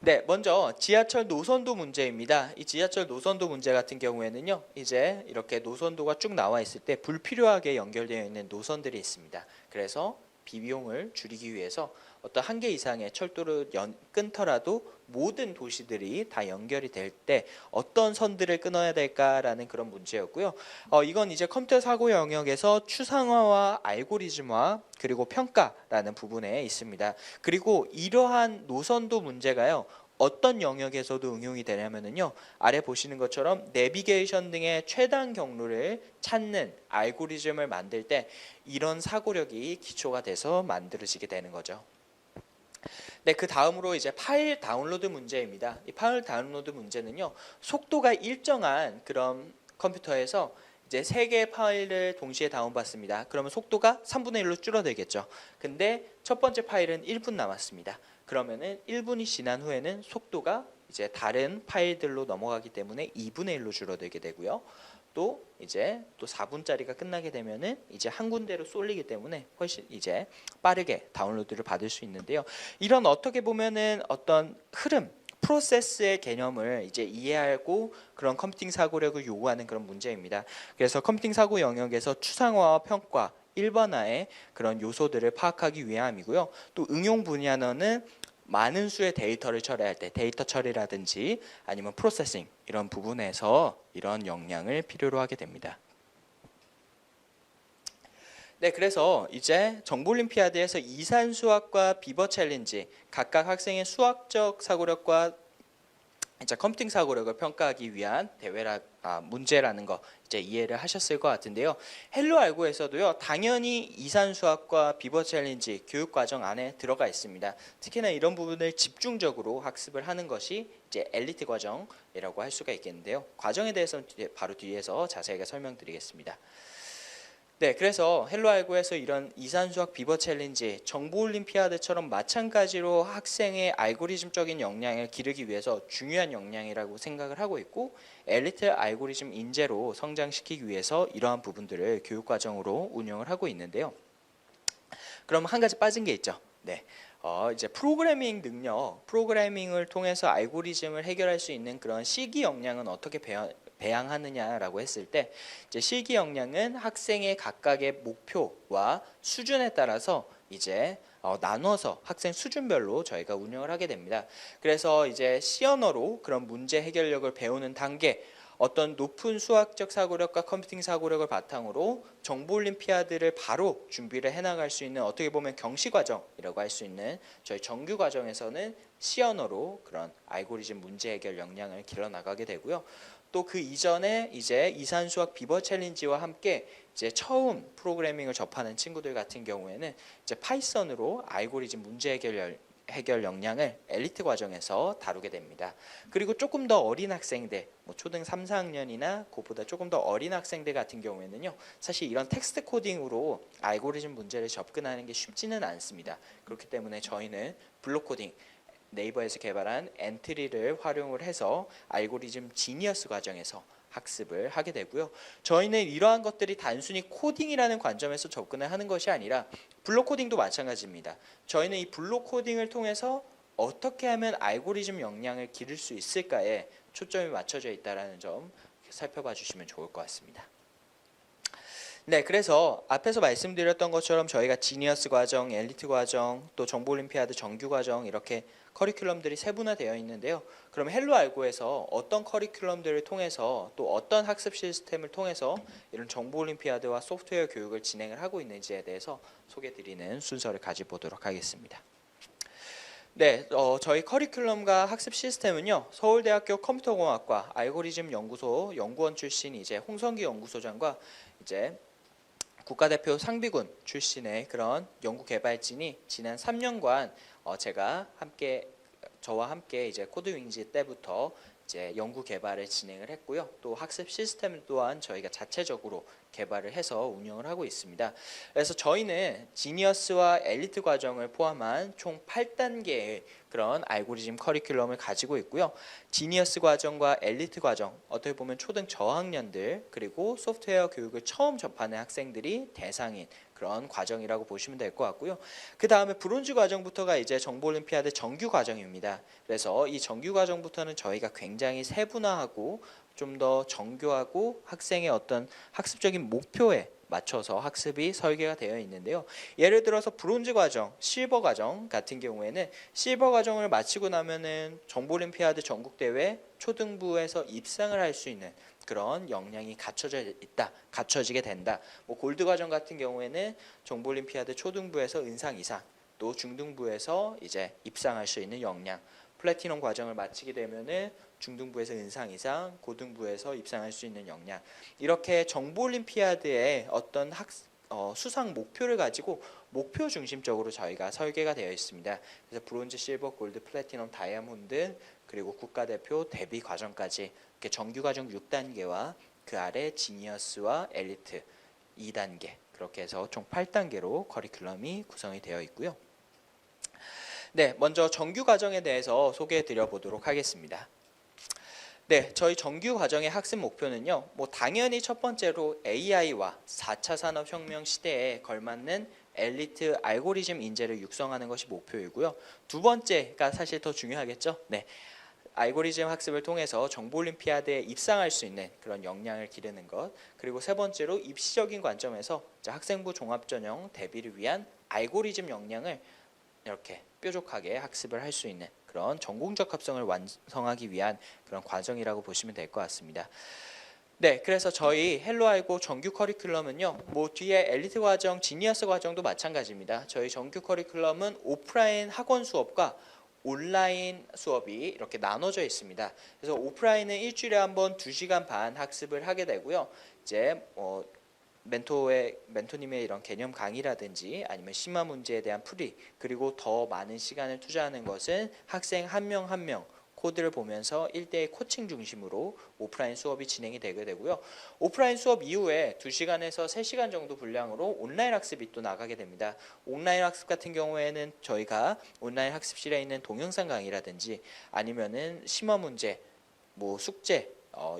S1: 네, 먼저 지하철 노선도 문제입니다. 이 지하철 노선도 문제 같은 경우에는요, 이제 이렇게 노선도가 쭉 나와 있을 때 불필요하게 연결되어 있는 노선들이 있습니다. 그래서 비용을 줄이기 위해서 어떤 한 개 이상의 철도를 끊더라도 모든 도시들이 다 연결이 될 때 어떤 선들을 끊어야 될까라는 그런 문제였고요. 이건 이제 컴퓨터 사고 영역에서 추상화와 알고리즘화 그리고 평가라는 부분에 있습니다. 그리고 이러한 노선도 문제가요. 어떤 영역에서도 응용이 되냐면요. 아래 보시는 것처럼 내비게이션 등의 최단 경로를 찾는 알고리즘을 만들 때 이런 사고력이 기초가 돼서 만들어지게 되는 거죠. 네, 그 다음으로 이제 파일 다운로드 문제입니다. 이 파일 다운로드 문제는요, 속도가 일정한 그런 컴퓨터에서 이제 3개의 파일을 동시에 다운받습니다. 그러면 속도가 3분의 1로 줄어들겠죠. 근데 첫 번째 파일은 1분 남았습니다. 그러면은 1분이 지난 후에는 속도가 이제 다른 파일들로 넘어가기 때문에 2분의 1로 줄어들게 되고요. 또 이제 또 4분짜리가 끝나게 되면은 이제 한 군데로 쏠리기 때문에 훨씬 이제 빠르게 다운로드를 받을 수 있는데요. 이런 어떻게 보면은 어떤 흐름, 프로세스의 개념을 이제 이해하고 그런 컴퓨팅 사고력을 요구하는 그런 문제입니다. 그래서 컴퓨팅 사고 영역에서 추상화와 평가, 일반화의 그런 요소들을 파악하기 위함이고요. 또 응용 분야는 많은 수의 데이터를 처리할 때 데이터 처리라든지 아니면 프로세싱 이런 부분에서 이런 역량을 필요로 하게 됩니다. 네, 그래서 이제 정보올림피아드에서 이산수학과 비버 챌린지 각각 학생의 수학적 사고력과 이제 컴퓨팅 사고력을 평가하기 위한 문제라는 거 이제 이해를 하셨을 것 같은데요. 헬로 알고에서도요, 당연히 이산수학과 비버 챌린지 교육 과정 안에 들어가 있습니다. 특히나 이런 부분을 집중적으로 학습을 하는 것이 이제 엘리트 과정이라고 할 수가 있겠는데요. 과정에 대해서는 바로 뒤에서 자세하게 설명드리겠습니다. 네, 그래서 헬로 알고에서 이런 이산수학 비버 챌린지, 정보 올림피아드처럼 마찬가지로 학생의 알고리즘적인 역량을 기르기 위해서 중요한 역량이라고 생각을 하고 있고, 엘리트 알고리즘 인재로 성장시키기 위해서 이러한 부분들을 교육 과정으로 운영을 하고 있는데요. 그럼 한 가지 빠진 게 있죠. 네. 이제 프로그래밍 능력, 프로그래밍을 통해서 알고리즘을 해결할 수 있는 그런 실기 역량은 어떻게 배양하느냐라고 했을 때 이제 실기 역량은 학생의 각각의 목표와 수준에 따라서 이제 나눠서 학생 수준별로 저희가 운영을 하게 됩니다. 그래서 이제 C 언어로 그런 문제 해결력을 배우는 단계, 어떤 높은 수학적 사고력과 컴퓨팅 사고력을 바탕으로 정보 올림피아드를 바로 준비를 해나갈 수 있는 어떻게 보면 경시 과정이라고 할 수 있는 저희 정규 과정에서는 C 언어로 그런 알고리즘 문제 해결 역량을 길러 나가게 되고요. 또 그 이전에 이제 이산수학 비버 챌린지와 함께 이제 처음 프로그래밍을 접하는 친구들 같은 경우에는 이제 파이썬으로 알고리즘 문제 해결 역량을 엘리트 과정에서 다루게 됩니다. 그리고 조금 더 어린 학생들, 초등 3, 4학년이나 그보다 조금 더 어린 학생들 같은 경우에는요, 사실 이런 텍스트 코딩으로 알고리즘 문제를 접근하는 게 쉽지는 않습니다. 그렇기 때문에 저희는 블록 코딩, 네이버에서 개발한 엔트리를 활용을 해서 알고리즘 지니어스 과정에서 학습을 하게 되고요. 저희는 이러한 것들이 단순히 코딩이라는 관점에서 접근을 하는 것이 아니라 블록 코딩도 마찬가지입니다. 저희는 이 블록 코딩을 통해서 어떻게 하면 알고리즘 역량을 기를 수 있을까에 초점이 맞춰져 있다는 점 살펴봐 주시면 좋을 것 같습니다. 네, 그래서 앞에서 말씀드렸던 것처럼 저희가 지니어스 과정, 엘리트 과정, 또 정보올림피아드 정규 과정 이렇게 커리큘럼들이 세분화되어 있는데요. 그럼 헬로 알고에서 어떤 커리큘럼들을 통해서 또 어떤 학습 시스템을 통해서 이런 정보올림피아드와 소프트웨어 교육을 진행을 하고 있는지에 대해서 소개드리는 순서를 가져보도록 하겠습니다. 네, 저희 커리큘럼과 학습 시스템은요. 서울대학교 컴퓨터공학과 알고리즘 연구소 연구원 출신 이제 홍성기 연구소장과 이제 국가대표 상비군 출신의 그런 연구 개발진이 지난 3년간 저와 함께 이제 코드 윙즈 때부터 이제 연구 개발을 진행을 했고요. 또 학습 시스템 또한 저희가 자체적으로 개발을 해서 운영을 하고 있습니다. 그래서 저희는 지니어스와 엘리트 과정을 포함한 총 8단계의 그런 알고리즘 커리큘럼을 가지고 있고요. 지니어스 과정과 엘리트 과정, 어떻게 보면 초등 저학년들 그리고 소프트웨어 교육을 처음 접하는 학생들이 대상인 그런 과정이라고 보시면 될 것 같고요. 그 다음에 브론즈 과정부터가 이제 정보올림피아드 정규 과정입니다. 그래서 이 정규 과정부터는 저희가 굉장히 세분화하고 좀 더 정교하고 학생의 어떤 학습적인 목표에 맞춰서 학습이 설계가 되어 있는데요. 예를 들어서 브론즈 과정, 실버 과정 같은 경우에는 실버 과정을 마치고 나면은 정보올림피아드 전국대회 초등부에서 입상을 할 수 있는 그런 역량이 갖춰지게 된다. 뭐 골드 과정 같은 경우에는 정보올림피아드 초등부에서 은상 이상, 또 중등부에서 이제 입상할 수 있는 역량, 플래티넘 과정을 마치게 되면은 중등부에서 은상 이상, 고등부에서 입상할 수 있는 역량. 이렇게 정보올림피아드의 어떤 수상 목표를 가지고 목표 중심적으로 저희가 설계가 되어 있습니다. 그래서 브론즈, 실버, 골드, 플래티넘, 다이아몬드 그리고 국가대표 데뷔 과정까지 이렇게 정규 과정 6단계와 그 아래 지니어스와 엘리트 2단계 그렇게 해서 총 8단계로 커리큘럼이 구성이 되어 있고요. 네, 먼저 정규 과정에 대해서 소개해 드려 보도록 하겠습니다. 네, 저희 정규 과정의 학습 목표는요. 뭐 당연히 첫 번째로 AI와 4차 산업혁명 시대에 걸맞는 엘리트 알고리즘 인재를 육성하는 것이 목표이고요. 두 번째가 사실 더 중요하겠죠. 네, 알고리즘 학습을 통해서 정보올림피아드에 입상할 수 있는 그런 역량을 기르는 것. 그리고 세 번째로 입시적인 관점에서 학생부 종합전형 대비를 위한 알고리즘 역량을 이렇게 뾰족하게 학습을 할 수 있는 그런 전공적 합성을 완성하기 위한 그런 과정이라고 보시면 될 것 같습니다. 네, 그래서 저희 헬로알고 정규 커리큘럼은요. 뭐 뒤에 엘리트 과정, 지니어스 과정도 마찬가지입니다. 저희 정규 커리큘럼은 오프라인 학원 수업과 온라인 수업이 이렇게 나눠져 있습니다. 그래서 오프라인은 일주일에 한 번 2시간 반 학습을 하게 되고요. 이제 멘토님의 이런 개념 강의라든지 아니면 심화 문제에 대한 풀이 그리고 더 많은 시간을 투자하는 것은 학생 한 명 한 명 코드를 보면서 1대1 코칭 중심으로 오프라인 수업이 진행이 되게 되고요. 오프라인 수업 이후에 2시간에서 3시간 정도 분량으로 온라인 학습이 또 나가게 됩니다. 온라인 학습 같은 경우에는 저희가 온라인 학습실에 있는 동영상 강의라든지 아니면은 심화 문제, 뭐 숙제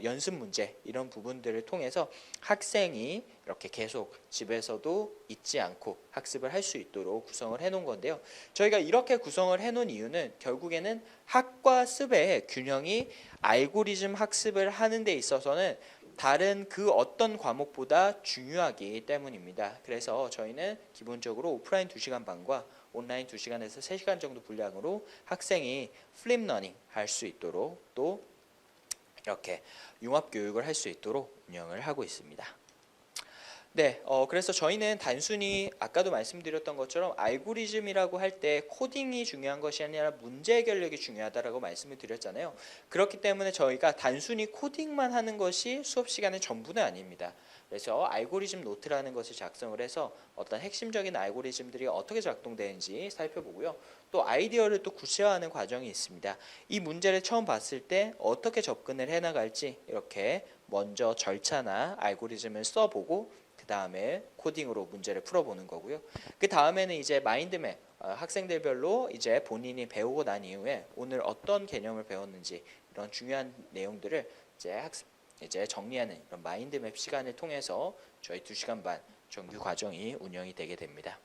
S1: 연습 문제 이런 부분들을 통해서 학생이 이렇게 계속 집에서도 잊지 않고 학습을 할 수 있도록 구성을 해놓은 건데요. 저희가 이렇게 구성을 해놓은 이유는 결국에는 학과 습의 균형이 알고리즘 학습을 하는 데 있어서는 다른 그 어떤 과목보다 중요하기 때문입니다. 그래서 저희는 기본적으로 오프라인 2시간 반과 온라인 2시간에서 3시간 정도 분량으로 학생이 플립러닝 할 수 있도록 또 이렇게 융합 교육을 할 수 있도록 운영을 하고 있습니다. 네, 그래서 저희는 단순히 아까도 말씀드렸던 것처럼 알고리즘이라고 할 때 코딩이 중요한 것이 아니라 문제 해결력이 중요하다라고 말씀을 드렸잖아요. 그렇기 때문에 저희가 단순히 코딩만 하는 것이 수업 시간의 전부는 아닙니다. 그래서 알고리즘 노트라는 것을 작성을 해서 어떤 핵심적인 알고리즘들이 어떻게 작동되는지 살펴보고요. 또 아이디어를 또 구체화하는 과정이 있습니다. 이 문제를 처음 봤을 때 어떻게 접근을 해나갈지 이렇게 먼저 절차나 알고리즘을 써보고 그 다음에 코딩으로 문제를 풀어보는 거고요. 그 다음에는 이제 마인드맵 학생들별로 이제 본인이 배우고 난 이후에 오늘 어떤 개념을 배웠는지 이런 중요한 내용들을 이제 정리하는 이런 마인드맵 시간을 통해서 저희 2시간 반 정규 과정이 운영이 되게 됩니다.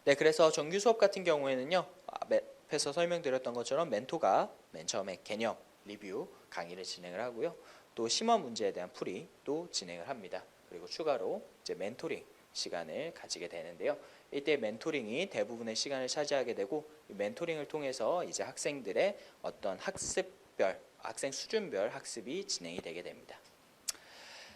S1: 네, 그래서 정규 수업 같은 경우에는요. 앞에서 설명드렸던 것처럼 멘토가 맨 처음에 개념, 리뷰, 강의를 진행을 하고요. 또 심화 문제에 대한 풀이도 진행을 합니다. 그리고 추가로 이제 멘토링 시간을 가지게 되는데요. 이때 멘토링이 대부분의 시간을 차지하게 되고 이 멘토링을 통해서 이제 학생들의 어떤 학생 수준별 학습이 진행이 되게 됩니다.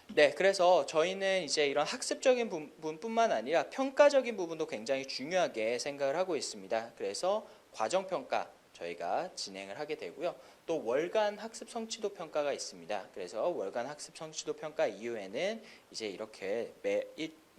S1: 네, 그래서 저희는 이제 이런 학습적인 부분뿐만 아니라 평가적인 부분도 굉장히 중요하게 생각을 하고 있습니다. 그래서 과정평가 저희가 진행을 하게 되고요. 또 월간 학습 성취도 평가가 있습니다. 그래서 월간 학습 성취도 평가 이후에는 이제 이렇게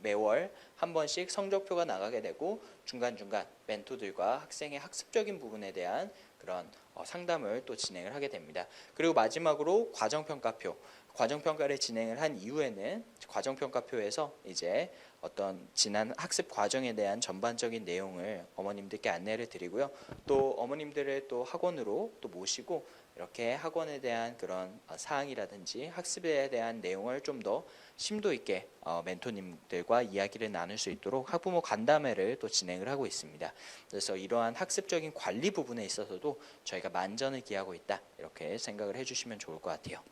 S1: 매월 한 번씩 성적표가 나가게 되고 중간중간 멘토들과 학생의 학습적인 부분에 대한 그런 상담을 또 진행을 하게 됩니다. 그리고 마지막으로 과정평가표. 과정평가를 진행을 한 이후에는 과정평가표에서 이제 어떤 지난 학습 과정에 대한 전반적인 내용을 어머님들께 안내를 드리고요. 또 어머님들을 또 학원으로 또 모시고 이렇게 학원에 대한 그런 사항이라든지 학습에 대한 내용을 좀 더 심도 있게 멘토님들과 이야기를 나눌 수 있도록 학부모 간담회를 또 진행을 하고 있습니다. 그래서 이러한 학습적인 관리 부분에 있어서도 저희가 만전을 기하고 있다 이렇게 생각을 해주시면 좋을 것 같아요.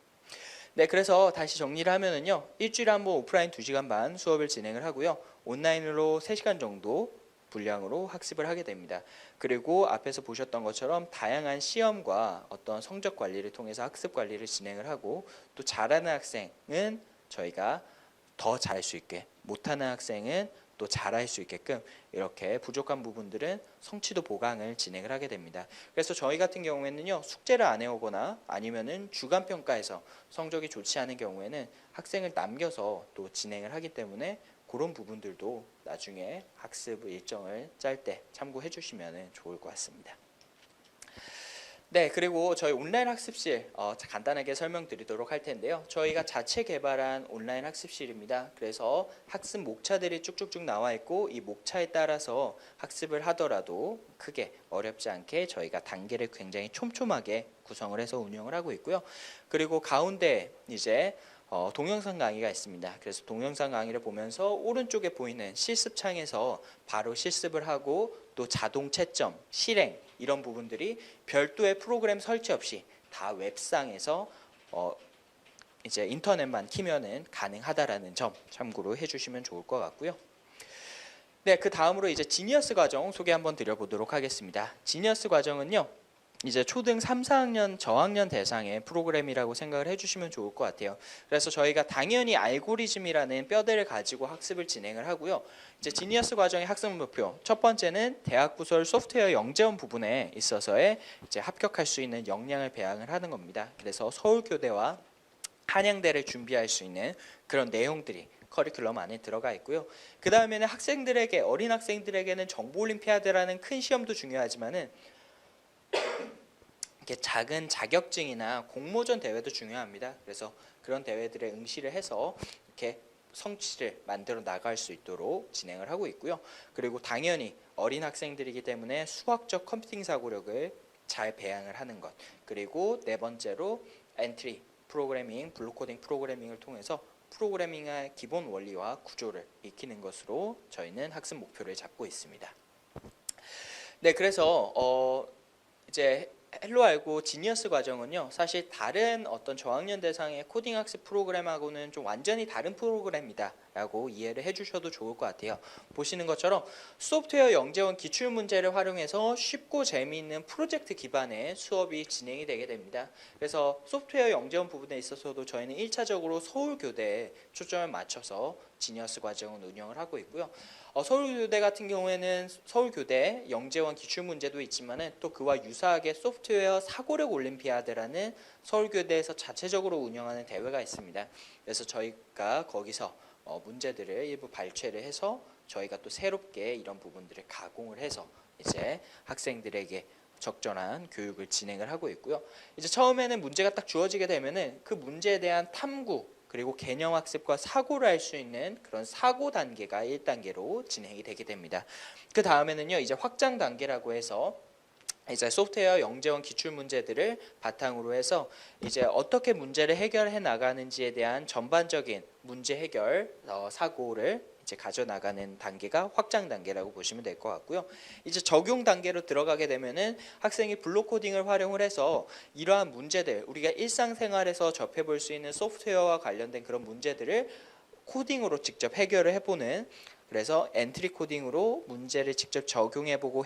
S1: 네, 그래서 다시 정리를 하면은요, 일주일에 한 번 오프라인 2시간 반 수업을 진행을 하고요, 온라인으로 3시간 정도 분량으로 학습을 하게 됩니다. 그리고 앞에서 보셨던 것처럼 다양한 시험과 어떤 성적 관리를 통해서 학습 관리를 진행을 하고 또 잘하는 학생은 저희가 더 잘할 수 있게, 못하는 학생은 또 잘할 수 있게끔 이렇게 부족한 부분들은 성취도 보강을 진행을 하게 됩니다. 그래서 저희 같은 경우에는요, 숙제를 안 해오거나 아니면은 주간 평가에서 성적이 좋지 않은 경우에는 학생을 남겨서 또 진행을 하기 때문에 그런 부분들도 나중에 학습 일정을 짤 때 참고해 주시면 좋을 것 같습니다. 네, 그리고 저희 온라인 학습실 간단하게 설명드리도록 할 텐데요. 저희가 자체 개발한 온라인 학습실입니다. 그래서 학습 목차들이 쭉쭉쭉 나와 있고 이 목차에 따라서 학습을 하더라도 크게 어렵지 않게 저희가 단계를 굉장히 촘촘하게 구성을 해서 운영을 하고 있고요. 그리고 가운데 이제 동영상 강의가 있습니다. 그래서 동영상 강의를 보면서 오른쪽에 보이는 실습창에서 바로 실습을 하고 또 자동 채점, 실행 이런 부분들이 별도의 프로그램 설치 없이 다 웹상에서 이제 인터넷만 키면은 가능하다라는 점 참고로 해주시면 좋을 것 같고요. 네, 그 다음으로 이제 지니어스 과정 소개 한번 드려보도록 하겠습니다. 지니어스 과정은요, 이제 초등 3, 4학년 저학년 대상의 프로그램이라고 생각을 해주시면 좋을 것 같아요. 그래서 저희가 당연히 알고리즘이라는 뼈대를 가지고 학습을 진행을 하고요. 이제 지니어스 과정의 학습 목표 첫 번째는 대학 부설 소프트웨어 영재원 부분에 있어서의 이제 합격할 수 있는 역량을 배양을 하는 겁니다. 그래서 서울교대와 한양대를 준비할 수 있는 그런 내용들이 커리큘럼 안에 들어가 있고요. 그 다음에는 어린 학생들에게는 정보올림피아드라는 큰 시험도 중요하지만은 이렇게 작은 자격증이나 공모전 대회도 중요합니다. 그래서 그런 대회들에 응시를 해서 이렇게 성취를 만들어 나갈 수 있도록 진행을 하고 있고요. 그리고 당연히 어린 학생들이기 때문에 수학적 컴퓨팅 사고력을 잘 배양을 하는 것. 그리고 네 번째로 엔트리 프로그래밍, 블록코딩 프로그래밍을 통해서 프로그래밍의 기본 원리와 구조를 익히는 것으로 저희는 학습 목표를 잡고 있습니다. 네, 그래서 이제 헬로알고 지니어스 과정은요, 사실 다른 어떤 저학년 대상의 코딩 학습 프로그램하고는 좀 완전히 다른 프로그램이다 라고 이해를 해주셔도 좋을 것 같아요. 보시는 것처럼 소프트웨어 영재원 기출 문제를 활용해서 쉽고 재미있는 프로젝트 기반의 수업이 진행이 되게 됩니다. 그래서 소프트웨어 영재원 부분에 있어서도 저희는 1차적으로 서울교대에 초점을 맞춰서 지니어스 과정은 운영을 하고 있고요. 서울교대 같은 경우에는 서울교대 영재원 기출문제도 있지만은 또 그와 유사하게 소프트웨어 사고력 올림피아드라는 서울교대에서 자체적으로 운영하는 대회가 있습니다. 그래서 저희가 거기서 문제들을 일부 발췌를 해서 저희가 또 새롭게 이런 부분들을 가공을 해서 이제 학생들에게 적절한 교육을 진행을 하고 있고요. 이제 처음에는 문제가 딱 주어지게 되면은 그 문제에 대한 탐구 그리고 개념 학습과 사고를 할 수 있는 그런 사고 단계가 1단계로 진행이 되게 됩니다. 그 다음에는요, 이제 확장 단계라고 해서 이제 소프트웨어 영재원 기출 문제들을 바탕으로 해서 이제 어떻게 문제를 해결해 나가는지에 대한 전반적인 문제 해결 사고를 이제 가져나가는 단계가 확장 단계라고 보시면 될 것 같고요. 이제 적용 단계로 들어가게 되면은 학생이 블록 코딩을 활용을 해서 이러한 문제들, 우리가 일상생활에서 접해볼 수 있는 소프트웨어와 관련된 그런 문제들을 코딩으로 직접 해결을 해보는, 그래서 엔트리 코딩으로 문제를 직접 적용해보고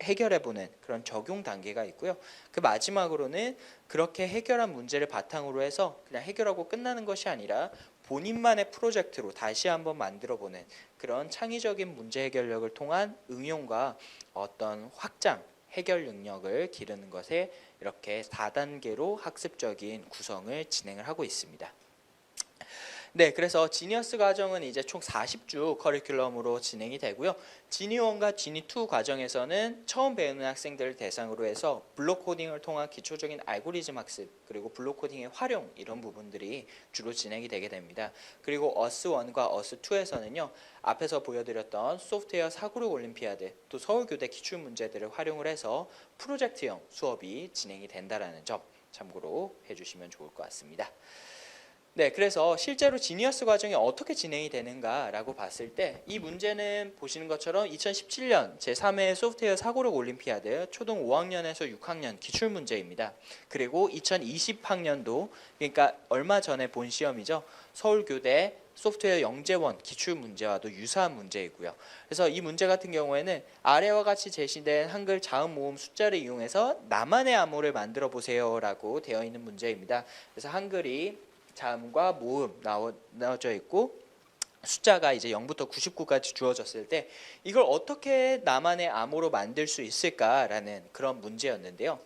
S1: 해결해보는 그런 적용 단계가 있고요. 그 마지막으로는 그렇게 해결한 문제를 바탕으로 해서 그냥 해결하고 끝나는 것이 아니라 본인만의 프로젝트로 다시 한번 만들어보는 그런 창의적인 문제 해결력을 통한 응용과 어떤 확장, 해결 능력을 기르는 것에 이렇게 4단계로 학습적인 구성을 진행을 하고 있습니다. 네, 그래서 지니어스 과정은 이제 총 40주 커리큘럼으로 진행이 되고요. 지니1과 지니2 과정에서는 처음 배우는 학생들을 대상으로 해서 블록 코딩을 통한 기초적인 알고리즘 학습, 그리고 블록 코딩의 활용, 이런 부분들이 주로 진행이 되게 됩니다. 그리고 어스1과 어스2에서는요. 앞에서 보여드렸던 소프트웨어 사고력 올림피아드, 또 서울교대 기출문제들을 활용을 해서 프로젝트형 수업이 진행이 된다는 점 참고로 해주시면 좋을 것 같습니다. 네, 그래서 실제로 지니어스 과정이 어떻게 진행이 되는가라고 봤을 때 이 문제는 보시는 것처럼 2017년 제3회 소프트웨어 사고력 올림피아드 초등 5학년에서 6학년 기출 문제입니다. 그리고 2020학년도, 그러니까 얼마 전에 본 시험이죠. 서울교대 소프트웨어 영재원 기출 문제와도 유사한 문제이고요. 그래서 이 문제 같은 경우에는 아래와 같이 제시된 한글 자음 모음 숫자를 이용해서 나만의 암호를 만들어 보세요라고 되어 있는 문제입니다. 그래서 한글이 자음과 모음 나눠져 있고 숫자가 이제 0부터 99까지 주어졌을 때 이걸 어떻게 나만의 암호로 만들 수 있을까라는 그런 문제였는데요.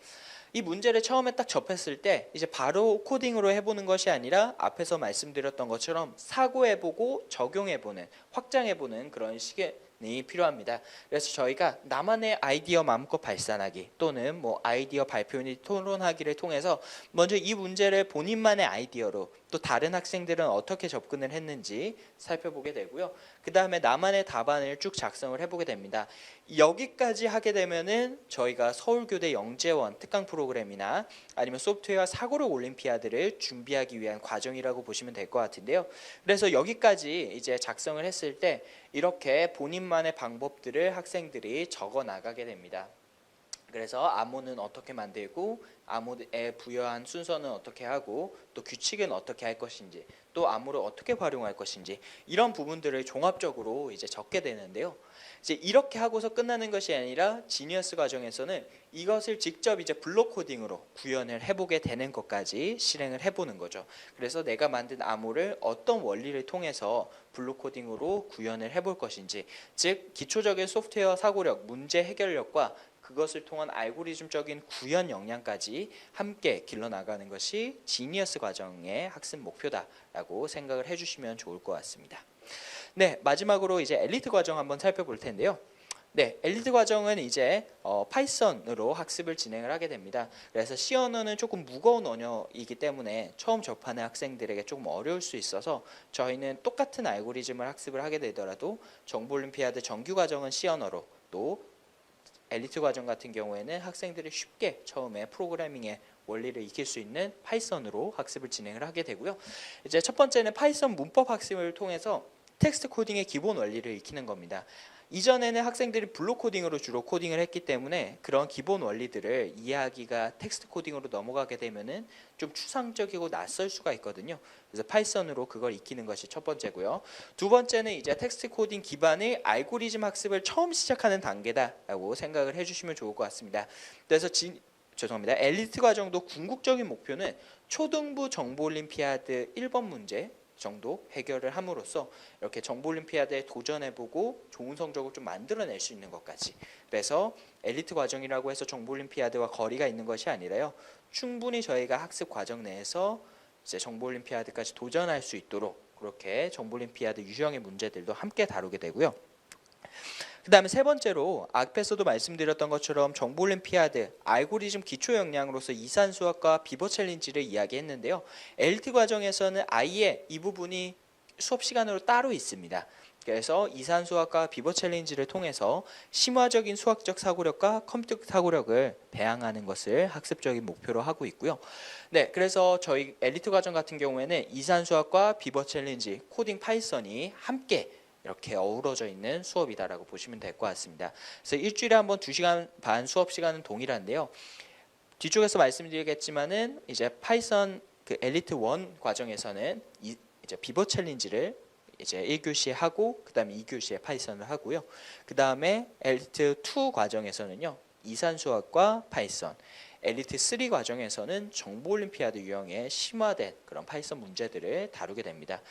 S1: 이 문제를 처음에 딱 접했을 때 이제 바로 코딩으로 해보는 것이 아니라 앞에서 말씀드렸던 것처럼 사고해보고 적용해보는, 확장해보는 그런 시간이 필요합니다. 그래서 저희가 나만의 아이디어 마음껏 발산하기 또는 뭐 아이디어 발표 및 토론하기를 통해서 먼저 이 문제를 본인만의 아이디어로, 또 다른 학생들은 어떻게 접근을 했는지 살펴보게 되고요. 그 다음에 나만의 답안을 쭉 작성을 해보게 됩니다. 여기까지 하게 되면은 저희가 서울교대 영재원 특강 프로그램이나 아니면 소프트웨어 사고력 올림피아드를 준비하기 위한 과정이라고 보시면 될 것 같은데요. 그래서 여기까지 이제 작성을 했을 때 이렇게 본인만의 방법들을 학생들이 적어 나가게 됩니다. 그래서 암호는 어떻게 만들고 암호에 부여한 순서는 어떻게 하고 또 규칙은 어떻게 할 것인지 또 암호를 어떻게 활용할 것인지 이런 부분들을 종합적으로 이제 적게 되는데요. 이제 이렇게 하고서 끝나는 것이 아니라 지니어스 과정에서는 이것을 직접 이제 블록 코딩으로 구현을 해보게 되는 것까지 실행을 해보는 거죠. 그래서 내가 만든 암호를 어떤 원리를 통해서 블록 코딩으로 구현을 해볼 것인지, 즉 기초적인 소프트웨어 사고력, 문제 해결력과 그것을 통한 알고리즘적인 구현 역량까지 함께 길러나가는 것이 지니어스 과정의 학습 목표다라고 생각을 해주시면 좋을 것 같습니다. 네, 마지막으로 이제 엘리트 과정 한번 살펴볼 텐데요. 네, 엘리트 과정은 이제 파이썬으로 학습을 진행을 하게 됩니다. 그래서 C 언어는 조금 무거운 언어이기 때문에 처음 접하는 학생들에게 조금 어려울 수 있어서 저희는 똑같은 알고리즘을 학습을 하게 되더라도 정보올림피아드 정규 과정은 C 언어로, 또 엘리트 과정 같은 경우에는 학생들이 쉽게 처음에 프로그래밍의 원리를 익힐 수 있는 파이썬으로 학습을 진행을 하게 되고요. 이제 첫 번째는 파이썬 문법 학습을 통해서 텍스트 코딩의 기본 원리를 익히는 겁니다. 이전에는 학생들이 블록 코딩으로 주로 코딩을 했기 때문에 그런 기본 원리들을 이해하기가 텍스트 코딩으로 넘어가게 되면은 좀 추상적이고 낯설 수가 있거든요. 그래서 파이썬으로 그걸 익히는 것이 첫 번째고요. 두 번째는 이제 텍스트 코딩 기반의 알고리즘 학습을 처음 시작하는 단계다라고 생각을 해주시면 좋을 것 같습니다. 그래서 죄송합니다. 엘리트 과정도 궁극적인 목표는 초등부 정보올림피아드 1번 문제 정도 해결을 함으로써 이렇게 정보올림피아드에 도전해보고 좋은 성적을 좀 만들어낼 수 있는 것까지. 그래서 엘리트 과정이라고 해서 정보올림피아드와 거리가 있는 것이 아니라요. 충분히 저희가 학습 과정 내에서 이제 정보올림피아드까지 도전할 수 있도록 그렇게 정보올림피아드 유형의 문제들도 함께 다루게 되고요. 그 다음에 세 번째로 앞에서도 말씀드렸던 것처럼 정보올림피아드 알고리즘 기초 역량으로서 이산 수학과 비버 챌린지를 이야기했는데요. LT 과정에서는 아예 이 부분이 수업 시간으로 따로 있습니다. 그래서 이산 수학과 비버 챌린지를 통해서 심화적인 수학적 사고력과 컴퓨터 사고력을 배양하는 것을 학습적인 목표로 하고 있고요. 네, 그래서 저희 엘리트 과정 같은 경우에는 이산 수학과 비버 챌린지, 코딩 파이썬이 함께 이렇게 어우러져 있는 수업이다라고 보시면 될 것 같습니다. 그래서 일주일에 한번 2시간 반 수업 시간은 동일한데요. 뒤쪽에서 말씀드리겠지만은 이제 파이썬 그 엘리트 1 과정에서는 이제 비버 챌린지를 이제 1교시에 하고 그다음에 2교시에 파이썬을 하고요. 그다음에 엘리트 2 과정에서는요. 이산수학과 파이썬, 엘리트 3 과정에서는 정보올림피아드 유형의 심화된 그런 파이썬 문제들을 다루게 됩니다.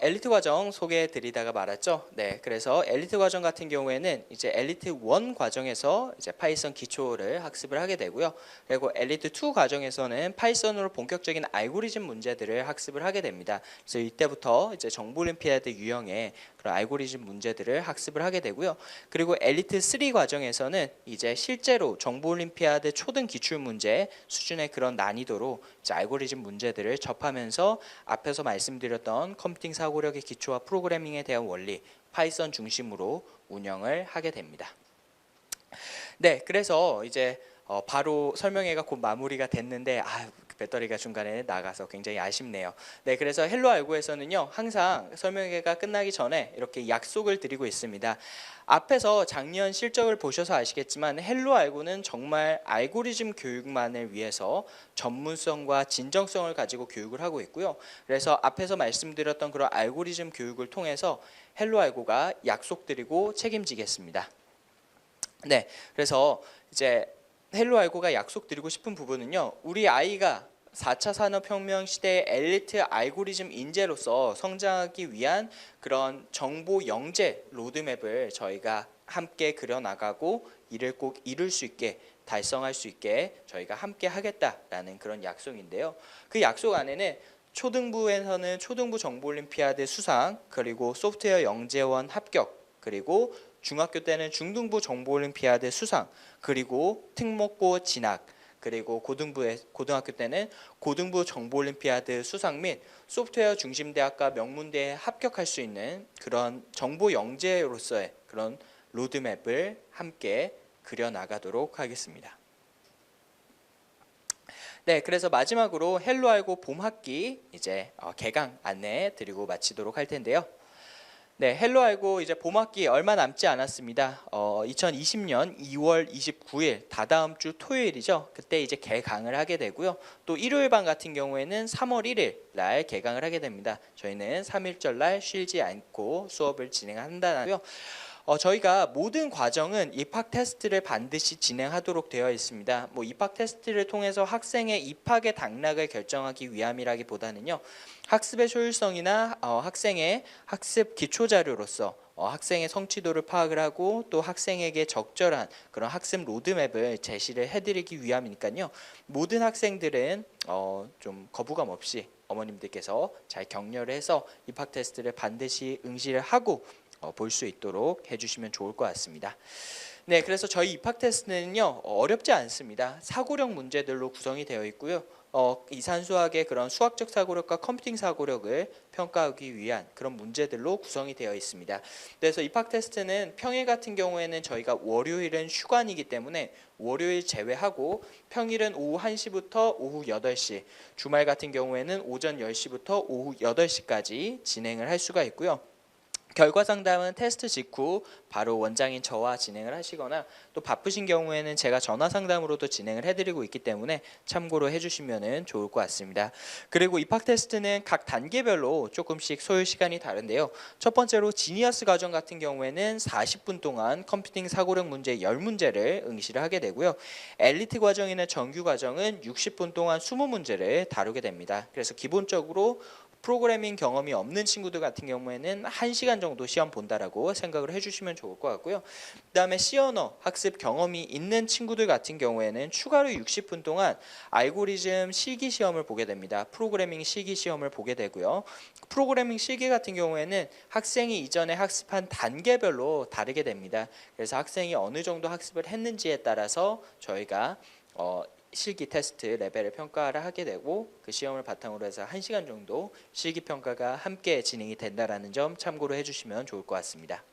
S1: 엘리트 과정 소개해 드리다가 말았죠. 네, 그래서 엘리트 과정 같은 경우에는 이제 엘리트 1 과정에서 이제 파이썬 기초를 학습을 하게 되고요. 그리고 엘리트 2 과정에서는 파이썬으로 본격적인 알고리즘 문제들을 학습을 하게 됩니다. 그래서 이때부터 이제 정보올림피아드 유형의 그런 알고리즘 문제들을 학습을 하게 되고요. 그리고 엘리트 3 과정에서는 이제 실제로 정보올림피아드 초등 기출 문제 수준의 그런 난이도로 이제 알고리즘 문제들을 접하면서 앞에서 말씀드렸던 컴퓨팅 사고력의 기초와 프로그래밍에 대한 원리, 파이썬 중심으로 운영을 하게 됩니다. 네, 그래서 이제 바로 설명회가 곧 마무리가 됐는데 배터리가 중간에 나가서 굉장히 아쉽네요. 네, 그래서 헬로 알고에서는요 항상 설명회가 끝나기 전에 이렇게 약속을 드리고 있습니다. 앞에서 작년 실적을 보셔서 아시겠지만 헬로 알고는 정말 알고리즘 교육만을 위해서 전문성과 진정성을 가지고 교육을 하고 있고요. 그래서 앞에서 말씀드렸던 그런 알고리즘 교육을 통해서 헬로 알고가 약속드리고 책임지겠습니다. 네, 그래서 이제 헬로 알고가 약속드리고 싶은 부분은요. 우리 아이가 4차 산업혁명 시대의 엘리트 알고리즘 인재로서 성장하기 위한 그런 정보 영재 로드맵을 저희가 함께 그려나가고 이를 꼭 이룰 수 있게 달성할 수 있게 저희가 함께 하겠다라는 그런 약속인데요. 그 약속 안에는 초등부에서는 초등부 정보올림피아드 수상, 그리고 소프트웨어 영재원 합격, 그리고 중학교 때는 중등부 정보올림피아드 수상, 그리고 특목고 진학, 그리고 고등학교 때는 고등부 정보올림피아드 수상 및 소프트웨어 중심대학과 명문대에 합격할 수 있는 그런 정보 영재로서의 그런 로드맵을 함께 그려나가도록 하겠습니다. 네, 그래서 마지막으로 헬로 알고 봄 학기 이제 개강 안내 드리고 마치도록 할 텐데요. 네, 헬로 알고 이제 봄학기 얼마 남지 않았습니다. 2020년 2월 29일 다다음 주 토요일이죠. 그때 이제 개강을 하게 되고요. 또 일요일 반 같은 경우에는 3월 1일 날 개강을 하게 됩니다. 저희는 3일절 날 쉬지 않고 수업을 진행한다고요. 저희가 모든 과정은 입학 테스트를 반드시 진행하도록 되어 있습니다. 입학 테스트를 통해서 학생의 입학의 당락을 결정하기 위함이라기보다는요. 학습의 효율성이나 학생의 학습 기초 자료로서 학생의 성취도를 파악을 하고 또 학생에게 적절한 그런 학습 로드맵을 제시를 해드리기 위함이니까요. 모든 학생들은 좀 거부감 없이 어머님들께서 잘 격려를 해서 입학 테스트를 반드시 응시를 하고 볼 수 있도록 해주시면 좋을 것 같습니다. 네, 그래서 저희 입학 테스트는요 어렵지 않습니다. 사고력 문제들로 구성이 되어 있고요. 이산수학의 그런 수학적 사고력과 컴퓨팅 사고력을 평가하기 위한 그런 문제들로 구성이 되어 있습니다. 그래서 입학 테스트는 평일 같은 경우에는 저희가 월요일은 휴관이기 때문에 월요일 제외하고 평일은 오후 1시부터 오후 8시, 주말 같은 경우에는 오전 10시부터 오후 8시까지 진행을 할 수가 있고요. 결과 상담은 테스트 직후 바로 원장인 저와 진행을 하시거나 또 바쁘신 경우에는 제가 전화 상담으로도 진행을 해드리고 있기 때문에 참고로 해주시면 좋을 것 같습니다. 그리고 입학 테스트는 각 단계별로 조금씩 소요 시간이 다른데요. 첫 번째로 지니어스 과정 같은 경우에는 40분 동안 컴퓨팅 사고력 문제 10문제를 응시를 하게 되고요. 엘리트 과정이나 정규 과정은 60분 동안 20문제를 다루게 됩니다. 그래서 기본적으로 프로그래밍 경험이 없는 친구들 같은 경우에는 1시간 정도 시험 본다라고 생각을 해주시면 좋을 것 같고요. 그다음에 C언어 학습 경험이 있는 친구들 같은 경우에는 추가로 60분 동안 알고리즘 실기 시험을 보게 됩니다. 프로그래밍 실기 시험을 보게 되고요. 프로그래밍 실기 같은 경우에는 학생이 이전에 학습한 단계별로 다르게 됩니다. 그래서 학생이 어느 정도 학습을 했는지에 따라서 저희가 실기 테스트 레벨을 평가를 하게 되고 그 시험을 바탕으로 해서 1시간 정도 실기 평가가 함께 진행이 된다라는 점 참고로 해주시면 좋을 것 같습니다.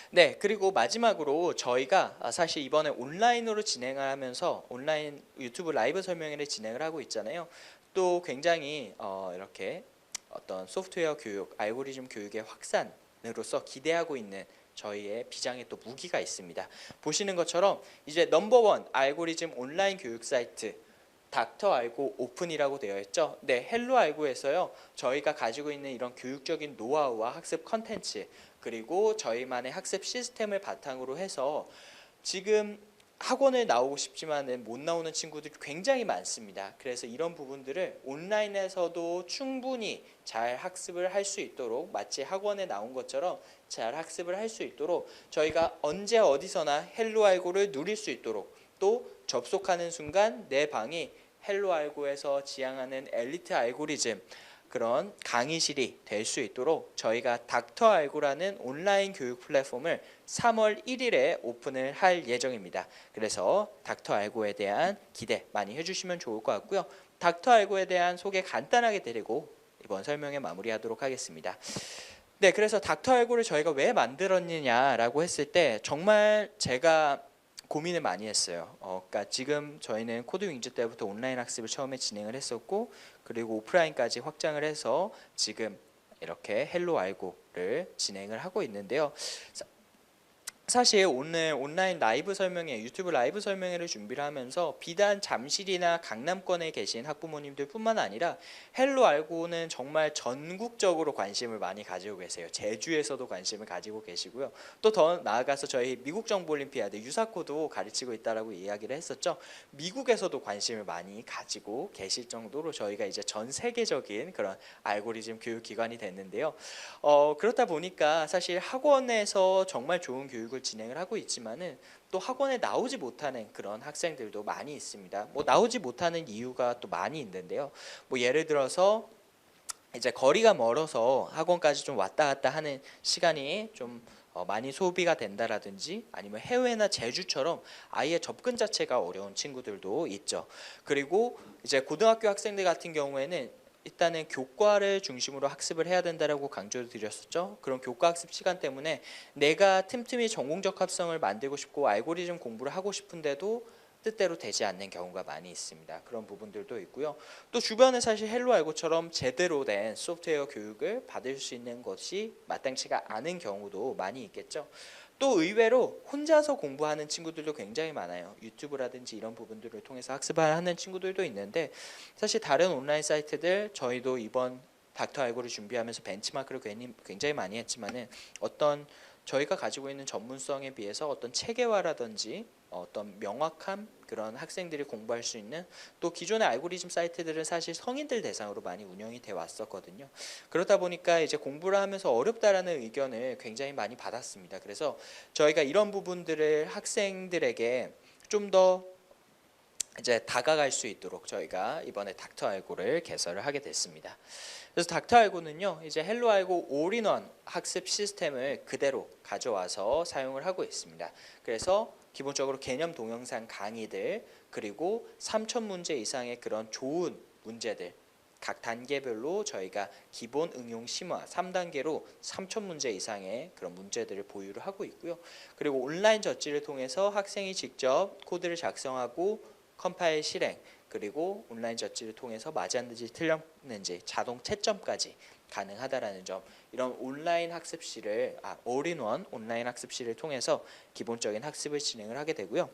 S1: 네, 그리고 마지막으로 저희가 사실 이번에 온라인으로 진행을 하면서 온라인 유튜브 라이브 설명회를 진행을 하고 있잖아요. 또 굉장히 이렇게 어떤 소프트웨어 교육, 알고리즘 교육의 확산으로서 기대하고 있는 저희의 비장의 또 무기가 있습니다. 보시는 것처럼 이제 넘버원 알고리즘 온라인 교육 사이트 닥터 알고 오픈이라고 되어 있죠. 네, 헬로 알고에서요. 저희가 가지고 있는 이런 교육적인 노하우와 학습 컨텐츠 그리고 저희만의 학습 시스템을 바탕으로 해서 지금 학원을 나오고 싶지만은 못 나오는 친구들이 굉장히 많습니다. 그래서 이런 부분들을 온라인에서도 충분히 잘 학습을 할 수 있도록 마치 학원에 나온 것처럼 잘 학습을 할 수 있도록 저희가 언제 어디서나 헬로 알고를 누릴 수 있도록 또 접속하는 순간 내 방이 헬로 알고에서 지향하는 엘리트 알고리즘 그런 강의실이 될 수 있도록 저희가 닥터 알고라는 온라인 교육 플랫폼을 3월 1일에 오픈을 할 예정입니다. 그래서 닥터 알고에 대한 기대 많이 해주시면 좋을 것 같고요. 닥터 알고에 대한 소개 간단하게 드리고 이번 설명에 마무리하도록 하겠습니다. 네, 그래서 닥터 알고를 저희가 왜 만들었느냐라고 했을 때 정말 제가 고민을 많이 했어요. 그러니까 지금 저희는 코드 윙즈 때부터 온라인 학습을 처음에 진행을 했었고 그리고 오프라인까지 확장을 해서 지금 이렇게 헬로 알고를 진행을 하고 있는데요. 사실 오늘 온라인 라이브 설명회, 유튜브 라이브 설명회를 준비를 하면서 비단 잠실이나 강남권에 계신 학부모님들 뿐만 아니라 헬로 알고는 정말 전국적으로 관심을 많이 가지고 계세요. 제주에서도 관심을 가지고 계시고요. 또 더 나아가서 저희 미국 정보올림피아드 유사코도 가르치고 있다라고 이야기를 했었죠. 미국에서도 관심을 많이 가지고 계실 정도로 저희가 이제 전 세계적인 그런 알고리즘 교육기관이 됐는데요. 그렇다 보니까 사실 학원에서 정말 좋은 교육을 진행을 하고 있지만은 또 학원에 나오지 못하는 그런 학생들도 많이 있습니다. 뭐 나오지 못하는 이유가 또 많이 있는데요. 뭐 예를 들어서 이제 거리가 멀어서 학원까지 좀 왔다 갔다 하는 시간이 좀 많이 소비가 된다라든지 아니면 해외나 제주처럼 아예 접근 자체가 어려운 친구들도 있죠. 그리고 이제 고등학교 학생들 같은 경우에는 일단은 교과를 중심으로 학습을 해야 된다라고 강조를 드렸었죠. 그런 교과 학습 시간 때문에 내가 틈틈이 전공적 합성을 만들고 싶고 알고리즘 공부를 하고 싶은데도 뜻대로 되지 않는 경우가 많이 있습니다. 그런 부분들도 있고요. 또 주변에 사실 헬로 알고처럼 제대로 된 소프트웨어 교육을 받을 수 있는 것이 마땅치가 않은 경우도 많이 있겠죠. 또 의외로 혼자서 공부하는 친구들도 굉장히 많아요. 유튜브라든지 이런 부분들을 통해서 학습을 하는 친구들도 있는데 사실 다른 온라인 사이트들 저희도 이번 닥터 알고를 준비하면서 벤치마크를 굉장히 많이 했지만은 어떤 저희가 가지고 있는 전문성에 비해서 어떤 체계화라든지 어떤 명확한 그런 학생들이 공부할 수 있는 또 기존의 알고리즘 사이트들은 사실 성인들 대상으로 많이 운영이 돼 왔었거든요. 그러다 보니까 이제 공부를 하면서 어렵다라는 의견을 굉장히 많이 받았습니다. 그래서 저희가 이런 부분들을 학생들에게 좀 더 이제 다가갈 수 있도록 저희가 이번에 닥터 알고를 개설을 하게 됐습니다. 그래서 닥터 알고는요, 이제 헬로 알고 올인원 학습 시스템을 그대로 가져와서 사용을 하고 있습니다. 그래서 기본적으로 개념 동영상 강의들 그리고 3,000문제 이상의 그런 좋은 문제들 각 단계별로 저희가 기본 응용 심화 3단계로 3,000문제 이상의 그런 문제들을 보유를 하고 있고요. 그리고 온라인 젖지를 통해서 학생이 직접 코드를 작성하고 컴파일 실행 그리고 온라인 젖지를 통해서 맞았는지 틀렸는지 자동 채점까지 가능하다라는 점, 이런 온라인 학습실을 올인원 온라인 학습실을 통해서 기본적인 학습을 진행을 하게 되고요.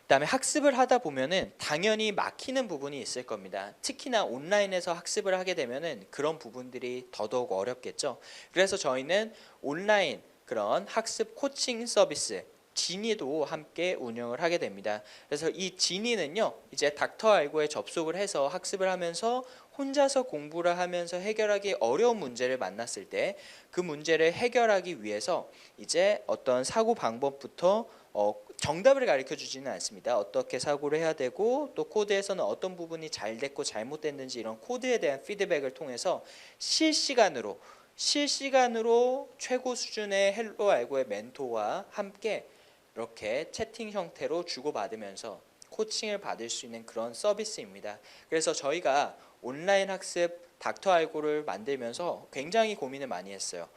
S1: 그다음에 학습을 하다 보면은 당연히 막히는 부분이 있을 겁니다. 특히나 온라인에서 학습을 하게 되면은 그런 부분들이 더더욱 어렵겠죠. 그래서 저희는 온라인 그런 학습 코칭 서비스 지니도 함께 운영을 하게 됩니다. 그래서 이 지니는요, 이제 닥터 알고에 접속을 해서 학습을 하면서 혼자서 공부를 하면서 해결하기 어려운 문제를 만났을 때 그 문제를 해결하기 위해서 이제 어떤 사고 방법부터 정답을 가르쳐 주지는 않습니다. 어떻게 사고를 해야 되고 또 코드에서는 어떤 부분이 잘 됐고 잘못됐는지 이런 코드에 대한 피드백을 통해서 실시간으로 최고 수준의 헬로 알고의 멘토와 함께 이렇게 채팅 형태로 주고받으면서 코칭을 받을 수 있는 그런 서비스입니다. 그래서 저희가 온라인 학습 닥터 알고를 만들면서 굉장히 고민을 많이 했어요.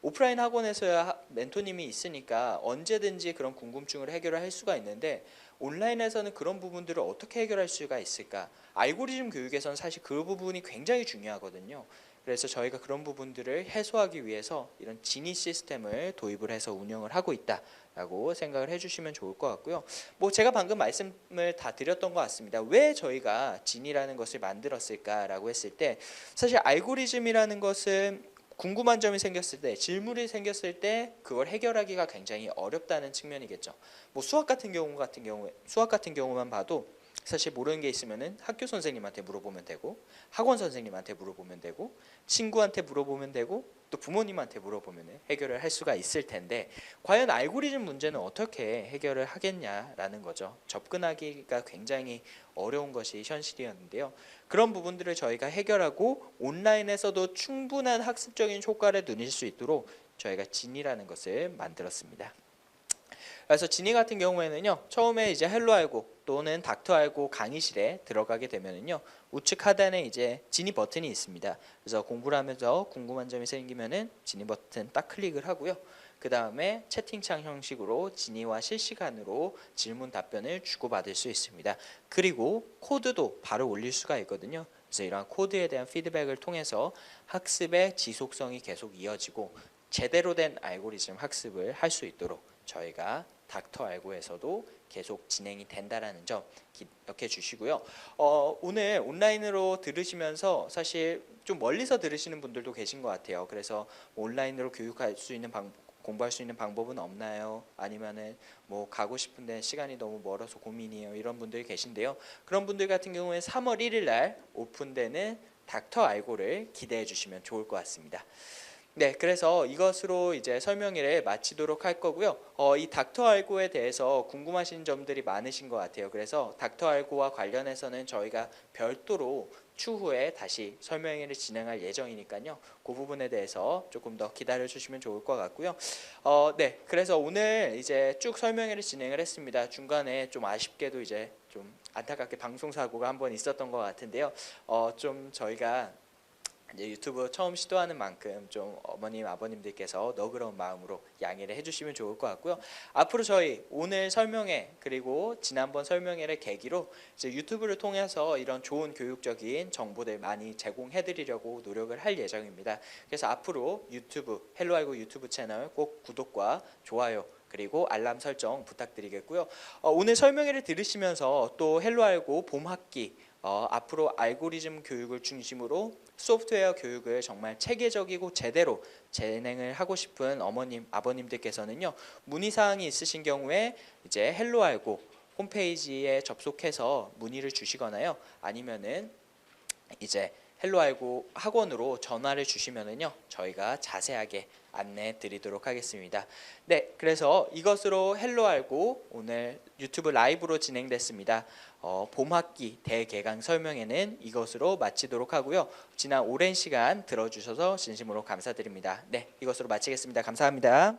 S1: 오프라인 학원에서야 멘토님이 있으니까 언제든지 그런 궁금증을 해결할 수가 있는데 온라인에서는 그런 부분들을 어떻게 해결할 수가 있을까? 알고리즘 교육에서는 사실 그 부분이 굉장히 중요하거든요. 그래서 저희가 그런 부분들을 해소하기 위해서 이런 지니 시스템을 도입을 해서 운영을 하고 있다라고 생각을 해주시면 좋을 것 같고요. 뭐 제가 방금 말씀을 다 드렸던 것 같습니다. 왜 저희가 지니라는 것을 만들었을까라고 했을 때 사실 알고리즘이라는 것은 궁금한 점이 생겼을 때, 질문이 생겼을 때 그걸 해결하기가 굉장히 어렵다는 측면이겠죠. 뭐 수학 같은 경우만 봐도 사실 모르는 게 있으면은 학교 선생님한테 물어보면 되고, 학원 선생님한테 물어보면 되고, 친구한테 물어보면 되고, 또 부모님한테 물어보면 해결을 할 수가 있을 텐데, 과연 알고리즘 문제는 어떻게 해결을 하겠냐라는 거죠. 접근하기가 굉장히 어려운 것이 현실이었는데요. 그런 부분들을 저희가 해결하고 온라인에서도 충분한 학습적인 효과를 누릴 수 있도록 저희가 진이라는 것을 만들었습니다. 그래서 지니 같은 경우에는요, 처음에 이제 헬로 알고 또는 닥터 알고 강의실에 들어가게 되면은요, 우측 하단에 이제 지니 버튼이 있습니다. 그래서 공부를 하면서 궁금한 점이 생기면은 지니 버튼 딱 클릭을 하고요. 그 다음에 채팅창 형식으로 지니와 실시간으로 질문 답변을 주고받을 수 있습니다. 그리고 코드도 바로 올릴 수가 있거든요. 그래서 이러한 코드에 대한 피드백을 통해서 학습의 지속성이 계속 이어지고 제대로 된 알고리즘 학습을 할 수 있도록 저희가 닥터 알고에서도 계속 진행이 된다라는 점 기억해 주시고요. 오늘 온라인으로 들으시면서 사실 좀 멀리서 들으시는 분들도 계신 것 같아요. 그래서 온라인으로 교육할 수 있는 공부할 수 있는 방법은 없나요? 아니면은 뭐 가고 싶은데 시간이 너무 멀어서 고민이에요. 이런 분들이 계신데요. 그런 분들 같은 경우에 3월 1일 날 오픈되는 닥터 알고를 기대해 주시면 좋을 것 같습니다. 네, 그래서 이것으로 이제 설명회를 마치도록 할 거고요. 이 닥터 알고에 대해서 궁금하신 점들이 많으신 것 같아요. 그래서 닥터 알고와 관련해서는 저희가 별도로 추후에 다시 설명회를 진행할 예정이니까요. 그 부분에 대해서 조금 더 기다려 주시면 좋을 것 같고요. 네, 그래서 오늘 이제 쭉 설명회를 진행을 했습니다. 중간에 좀 아쉽게도 이제 좀 안타깝게 방송 사고가 한번 있었던 것 같은데요. 좀 저희가 이제 유튜브 처음 시도하는 만큼 좀 어머님 아버님들께서 너그러운 마음으로 양해를 해주시면 좋을 것 같고요. 앞으로 저희 오늘 설명회 그리고 지난번 설명회를 계기로 이제 유튜브를 통해서 이런 좋은 교육적인 정보들 많이 제공해드리려고 노력을 할 예정입니다. 그래서 앞으로 유튜브 헬로알고 유튜브 채널 꼭 구독과 좋아요 그리고 알람 설정 부탁드리겠고요. 오늘 설명회를 들으시면서 또 헬로알고 봄 학기 앞으로 알고리즘 교육을 중심으로 소프트웨어 교육을 정말 체계적이고 제대로 진행을 하고 싶은 어머님, 아버님들께서는요. 문의사항이 있으신 경우에 이제 헬로알고 홈페이지에 접속해서 문의를 주시거나요. 아니면은 이제 헬로알고 학원으로 전화를 주시면은요. 저희가 자세하게 안내해 드리도록 하겠습니다. 네, 그래서 이것으로 헬로알고 오늘 유튜브 라이브로 진행됐습니다. 봄학기 대개강 설명회는 이것으로 마치도록 하고요. 지난 오랜 시간 들어주셔서 진심으로 감사드립니다. 네, 이것으로 마치겠습니다. 감사합니다.